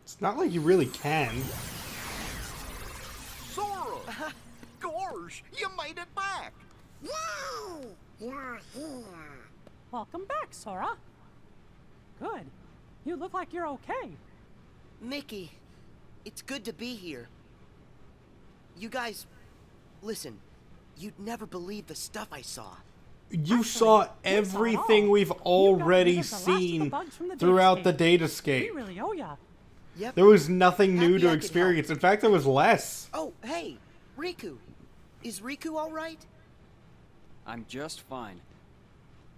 It's not like you really can. Sora! Gorge, you made it back! Yay! You're here. Welcome back, Sora. Good. You look like you're okay. Mickey, it's good to be here. You guys, listen, you'd never believe the stuff I saw. You saw everything we've already seen throughout the datascape. We really owe ya. Yep. There was nothing new Happy to I could experience. In fact, there was less. Oh, hey, Riku. Is Riku all right? I'm just fine.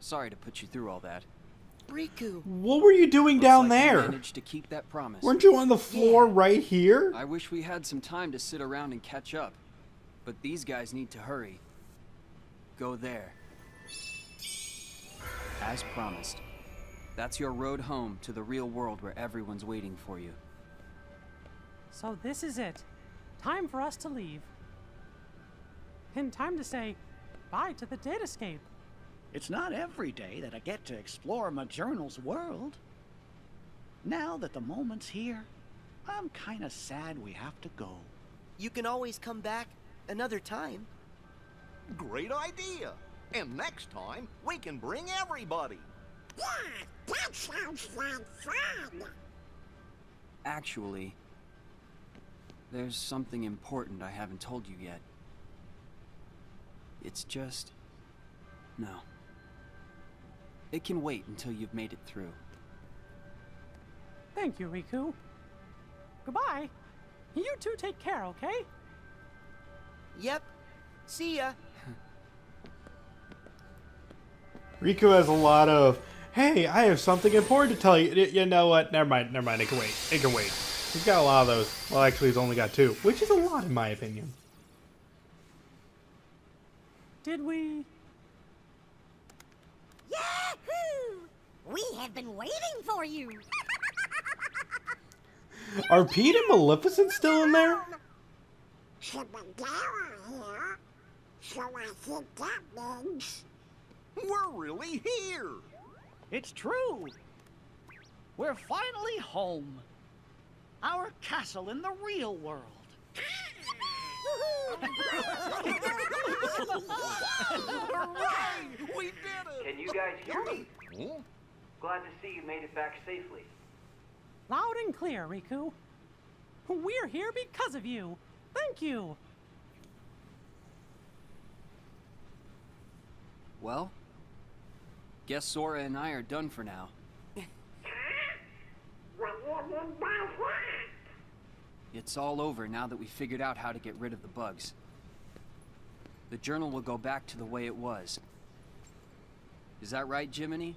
Sorry to put you through all that. Riku. What were you doing down Looks like you there? managed to keep that promise. Weren't you on the floor right here? I wish we had some time to sit around and catch up, but these guys need to hurry. Go there. As promised. That's your road home to the real world where everyone's waiting for you. So this is it. Time for us to leave. And time to say bye to the datascape. It's not every day that I get to explore my journal's world. Now that the moment's here, I'm kinda sad we have to go. You can always come back another time. Great idea! And next time, we can bring everybody! Yeah, that sounds like fun. Actually, there's something important I haven't told you yet. It's just... no. It can wait until you've made it through. Thank you, Riku. Goodbye. You two take care, okay? Yep. See ya. Riku has a lot of, hey, I have something important to tell you. You know what? Never mind. It can wait. It can wait. He's got a lot of those. Well, actually, he's only got 2, which is a lot in my opinion. Did we? Yahoo! We have been waiting for you. Are Pete and Maleficent still in there? here, so I think that means we're really here. It's true. We're finally home. Our castle in the real world. Hooray! We did it! Can you guys hear me? Huh? Glad to see you made it back safely. Loud and clear, Riku. We're here because of you. Thank you. Well, guess Sora and I are done for now. It's all over now that we figured out how to get rid of the bugs. The journal will go back to the way it was. Is that right, Jiminy?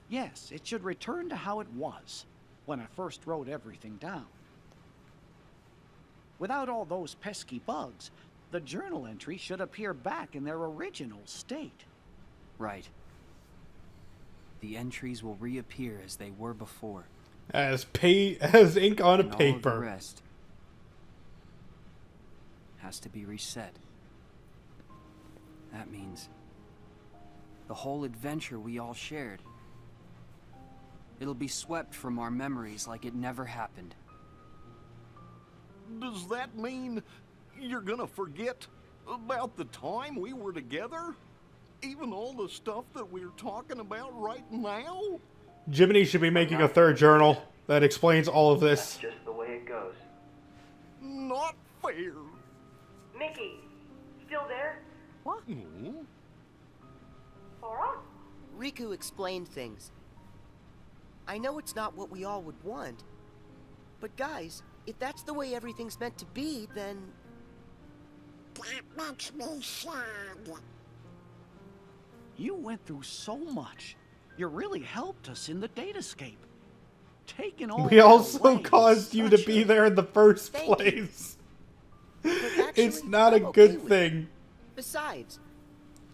Yes, it should return to how it was, when I first wrote everything down. Without all those pesky bugs, the journal entry should appear back in their original state. Right. The entries will reappear as they were before. As ink on a And all of the paper. rest has to be reset. That means the whole adventure we all shared. It'll be swept from our memories like it never happened. Does that mean you're gonna forget about the time we were together? Even all the stuff that we're talking about right now? Jiminy should be making a 3rd journal that explains all of this. That's just the way it goes. Not fair. Mickey, still there? What? Sora? Riku explained things. I know it's not what we all would want. But guys, if that's the way everything's meant to be, then... That makes me sad. You went through so much. You really helped us in the datascape. Taking all We that also away is caused you to such be a- there in the first Thank you. place. Actually, It's not a I'm okay good with thing. Besides,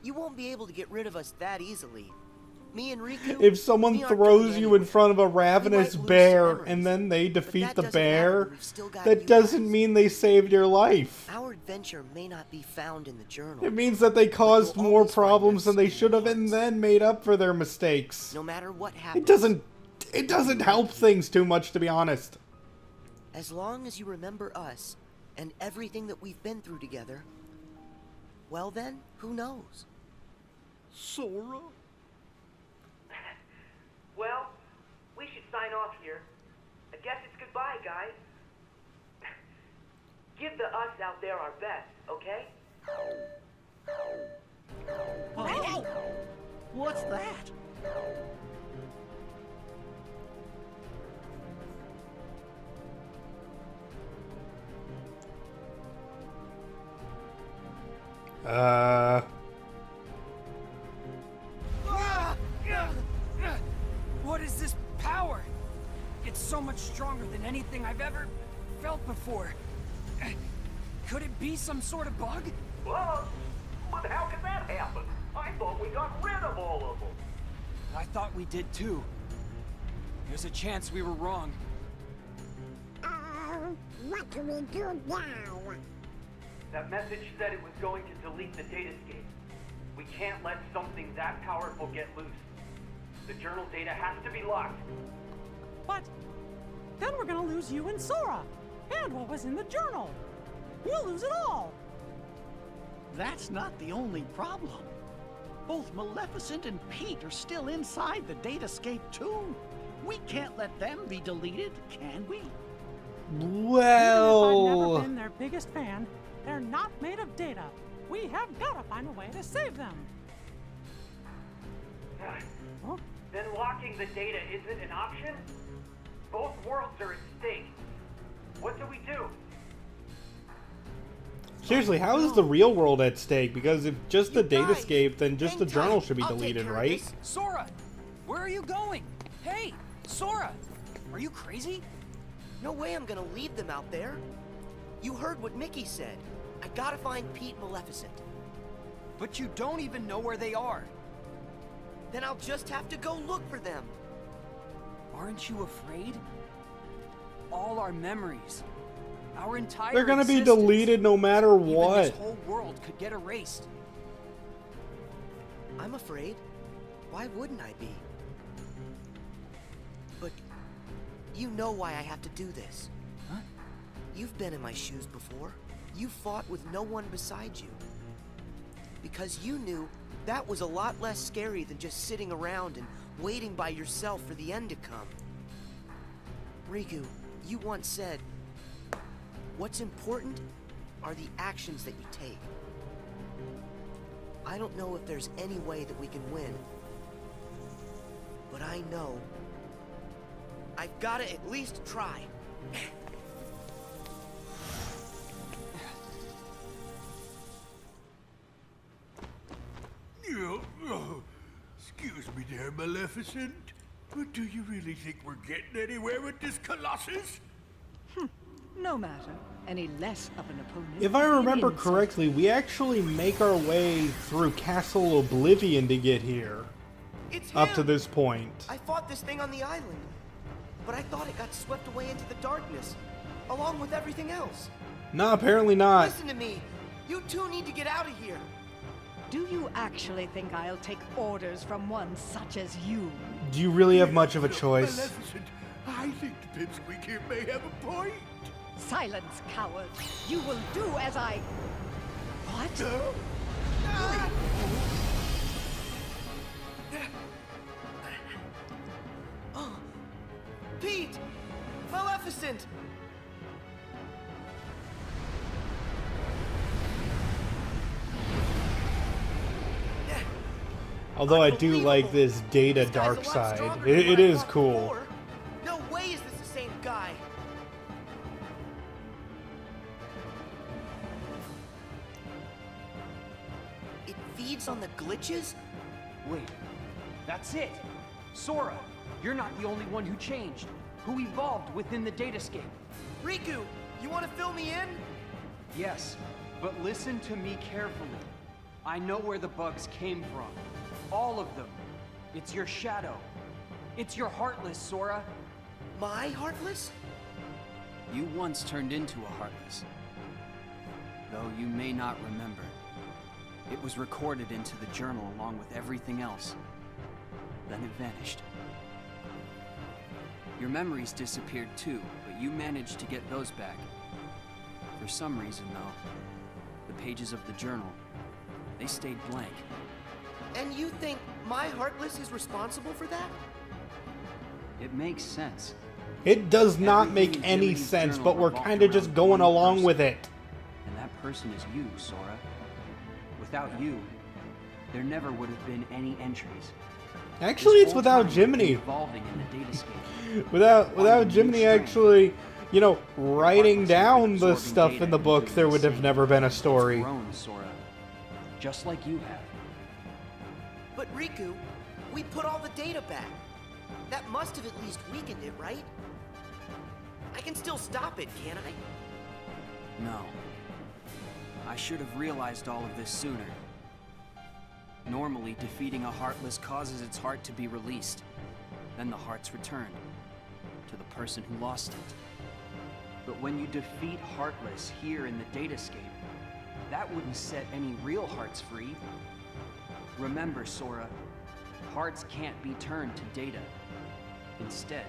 you won't be able to get rid of us that easily. Me and Riku. If someone we aren't throws going you anywhere. in front of a ravenous We might lose bear some and then they defeat that the doesn't matter bear, when we've still got that you doesn't guys. mean they saved your life. Our adventure may not be found in the journal. It means that they caused more problems than they should have and then made up for their mistakes. No matter what happens. It doesn't help things too much, to be honest. As long as you remember us and everything that we've been through together, well then, who knows? Sora? Well, we should sign off here. I guess it's goodbye, guys. Give the us out there our best, okay? Hey! What's that? What is this power? It's so much stronger than anything I've ever felt before. Could it be some sort of bug? Well, but how could that happen? I thought we got rid of all of them. I thought we did too. There's a chance we were wrong. What do we do now? That message said it was going to delete the datascape. We can't let something that powerful get loose. The journal data has to be locked. But then we're gonna lose you and Sora, and what was in the journal. We'll lose it all. That's not the only problem. Both Maleficent and Pete are still inside the datascape too. We can't let them be deleted, can we? Even if I've Well, never been their biggest fan, they're not made of data. We have gotta find a way to save them. Huh? Then locking the data isn't an option? Both worlds are at stake. What do we do? seriously, how is the real world at stake? Because if just the You guys, datascape, then just the hang journal tight. should be I'll take deleted, care of right? this. Sora, where are you going? Hey, Sora, are you crazy? No way I'm gonna leave them out there. You heard what Mickey said. I gotta find Pete and Maleficent. But you don't even know where they are. Then I'll just have to go look for them. Aren't you afraid? All our memories, our entire They're gonna be existence, deleted no matter even what. this whole world could get erased. I'm afraid. Why wouldn't I be? But you know why I have to do this. Huh? You've been in my shoes before. You fought with no one beside you. Because you knew that was a lot less scary than just sitting around and waiting by yourself for the end to come. Riku, you once said, what's important are the actions that you take. I don't know if there's any way that we can win. But I know I've got to at least try. Excuse me there, Maleficent. But do you really think we're getting anywhere with this Colossus? No matter. Any less of an opponent. If I remember insult. correctly, we actually make our way through Castle Oblivion to get here. It's Up him! to this point. I fought this thing on the island, but I thought it got swept away into the darkness, along with everything else. No, apparently not. Listen to me. You two need to get out of here. Do you actually think I'll take orders from one such as you? Do you really have much of a choice? Maleficent, I think the pipsqueak here may have a point. Silence, coward. You will do as I... What? Oh, Pete! Maleficent! Although I do like this data dark side. It is cool. No way is this the same guy. feeds on the glitches? Wait, that's it! Sora, you're not the only one who changed, who evolved within the datascape. Riku, you want to fill me in? Yes, but listen to me carefully. I know where the bugs came from. All of them. It's your shadow. It's your Heartless, Sora. My Heartless? You once turned into a Heartless. Though you may not remember. It was recorded into the journal along with everything else. Then it vanished. Your memories disappeared too, but you managed to get those back. For some reason, though, the pages of the journal, they stayed blank. And you think my Heartless is responsible for that? It makes sense. It does not make any sense, but we're kind of just going along with it. And that person is you, Sora. Without you, there never would have been any entries. Actually, it's without Jiminy. Evolving in the datascape. Without Jiminy actually, you know, writing down the stuff in the book, there would have never been a story. Grown, Sora. Just like you have. But Riku, we put all the data back. That must have at least weakened it, right? I can still stop it, can't I? No. I should have realized all of this sooner. Normally, defeating a Heartless causes its heart to be released. Then the heart's returned to the person who lost it. But when you defeat Heartless here in the datascape, that wouldn't set any real hearts free. Remember, Sora, hearts can't be turned to data. Instead,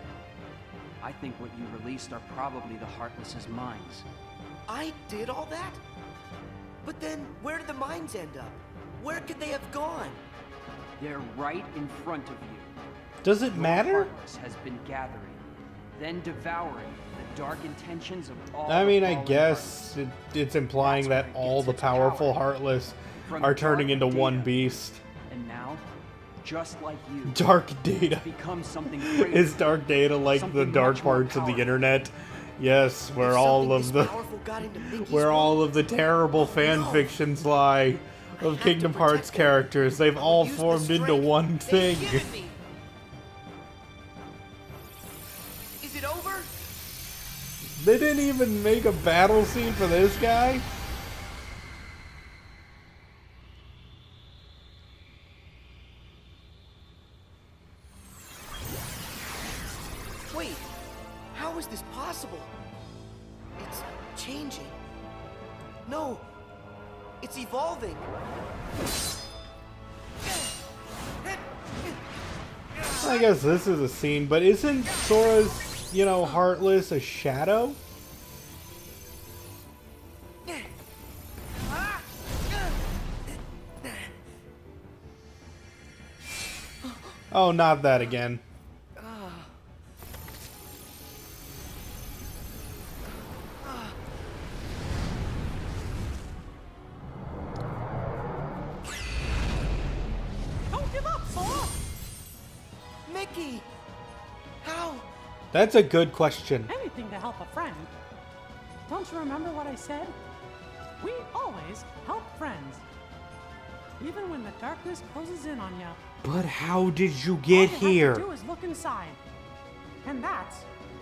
I think what you released are probably the Heartless's minds. I did all that? But then, where did the mines end up? Where could they have gone? They're right in front of you. Does it matter? Heartless has been gathering, then devouring the dark intentions of all. I mean, I guess it's implying that all the powerful Heartless are turning into one beast. And now, just like you, Dark Data. Become something greater. Is Dark Data like the dark parts of the internet? Yes, where all of the terrible fan fictions lie of Kingdom Hearts characters. They've all formed into one thing. Is it over? They didn't even make a battle scene for this guy? Wait, how is this possible? It's changing. No, it's evolving. I guess this is a scene, but isn't Sora's, you know, Heartless a shadow? Oh, not that again. Don't give up, Sora! Mickey! How? That's a good question. Anything to help a friend. Don't you remember what I said? We always help friends. Even when the darkness closes in on you. But how did you get All you here? have to do is look inside. And that's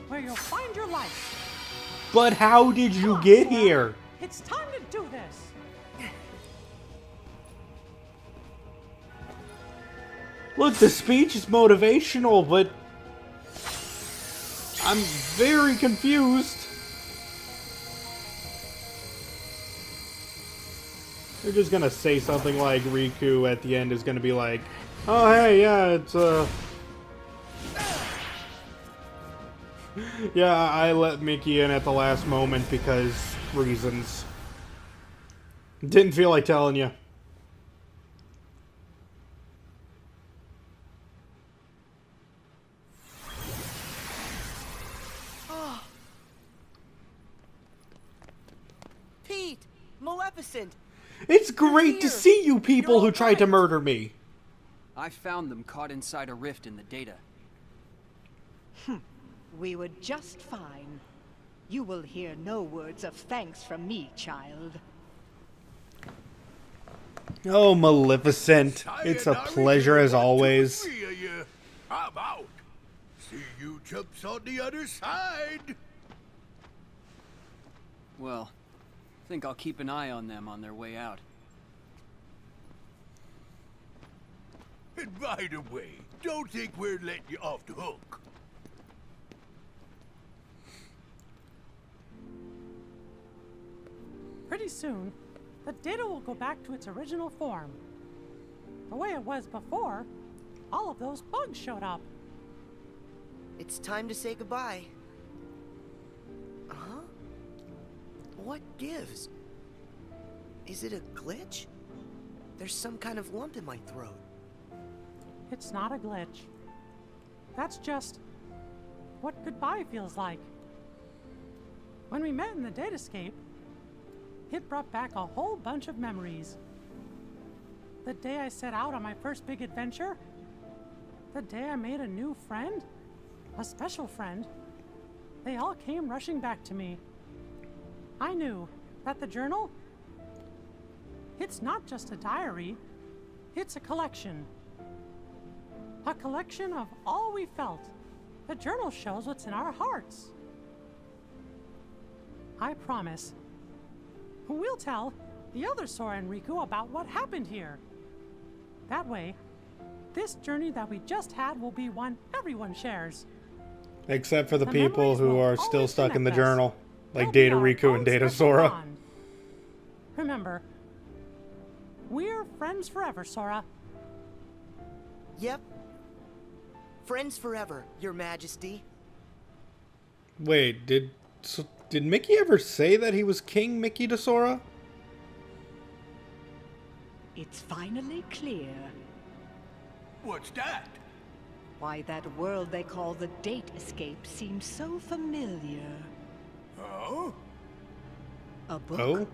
where you'll find your light. But how did you get here? It's time to do this. Look, the speech is motivational, but I'm very confused. They're just gonna say something like Riku at the end is gonna be like, oh hey, yeah, it's yeah, I let Mickey in at the last moment because reasons. Didn't feel like telling you. Pete! Maleficent! It's great to see you people who tried to murder me. I found them caught inside a rift in the data. We were just fine. You will hear no words of thanks from me, child. Oh, Maleficent. It's a pleasure as always. Three of you. I'm out. See you chumps on the other side. Well, I think I'll keep an eye on them on their way out. And by the way, don't think we're letting you off the hook. Pretty soon, the data will go back to its original form. The way it was before, all of those bugs showed up. It's time to say goodbye. Huh? What gives? Is it a glitch? There's some kind of lump in my throat. It's not a glitch. That's just what goodbye feels like. When we met in the datascape, it brought back a whole bunch of memories. The day I set out on my first big adventure, the day I made a new friend, a special friend, they all came rushing back to me. I knew that the journal, it's not just a diary, it's a collection. A collection of all we felt. The journal shows what's in our hearts. I promise, we'll tell the other Sora and Riku about what happened here. That way, this journey that we just had will be one everyone shares. Except for the people memories who will are still always stuck in the connect us. journal. Like They'll be Data our Riku and own Data special Sora. bond. Remember, we're friends forever, Sora. Yep. Friends forever, Your Majesty. Wait, did Mickey ever say that he was King Mickey to Sora? It's finally clear. What's that? Why that world they call the Date Escape seems so familiar. Oh? A book? Oh?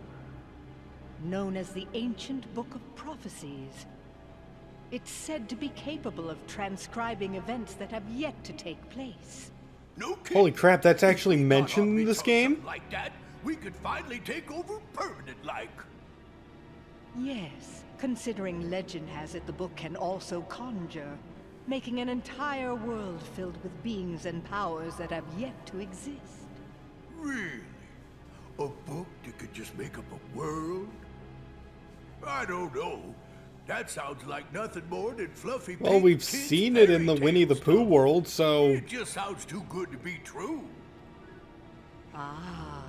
Known as the Ancient Book of Prophecies. It's said to be capable of transcribing events that have yet to take place. No kidding. Holy crap, that's actually mentioned in this game? Like that, we could finally take over permanent like. Yes, considering legend has it the book can also conjure, making an entire world filled with beings and powers that have yet to exist. Really? A book that could just make up a world? I don't know. That sounds like nothing more than fluffy. Well, we've seen it in the Winnie the Pooh world, so... It just sounds too good to be true. Ah,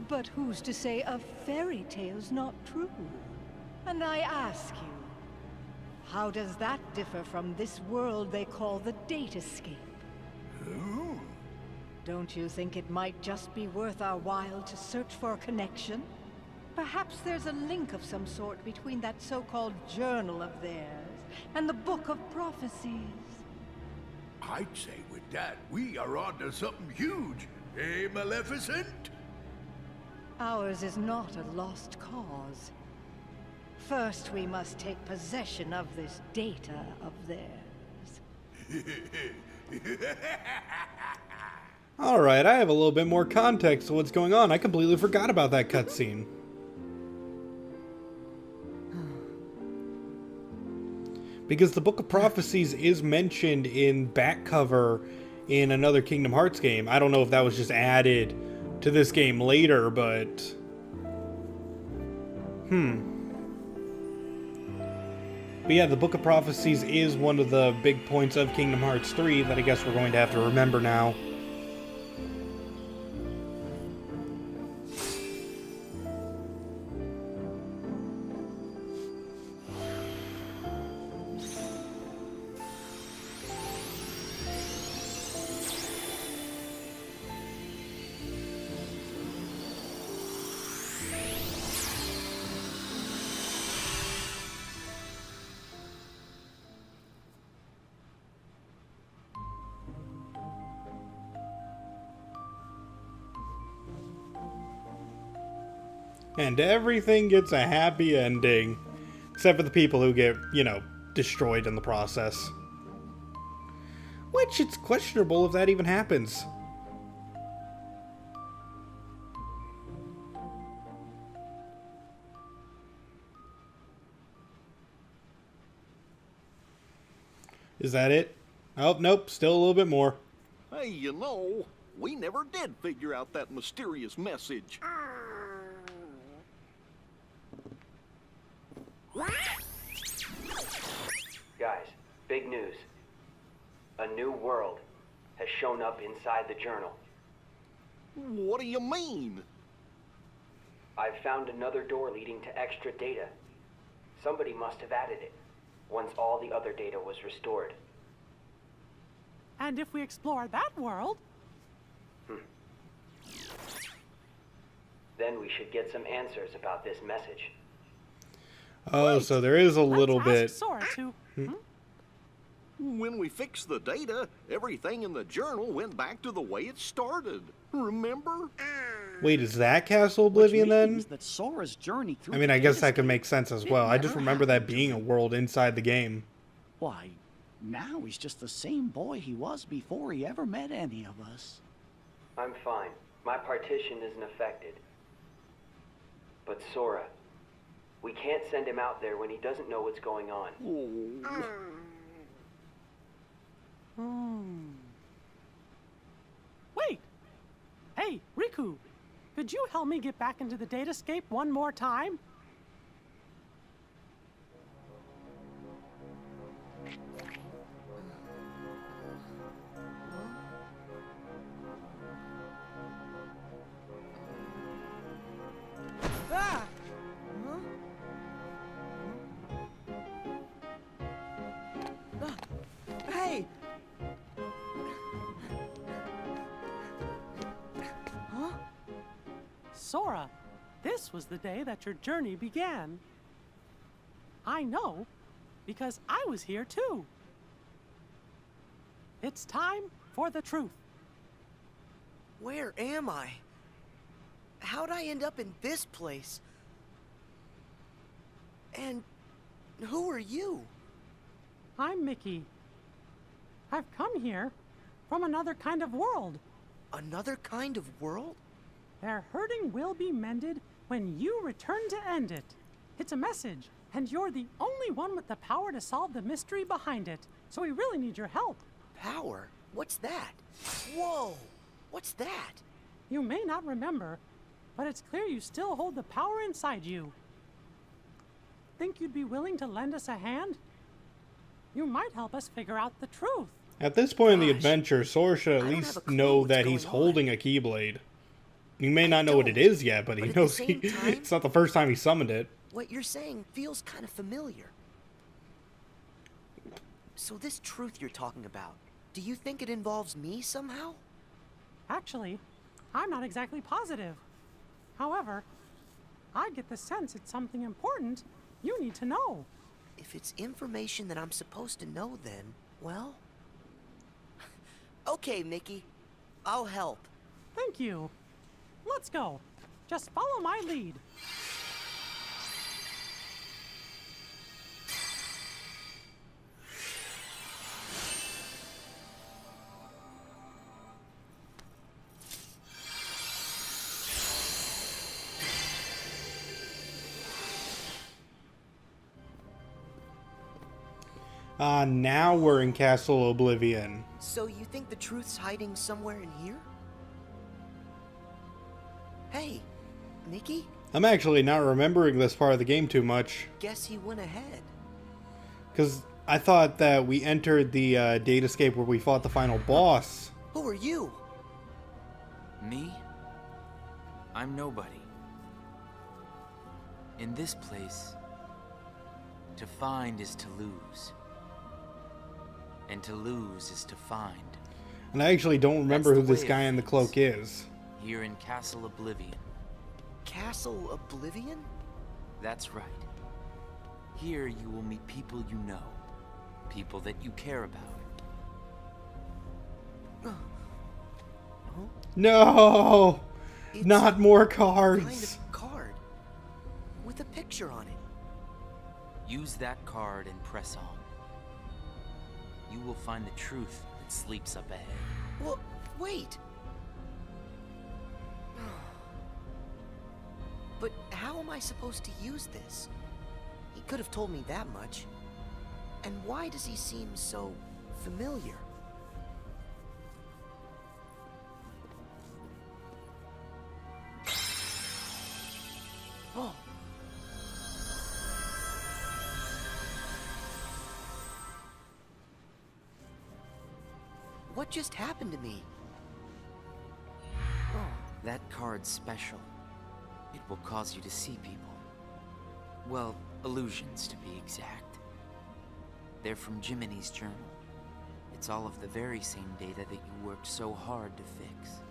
but who's to say a fairy tale's not true? And I ask you, how does that differ from this world they call the Date Escape? Oh. Don't you think it might just be worth our while to search for a connection? Perhaps there's a link of some sort between that so-called journal of theirs and the Book of Prophecies. I'd say with that, we are onto something huge. Eh, Maleficent? Ours is not a lost cause. First, we must take possession of this data of theirs. Alright, I have a little bit more context to what's going on. I completely forgot about that cutscene. Because the Book of Prophecies is mentioned in back cover in another Kingdom Hearts game. I don't know if that was just added to this game later, but... But yeah, the Book of Prophecies is one of the big points of Kingdom Hearts 3 that I guess we're going to have to remember now. And everything gets a happy ending. Except for the people who get, you know, destroyed in the process. Which, it's questionable if that even happens. Is that it? Oh, nope. Still a little bit more. Hey, you know, we never did figure out that mysterious message. Guys, big news. A new world has shown up inside the journal. What do you mean? I've found another door leading to extra data. Somebody must have added it, once all the other data was restored. And if we explore that world... Then we should get some answers about this message. Oh, so there is a little bit. Ask Sora to... When we fixed the data, everything in the journal went back to the way it started. Remember? Wait, is that Castle Oblivion then? That Sora's journey through I mean, I guess that could make sense as well. I just remember that being a world inside the game. Why, now he's just the same boy he was before he ever met any of us. I'm fine. My partition isn't affected. But Sora, we can't send him out there when he doesn't know what's going on. Wait! Hey, Riku! Could you help me get back into the datascape one more time? Ah! Hey! Huh? Sora, this was the day that your journey began. I know, because I was here too. It's time for the truth. Where am I? How'd I end up in this place? And who are you? I'm Mickey. I've come here from another kind of world. Another kind of world? Their hurting will be mended when you return to end it. It's a message, and you're the only one with the power to solve the mystery behind it. So we really need your help. Power? What's that? Whoa! What's that? You may not remember, but it's clear you still hold the power inside you. Think you'd be willing to lend us a hand? You might help us figure out the truth. At this point in the adventure, Sora should at least know that he's holding a Keyblade. He may not know what it is yet, but he knows it's not the first time he summoned it. What you're saying feels kind of familiar. So this truth you're talking about, do you think it involves me somehow? Actually, I'm not exactly positive. However, I get the sense it's something important you need to know. If it's information that I'm supposed to know, then, well... Okay, Mickey. I'll help. Thank you. Let's go. Just follow my lead. Now we're in Castle Oblivion. So you think the truth's hiding somewhere in here? Hey, Mickey? I'm actually not remembering this part of the game too much. Guess he went ahead. Because I thought that we entered the datascape where we fought the final boss. Who are you? Me? I'm nobody. In this place, to find is to lose. And to lose is to find. And I actually don't remember who this guy in the cloak is. Here in Castle Oblivion. Castle Oblivion? That's right. Here you will meet people you know. People that you care about. No! It's Not more cards! Kind of card. With a picture on it. Use that card and press on. You will find the truth that sleeps up ahead. Well, wait. But how am I supposed to use this? He could have told me that much. And why does he seem so familiar. Oh. What just happened to me? Oh. That card's special. It will cause you to see people. Well, illusions to be exact. They're from Jiminy's journal. It's all of the very same data that you worked so hard to fix.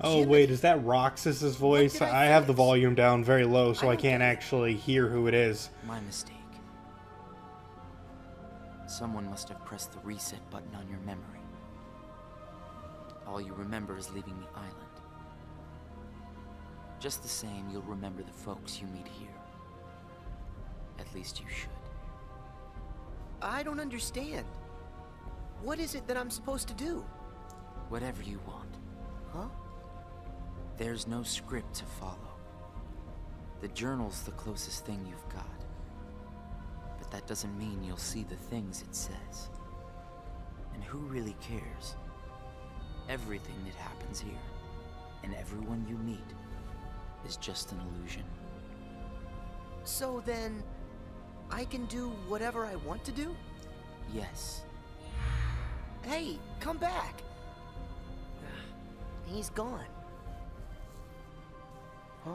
Oh wait, is that Roxas's voice? I have the volume down very low, so I can't actually hear who it is. My mistake. Someone must have pressed the reset button on your memory. All you remember is leaving the island. Just the same, you'll remember the folks you meet here. At least you should. I don't understand. What is it that I'm supposed to do? Whatever you want. Huh? There's no script to follow. The journal's the closest thing you've got. But that doesn't mean you'll see the things it says. And who really cares? Everything that happens here, and everyone you meet, is just an illusion. So then, I can do whatever I want to do? Yes. Hey, come back! He's gone. Huh?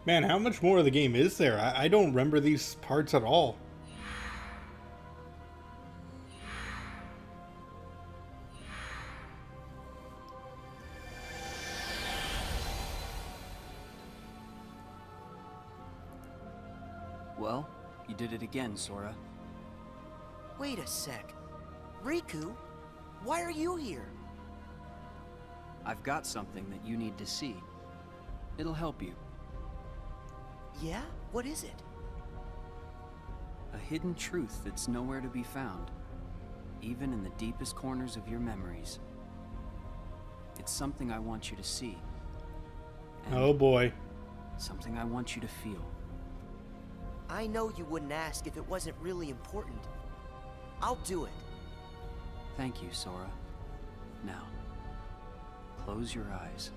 Man, how much more of the game is there? I don't remember these parts at all. Well, you did it again, Sora. Wait a sec. Riku, why are you here? I've got something that you need to see. It'll help you. Yeah? What is it? A hidden truth that's nowhere to be found, even in the deepest corners of your memories. It's something I want you to see. And oh boy. Something I want you to feel. I know you wouldn't ask if it wasn't really important. I'll do it. Thank you, Sora. Now, close your eyes.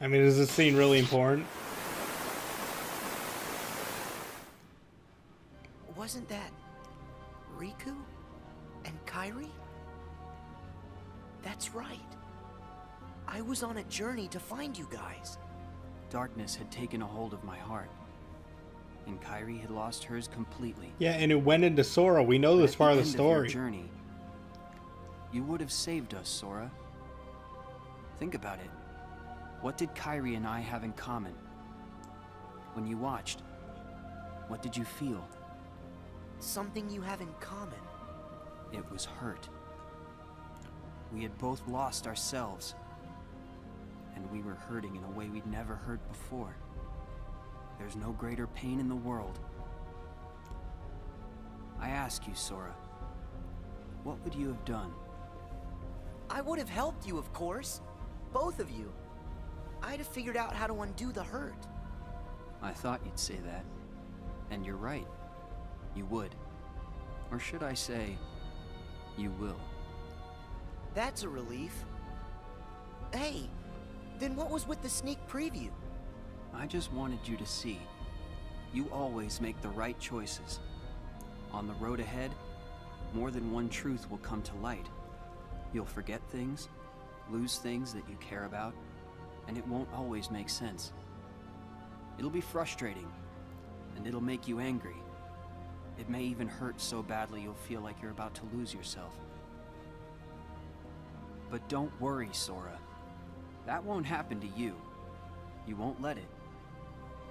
I mean, is this scene really important? Wasn't that Riku and Kairi? That's right. I was on a journey to find you guys. Darkness had taken a hold of my heart, and Kairi had lost hers completely. Yeah, and it went into Sora. We know this part of the story. Of your journey, you would have saved us, Sora. Think about it. What did Kairi and I have in common? When you watched, what did you feel? Something you have in common. It was hurt. We had both lost ourselves, and we were hurting in a way we'd never hurt before. There's no greater pain in the world. I ask you, Sora, what would you have done? I would have helped you, of course. Both of you. I'd have figured out how to undo the hurt. I thought you'd say that. And you're right. You would. Or should I say, you will. That's a relief. Hey, then what was with the sneak preview? I just wanted you to see. You always make the right choices. On the road ahead, more than one truth will come to light. You'll forget things, lose things that you care about, and it won't always make sense. It'll be frustrating, and it'll make you angry. It may even hurt so badly you'll feel like you're about to lose yourself. But don't worry, Sora. That won't happen to you. You won't let it.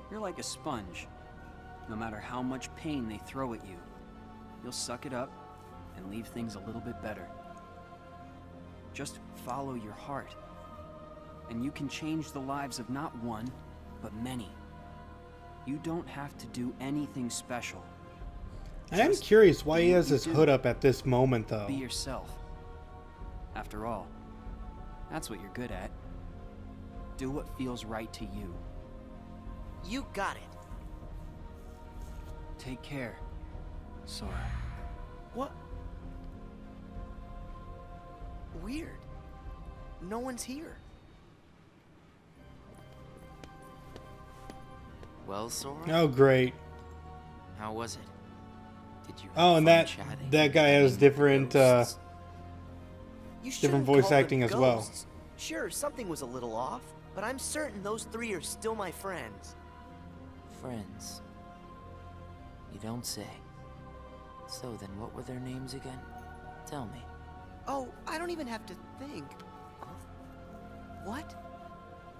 You're like a sponge. No matter how much pain they throw at you, you'll suck it up and leave things a little bit better. Just follow your heart, and you can change the lives of not one, but many. You don't have to do anything special. I am curious why he has his hood up at this moment, though. Be yourself. After all, that's what you're good at. Do what feels right to you. You got it. Take care, Sora. What? Weird. No one's here. Well, Sora? Oh, great. How was it? Did you have Oh, and fun that chatting? guy has different You different shouldn't voice call them acting as well. ghosts. Sure, something was a little off, but I'm certain those three are still my friends. Friends. You don't say. So then what were their names again? Tell me. Oh, I don't even have to think. What?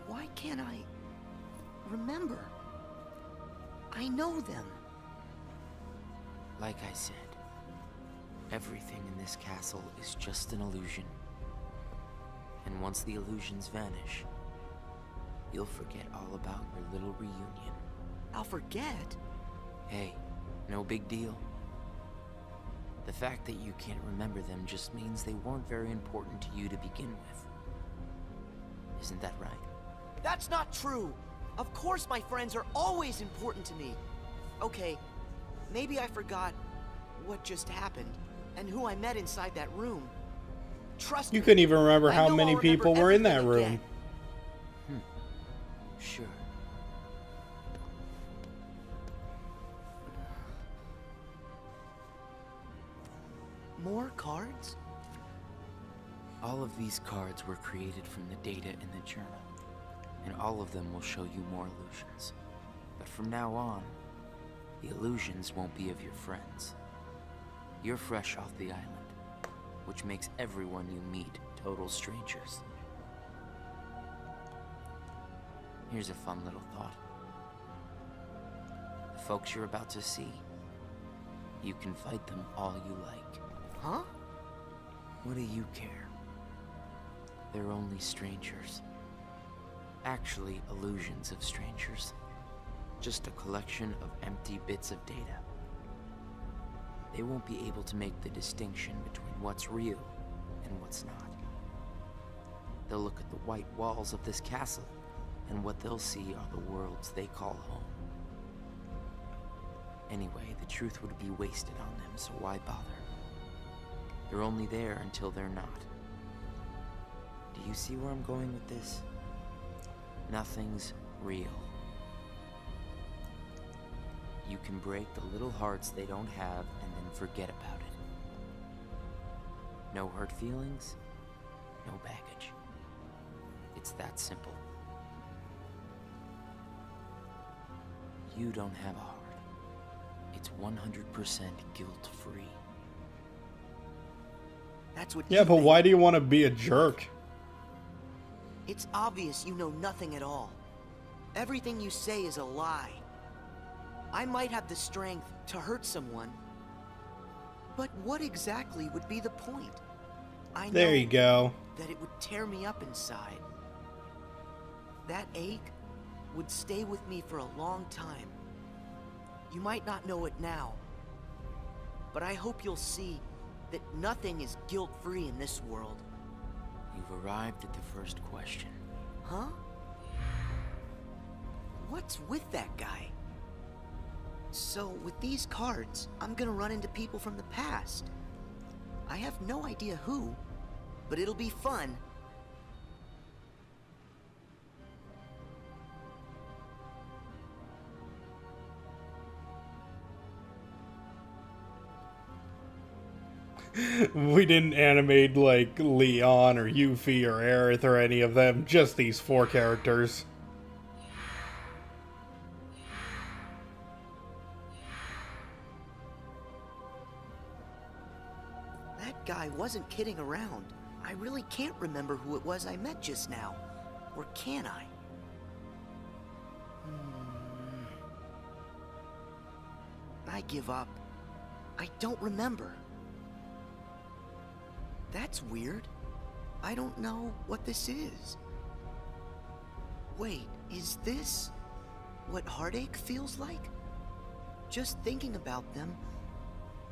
Why can't I remember? I know them. Like I said, everything in this castle is just an illusion. And once the illusions vanish, you'll forget all about your little reunion. I'll forget? Hey, no big deal. The fact that you can't remember them just means they weren't very important to you to begin with. Isn't that right? That's not true. Of course my friends are always important to me. Okay, maybe I forgot what just happened and who I met inside that room. Trust You me, couldn't even remember I how know many I'll remember people were in that everything room. again. Sure. More cards? All of these cards were created from the data in the journal, and all of them will show you more illusions. But from now on, the illusions won't be of your friends. You're fresh off the island, which makes everyone you meet total strangers. Here's a fun little thought. The folks you're about to see, you can fight them all you like. Huh? What do you care? They're only strangers. Actually, illusions of strangers. Just a collection of empty bits of data. They won't be able to make the distinction between what's real and what's not. They'll look at the white walls of this castle, and what they'll see are the worlds they call home. Anyway, the truth would be wasted on them, so why bother? They're only there until they're not. Do you see where I'm going with this? Nothing's real. You can break the little hearts they don't have and then forget about it. No hurt feelings, no baggage. It's that simple. You don't have a heart. It's 100% guilt-free. That's what Yeah, you but think. why do you want to be a jerk? It's obvious you know nothing at all. Everything you say is a lie. I might have the strength to hurt someone, but what exactly would be the point? I know There you go. that it would tear me up inside. That ache would stay with me for a long time. You might not know it now, but I hope you'll see that nothing is guilt-free in this world. You've arrived at the first question. Huh? What's with that guy? So, with these cards, I'm gonna run into people from the past. I have no idea who, but it'll be fun. We didn't animate like Leon or Yuffie or Aerith or any of them, just these four characters. That guy wasn't kidding around. I really can't remember who it was I met just now. Or can I? I give up. I don't remember. That's weird. I don't know what this is. Wait, is this what heartache feels like? Just thinking about them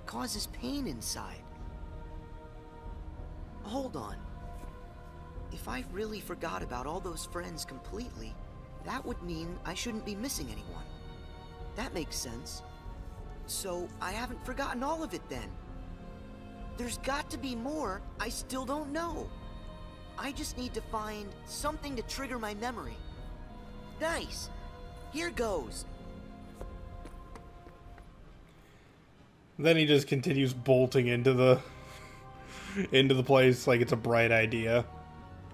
causes pain inside. Hold on. If I really forgot about all those friends completely, that would mean I shouldn't be missing anyone. That makes sense. So I haven't forgotten all of it then. There's got to be more I still don't know. I just need to find something to trigger my memory. Nice. Here goes. Then he just continues bolting into the place like it's a bright idea.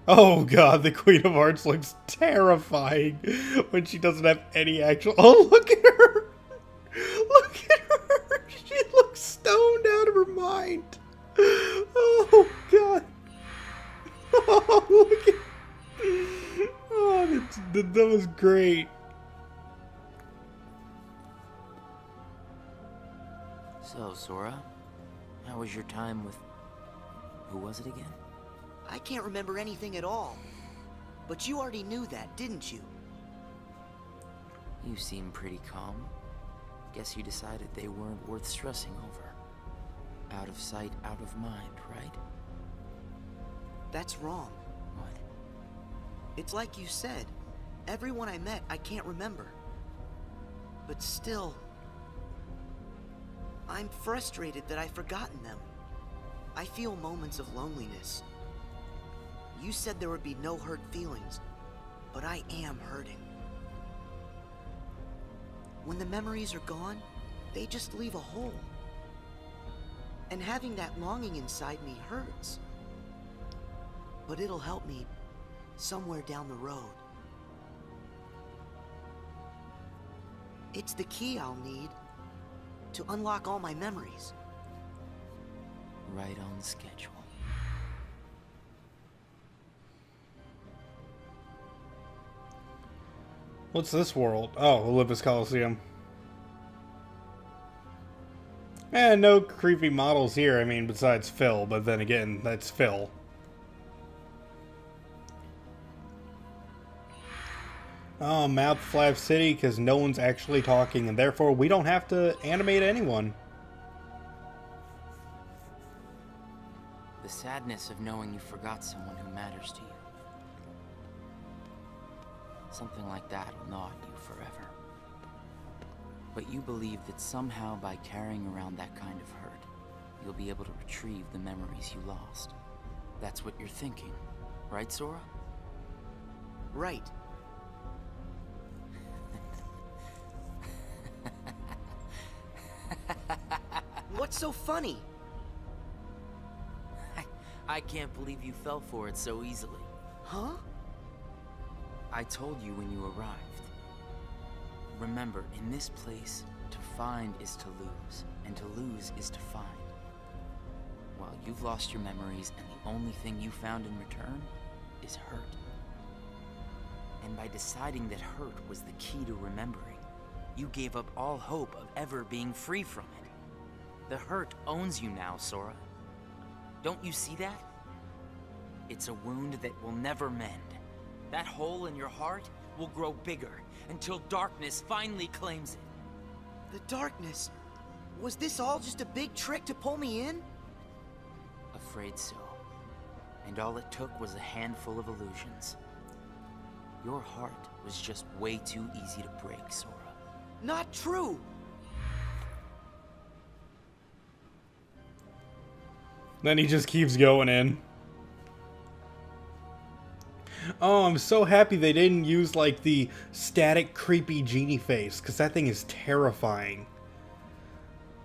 Oh god, the Queen of Hearts looks terrifying when she doesn't have any actual... Oh, look at her! Look at her! She looks stoned out of her mind. Oh god. Oh, look at... Oh, that was great. So, Sora, how was your time with... who was it again? I can't remember anything at all. But you already knew that, didn't you? You seem pretty calm. Guess you decided they weren't worth stressing over. Out of sight, out of mind, right? That's wrong. What? It's like you said. Everyone I met, I can't remember. But still... I'm frustrated that I've forgotten them. I feel moments of loneliness. You said there would be no hurt feelings, but I am hurting. When the memories are gone, they just leave a hole. And having that longing inside me hurts. But it'll help me somewhere down the road. It's the key I'll need to unlock all my memories. Right on schedule. What's this world? Oh, Olympus Coliseum. And no creepy models here, I mean, besides Phil, but then again, that's Phil. Oh, Mouth Flap City, because no one's actually talking, and therefore we don't have to animate anyone. The sadness of knowing you forgot someone who matters to you. Something like that will gnaw at you forever. But you believe that somehow by carrying around that kind of hurt, you'll be able to retrieve the memories you lost. That's what you're thinking, right, Sora? Right. What's so funny? I can't believe you fell for it so easily. Huh? I told you when you arrived. Remember, in this place, to find is to lose, and to lose is to find. Well, you've lost your memories, and the only thing you found in return is hurt. And by deciding that hurt was the key to remembering, you gave up all hope of ever being free from it. The hurt owns you now, Sora. Don't you see that? It's a wound that will never mend. That hole in your heart will grow bigger until darkness finally claims it. The darkness? Was this all just a big trick to pull me in? Afraid so. And all it took was a handful of illusions. Your heart was just way too easy to break, Sora. Not true! Then he just keeps going in. Oh, I'm so happy they didn't use, like, the static, creepy genie face, because that thing is terrifying.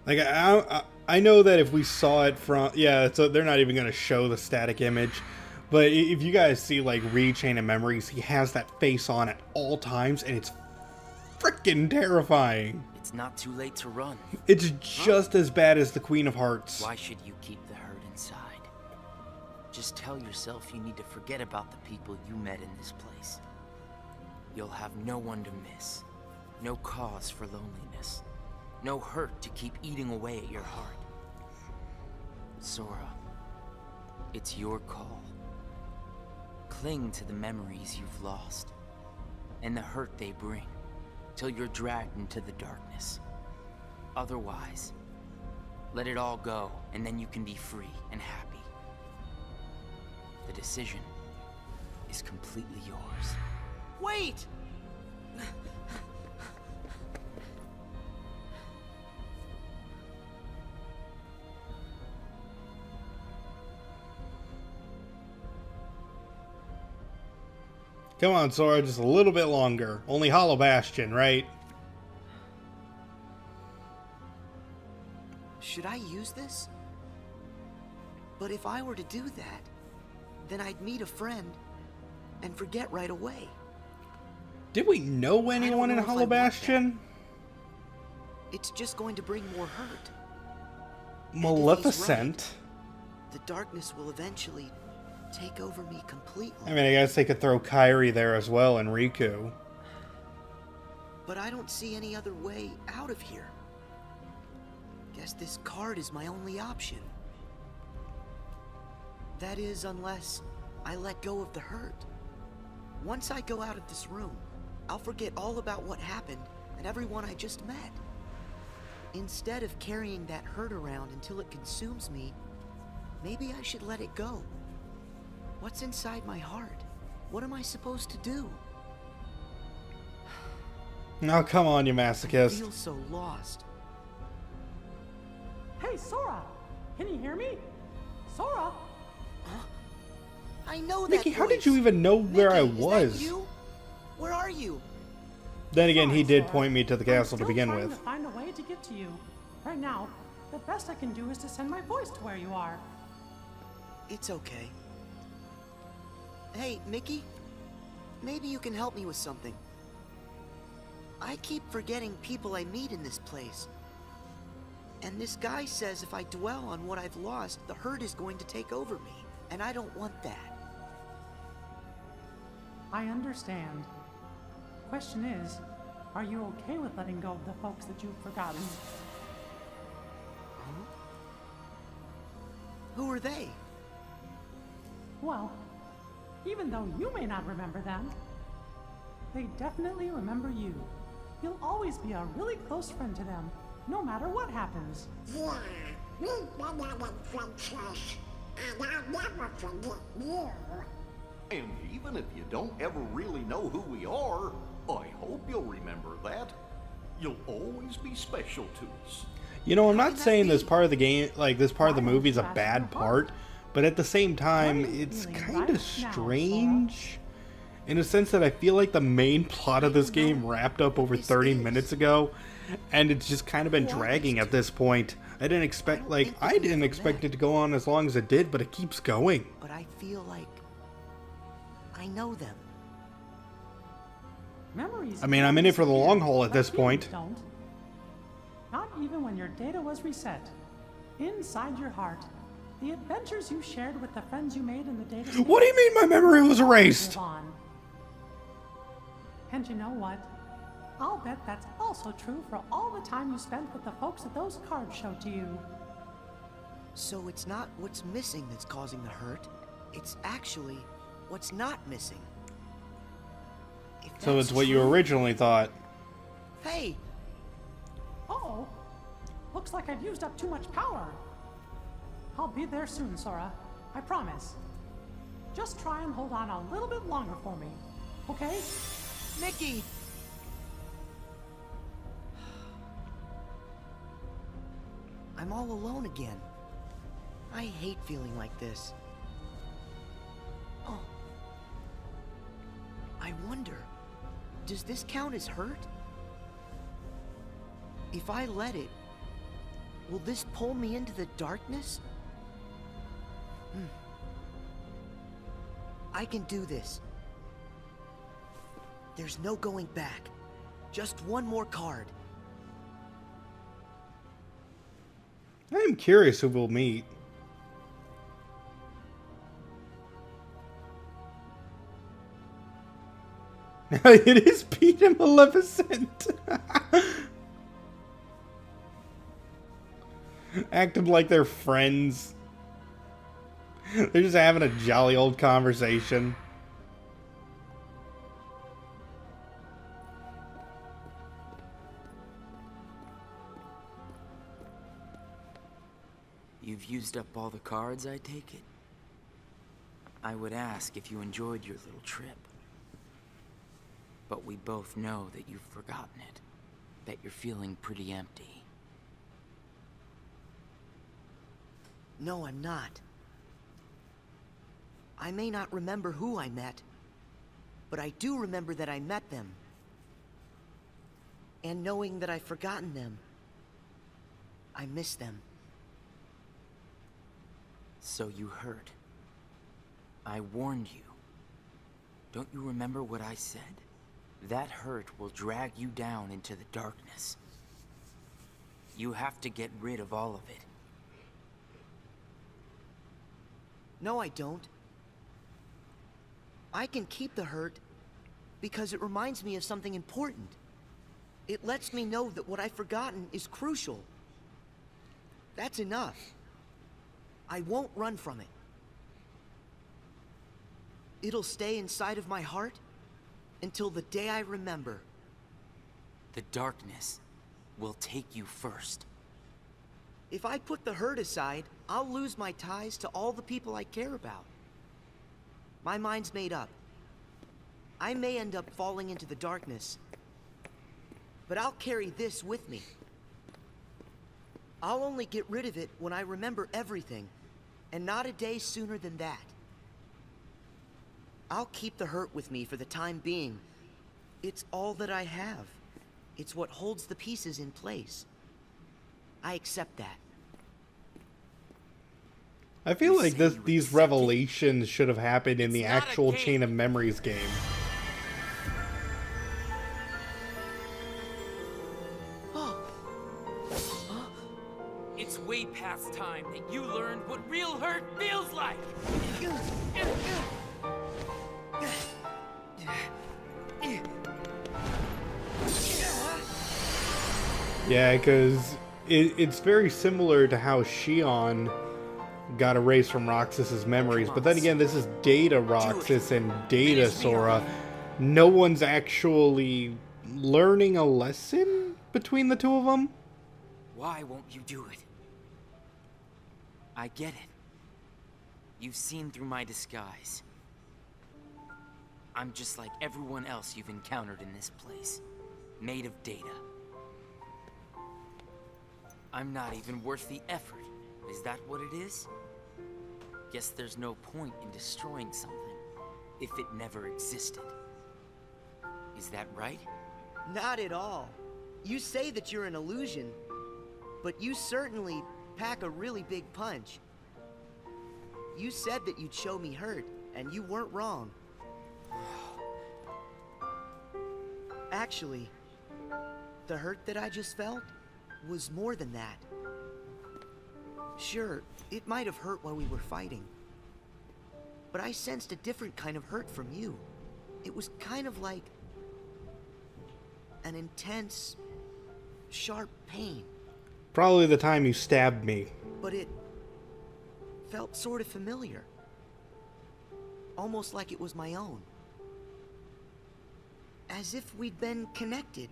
Like, I know that if we saw it from... Yeah, so they're not even going to show the static image. But if you guys see, like, Chain of Memories, he has that face on at all times, and it's freaking terrifying. It's not too late to run. It's just as bad as the Queen of Hearts. Why should you keep the hurt inside? Just tell yourself you need to forget about the people you met in this place. You'll have no one to miss. No cause for loneliness. No hurt to keep eating away at your heart. Sora, it's your call. Cling to the memories you've lost, and the hurt they bring, till you're dragged into the darkness. Otherwise, let it all go, and then you can be free and happy. The decision is completely yours. Wait! Come on, Sora, just a little bit longer. Only Hollow Bastion, right? Should I use this? But if I were to do that, then I'd meet a friend and forget right away. Did we know anyone in know if I Hollow want Bastion? It's just going to bring more hurt. Maleficent? The darkness will eventually take over me completely. I mean, I guess they could throw Kairi there as well, and Riku. But I don't see any other way out of here. Guess this card is my only option. That is, unless I let go of the hurt. Once I go out of this room, I'll forget all about what happened and everyone I just met. Instead of carrying that hurt around until it consumes me, maybe I should let it go. What's inside my heart? What am I supposed to do? Oh, come on, you I masochist. feel so lost. Hey, Sora! Can you hear me? Sora? Huh? I know that Mickey, how voice. did you even know where I Mickey, is was? that you? Where are you? Then again, he did Sora. point me to the castle to I'm begin still trying with. to find a way to get to you. Right now, the best I can do is to send my voice to where you are. It's okay. Hey, Mickey? Maybe you can help me with something. I keep forgetting people I meet in this place. And this guy says if I dwell on what I've lost, the hurt is going to take over me. And I don't want that. I understand. Question is, are you okay with letting go of the folks that you've forgotten? Huh? Who are they? Well, even though you may not remember them, they definitely remember you. You'll always be a really close friend to them, no matter what happens. Yeah, we've been on a friendship, and I'll never forget you. And even if you don't ever really know who we are, I hope you'll remember that. You'll always be special to us. You know, I'm not saying this part of the game, like this part of the movie is a bad part, but at the same time, it's kind of strange. In a sense that I feel like the main plot of this game wrapped up over 30 minutes ago, and it's just kind of been dragging at this point. I didn't expect it to go on as long as it did, but it keeps going. But I feel like I know them. Memories. I mean, I'm in it for the long haul at this point. Don't. Not even when your data was reset. Inside your heart, the adventures you shared with the friends you made in the data. What do you mean my memory was erased? Live on. And you know what? I'll bet that's also true for all the time you spent with the folks that those cards showed to you. So it's not what's missing that's causing the hurt. It's actually what's not missing. So it's what you originally thought. Hey! Uh-oh. Looks like I've used up too much power. I'll be there soon, Sora. I promise. Just try and hold on a little bit longer for me, okay? Mickey! I'm all alone again. I hate feeling like this. Oh. I wonder, does this count as hurt? If I let it, will this pull me into the darkness? I can do this. There's no going back. Just one more card. I'm curious who we'll meet. It is Pete and Maleficent. Acting like they're friends. They're just having a jolly old conversation. You've used up all the cards, I take it? I would ask if you enjoyed your little trip. But we both know that you've forgotten it. That you're feeling pretty empty. No, I'm not. I may not remember who I met, but I do remember that I met them. And knowing that I've forgotten them, I miss them. So you heard. I warned you. Don't you remember what I said? That hurt will drag you down into the darkness. You have to get rid of all of it. No, I don't. I can keep the hurt because it reminds me of something important. It lets me know that what I've forgotten is crucial. That's enough. I won't run from it. It'll stay inside of my heart until the day I remember. The darkness will take you first. If I put the hurt aside, I'll lose my ties to all the people I care about. My mind's made up. I may end up falling into the darkness, but I'll carry this with me. I'll only get rid of it when I remember everything, and not a day sooner than that. I'll keep the hurt with me for the time being. It's all that I have. It's what holds the pieces in place. I accept that. I feel like these revelations should have happened in the actual Chain of Memories game. It's way past time that you learned what real hurt feels like! Yeah, because it's very similar to how Shion got erased from Roxas's memories, but then again, this is Data Roxas and Data Sora. No one's actually learning a lesson between the two of them. Why won't you do it? I get it. You've seen through my disguise. I'm just like everyone else you've encountered in this place, made of data. I'm not even worth the effort. Is that what it is? Guess there's no point in destroying something if it never existed. Is that right? Not at all. You say that you're an illusion, but you certainly pack a really big punch. You said that you'd show me hurt, and you weren't wrong. Actually, the hurt that I just felt was more than that. Sure, it might have hurt while we were fighting, but I sensed a different kind of hurt from you. It was kind of like an intense, sharp pain. Probably the time you stabbed me. But it felt sort of familiar. Almost like it was my own. As if we'd been connected.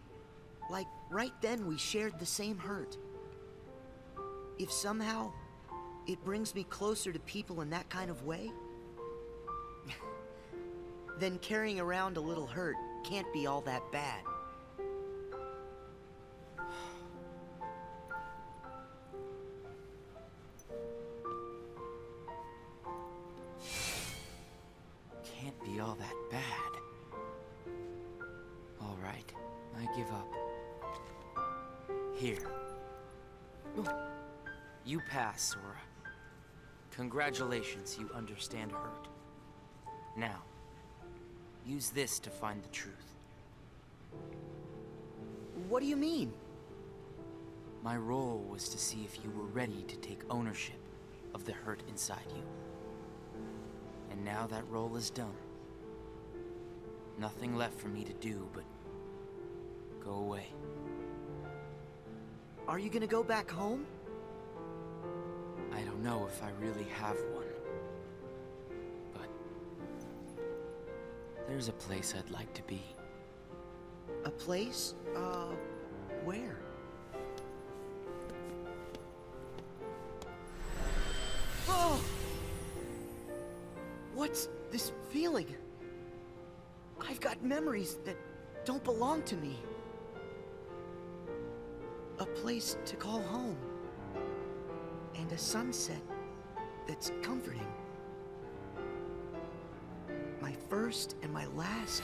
Like right then we shared the same hurt. If somehow it brings me closer to people in that kind of way, then carrying around a little hurt can't be all that bad. Can't be all that bad. All right, I give up. Here. You pass, Sora. Congratulations, you understand hurt. Now, use this to find the truth. What do you mean? My role was to see if you were ready to take ownership of the hurt inside you. And now that role is done. Nothing left for me to do but go away. Are you gonna go back home? I don't know if I really have one. But there's a place I'd like to be. A place? Where? Oh! What's this feeling? I've got memories that don't belong to me. A place to call home. And a sunset that's comforting. My first and my last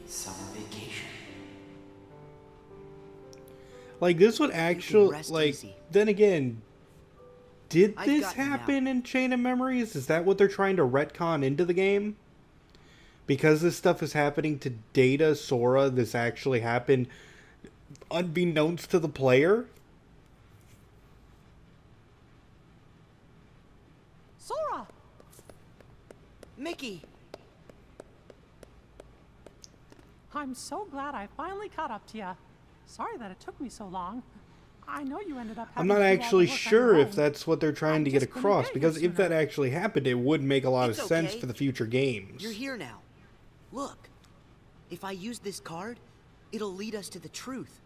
summer vacation. Like, this would actually, like, easy. Then again, did this happen in Chain of Memories? Is that what they're trying to retcon into the game? Because this stuff is happening to Data, Sora, this actually happened unbeknownst to the player? Sora! Mickey! I'm so glad I finally caught up to you. Sorry that it took me so long. I know you ended up I'm having not to do all actually the work on sure your if own. that's what they're trying to get across, because if that actually happened, it would make a lot of sense okay. for the future games. You're here now. Look. If I use this card, it'll lead us to the truth.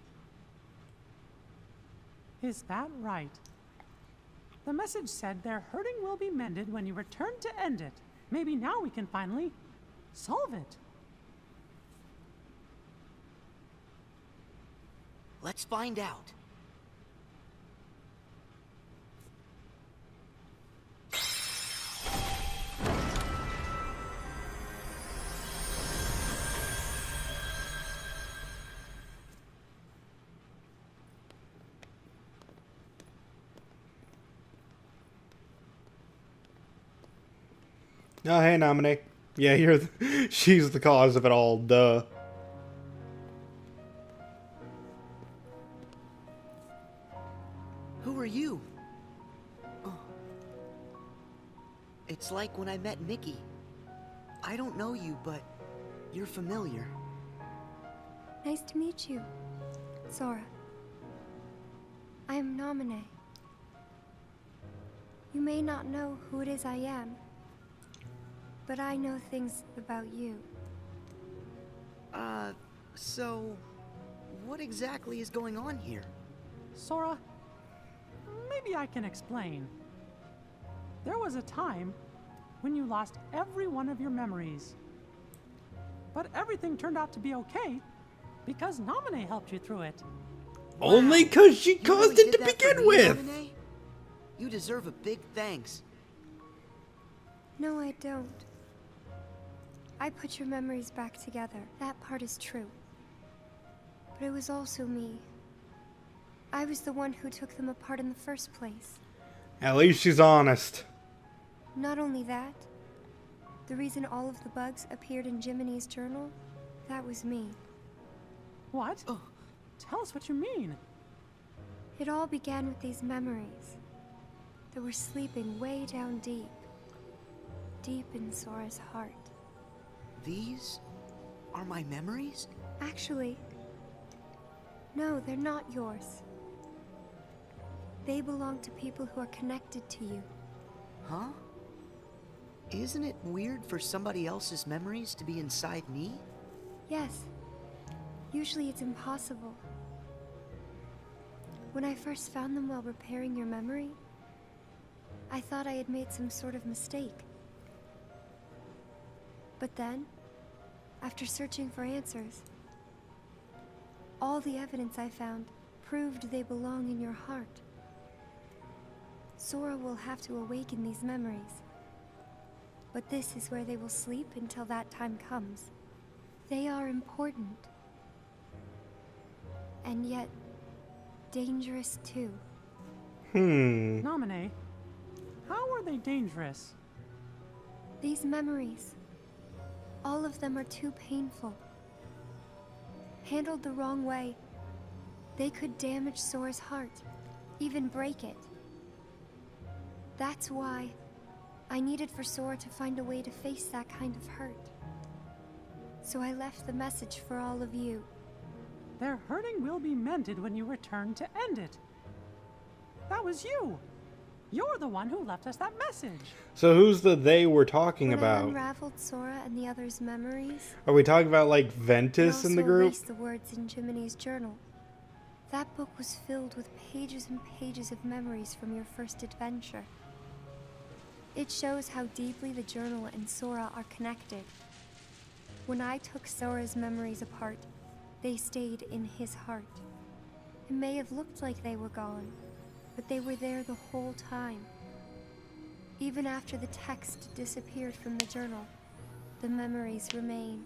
Is that right? The message said their hurting will be mended when you return to end it. Maybe now we can finally solve it. Let's find out. Oh, hey, Nominee. Yeah, she's the cause of it all, duh. Who are you? Oh. It's like when I met Mickey. I don't know you, but you're familiar. Nice to meet you, Sora. I am Nominee. You may not know who it is I am, but I know things about you. So what exactly is going on here? Sora, maybe I can explain. There was a time when you lost every one of your memories. But everything turned out to be okay because Nominee helped you through it. Wow. Only because she caused really it to did that begin for me, with! Nominee? You deserve a big thanks. No, I don't. I put your memories back together. That part is true. But it was also me. I was the one who took them apart in the first place. At least she's honest. Not only that, the reason all of the bugs appeared in Jiminy's journal, that was me. What? Oh. Tell us what you mean. It all began with these memories that were sleeping way down deep. Deep in Sora's heart. These are my memories? Actually, no, they're not yours. They belong to people who are connected to you. Huh? Isn't it weird for somebody else's memories to be inside me? Yes. Usually it's impossible. When I first found them while repairing your memory, I thought I had made some sort of mistake. But then, after searching for answers, all the evidence I found proved they belong in your heart. Sora will have to awaken these memories. But this is where they will sleep until that time comes. They are important. And yet, dangerous too. Nominee, how are they dangerous? These memories, all of them are too painful. Handled the wrong way, they could damage Sora's heart, even break it. That's why I needed for Sora to find a way to face that kind of hurt. So I left the message for all of you. Their hurting will be mended when you return to end it. That was you. You're the one who left us that message. So who's the they we're talking When I about? unraveled Sora and the others' memories, Are we talking about like I Ventus in the also group? erased the words in Jiminy's journal. That book was filled with pages and pages of memories from your first adventure. It shows how deeply the journal and Sora are connected. When I took Sora's memories apart, they stayed in his heart. It may have looked like they were gone, but they were there the whole time. Even after the text disappeared from the journal, the memories remained.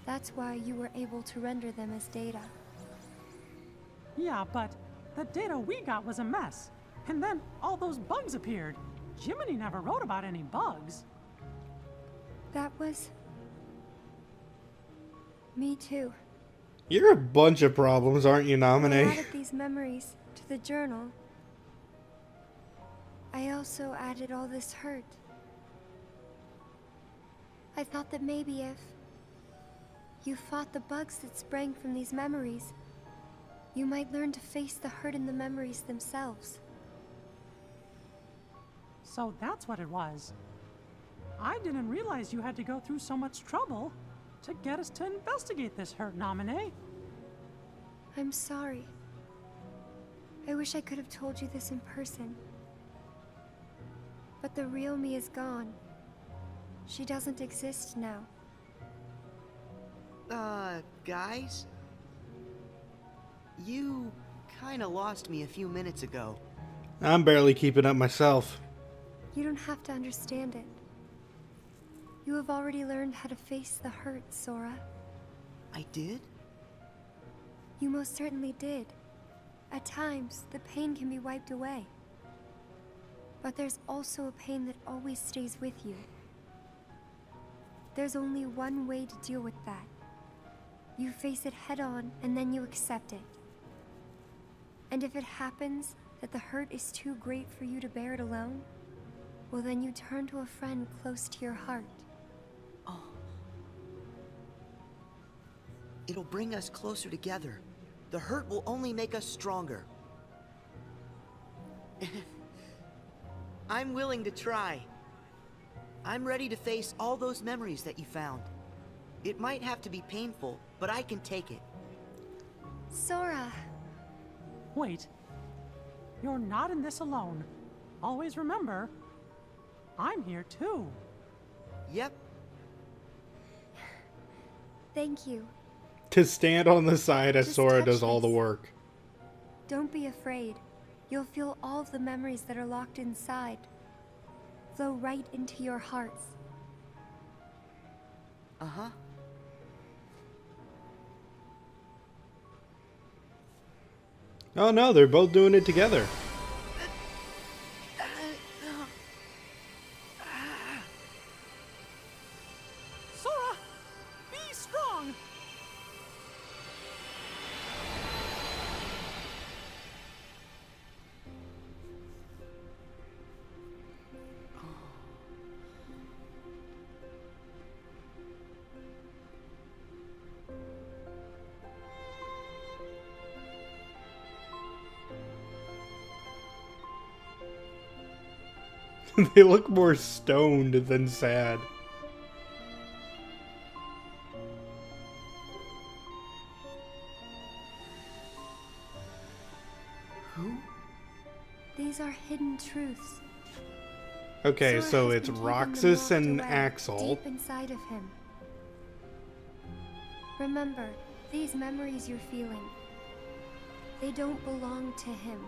That's why you were able to render them as data. Yeah, but the data we got was a mess. And then all those bugs appeared. Jiminy never wrote about any bugs. That was... me too. You're a bunch of problems, aren't you, When I Nominee? added these memories to the journal, I also added all this hurt. I thought that maybe if you fought the bugs that sprang from these memories, you might learn to face the hurt in the memories themselves. So that's what it was. I didn't realize you had to go through so much trouble to get us to investigate this hurt, Nominee. I'm sorry. I wish I could have told you this in person. But the real me is gone. She doesn't exist now. Guys? You kinda lost me a few minutes ago. I'm barely keeping up myself. You don't have to understand it. You have already learned how to face the hurt, Sora. I did? You most certainly did. At times, the pain can be wiped away. But there's also a pain that always stays with you. There's only one way to deal with that. You face it head on, and then you accept it. And if it happens that the hurt is too great for you to bear it alone, well then you turn to a friend close to your heart. Oh. It'll bring us closer together. The hurt will only make us stronger. I'm willing to try. I'm ready to face all those memories that you found. It might have to be painful, but I can take it. Sora! Wait. You're not in this alone. Always remember, I'm here too. Yep. Thank you. To stand on the side as Just Sora touch does all the this. work. Don't be afraid. You'll feel all of the memories that are locked inside flow right into your hearts. Uh-huh. Oh no, they're both doing it together. Sora, be strong. They look more stoned than sad. Who? These are hidden truths. Okay, Sora so has it's been keeping them Roxas locked and away, Axel. deep inside of him. Remember, these memories you're feeling, they don't belong to him.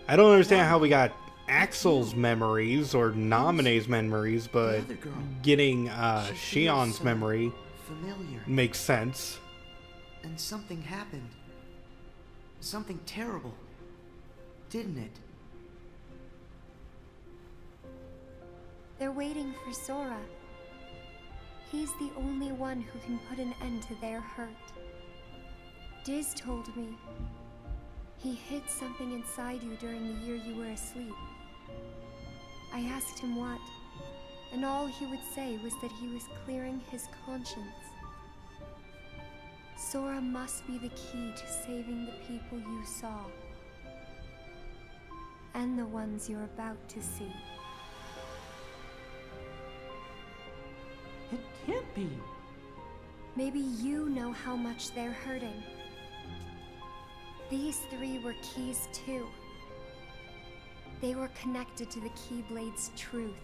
I don't understand how we got Axel's memories or Nominee's memories, but other girl. getting She feels Shion's so memory familiar. makes sense. And something happened. Something terrible. Didn't it? They're waiting for Sora. He's the only one who can put an end to their hurt. Diz told me he hid something inside you during the year you were asleep. I asked him what, and all he would say was that he was clearing his conscience. Sora must be the key to saving the people you saw. And the ones you're about to see. It can't be. Maybe you know how much they're hurting. These three were keys too. They were connected to the Keyblade's truth.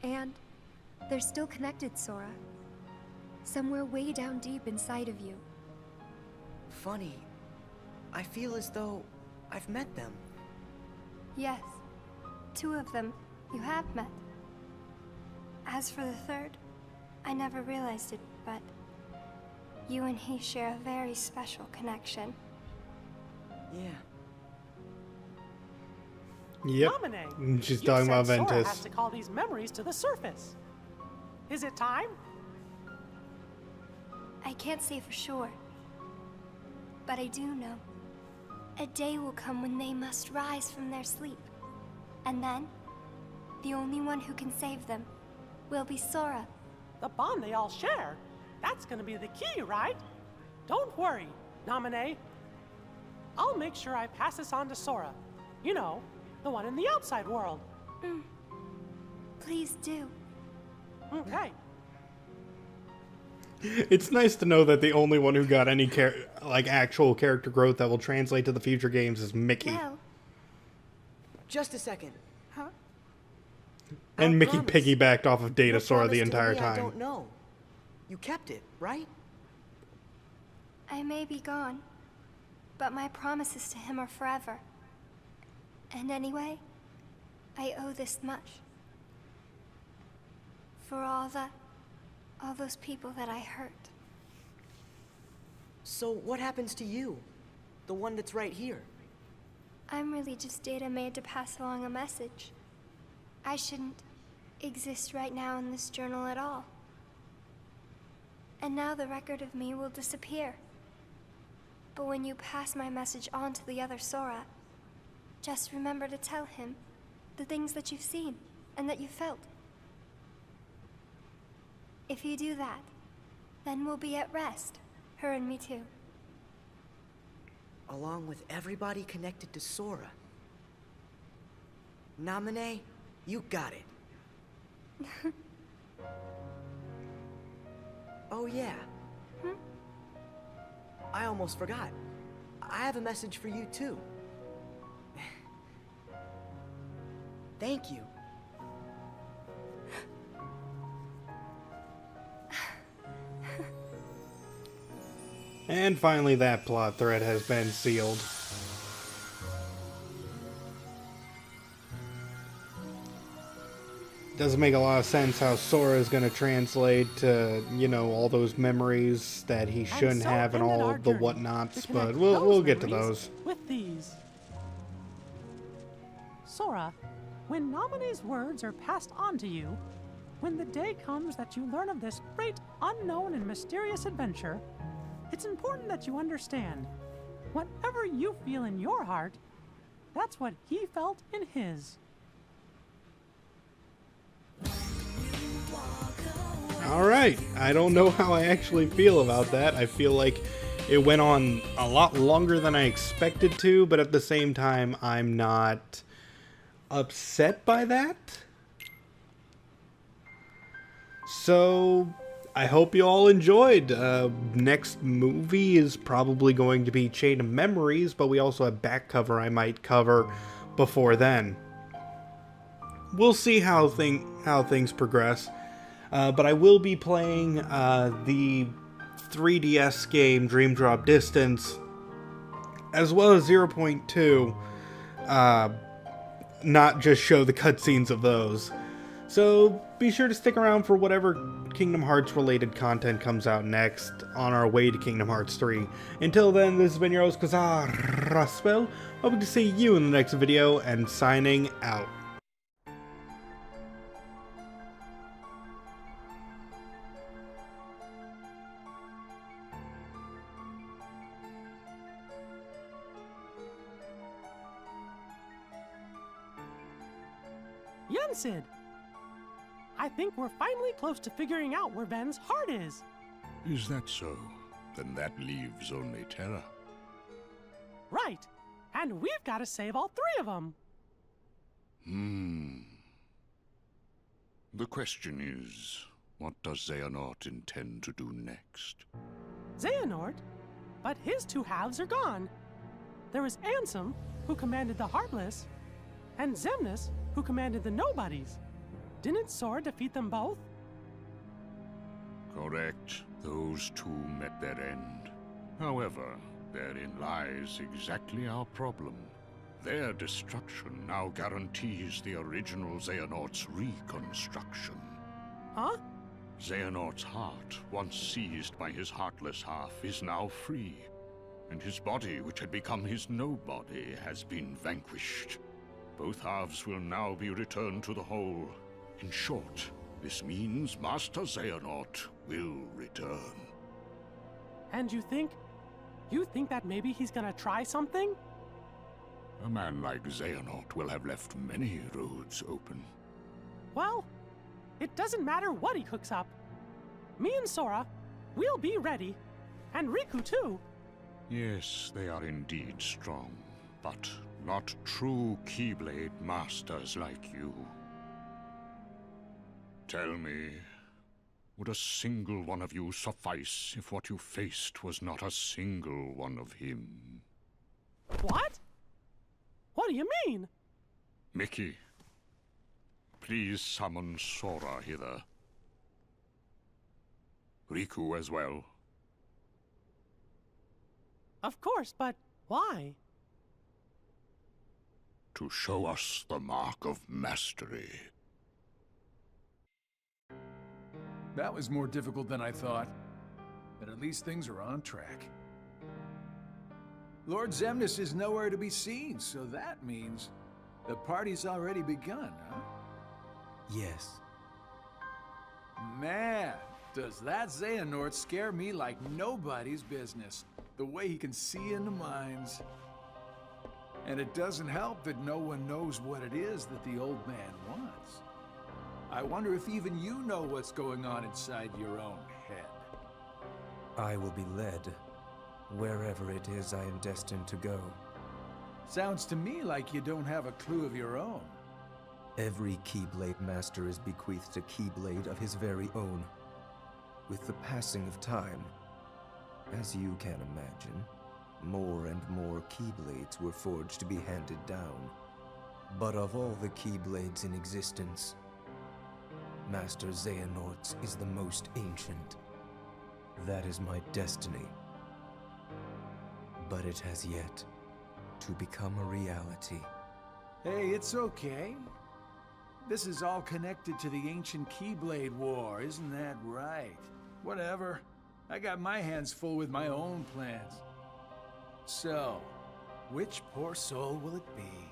And they're still connected, Sora. Somewhere way down deep inside of you. Funny. I feel as though I've met them. Yes, 2 of them you have met. As for the third, I never realized it, but you and he share a very special connection. Yeah. Yep. Nominee, She's you talking said about Sora Ventus. has to call these memories to the surface. Is it time? I can't say for sure, but I do know. A day will come when they must rise from their sleep. And then, the only one who can save them will be Sora. The bond they all share. That's gonna be the key, right? Don't worry, Nominee. I'll make sure I pass this on to Sora. You know, the one in the outside world. Please do. Okay. It's nice to know that the only one who got any actual character growth that will translate to the future games is Mickey. Well, just a second. Huh? And Mickey promise. piggybacked off of Your Datasaur the promise to entire me, I time. don't know. You kept it, right? I may be gone, but my promises to him are forever. And anyway, I owe this much. For all those people that I hurt. So what happens to you? The one that's right here? I'm really just data made to pass along a message. I shouldn't exist right now in this journal at all. And now the record of me will disappear. But when you pass my message on to the other Sora, just remember to tell him the things that you've seen and that you felt. If you do that, then we'll be at rest, her and me too. Along with everybody connected to Sora. Nominee, you got it. Oh yeah. I almost forgot. I have a message for you too. Thank you. And finally, that plot thread has been sealed. Doesn't make a lot of sense how Sora is going to translate to, you know, all those memories that he shouldn't have and all the whatnots, but we'll get to those. With these. Sora, when Nominee's words are passed on to you, when the day comes that you learn of this great, unknown, and mysterious adventure, it's important that you understand, whatever you feel in your heart, that's what he felt in his. Alright, I don't know how I actually feel about that. I feel like it went on a lot longer than I expected to, but at the same time, I'm not upset by that. So, I hope you all enjoyed. Next movie is probably going to be Chain of Memories, but we also have back cover I might cover before then. We'll see how things progress. But I will be playing the 3DS game Dream Drop Distance, as well as 0.2, not just show the cutscenes of those. So be sure to stick around for whatever Kingdom Hearts related content comes out next on our way to Kingdom Hearts 3. Until then, this has been your host Qaza, hoping to see you in the next video, and signing out. Yensid, I think we're finally close to figuring out where Ven's heart is. Is that so? Then that leaves only Terra. Right. And we've got to save all 3 of them. The question is, what does Xehanort intend to do next? Xehanort? But his 2 halves are gone. There was Ansem, who commanded the Heartless, and Xemnas, who commanded the Nobodies. Didn't Sora defeat them both? Correct. Those 2 met their end. However, therein lies exactly our problem. Their destruction now guarantees the original Xehanort's reconstruction. Huh? Xehanort's heart, once seized by his heartless half, is now free. And his body, which had become his nobody, has been vanquished. Both halves will now be returned to the whole. In short, this means Master Xehanort will return. And you think that maybe he's gonna try something? A man like Xehanort will have left many roads open. Well, it doesn't matter what he cooks up. Me and Sora, we'll be ready. And Riku too. Yes, they are indeed strong, but not true Keyblade masters like you. Tell me, would a single one of you suffice if what you faced was not a single one of him? What? What do you mean? Mickey, please summon Sora hither. Riku as well. Of course, but why? To show us the mark of mastery. That was more difficult than I thought. But at least things are on track. Lord Xemnas is nowhere to be seen, so that means the party's already begun, huh? Yes. Man, does that Xehanort scare me like nobody's business. The way he can see into minds. And it doesn't help that no one knows what it is that the old man wants. I wonder if even you know what's going on inside your own head. I will be led wherever it is I am destined to go. Sounds to me like you don't have a clue of your own. Every Keyblade Master is bequeathed a Keyblade of his very own. With the passing of time, as you can imagine, more and more Keyblades were forged to be handed down. But of all the Keyblades in existence, Master Xehanort's is the most ancient. That is my destiny. But it has yet to become a reality. Hey, it's okay. This is all connected to the ancient Keyblade War, isn't that right? Whatever. I got my hands full with my own plans. So, which poor soul will it be?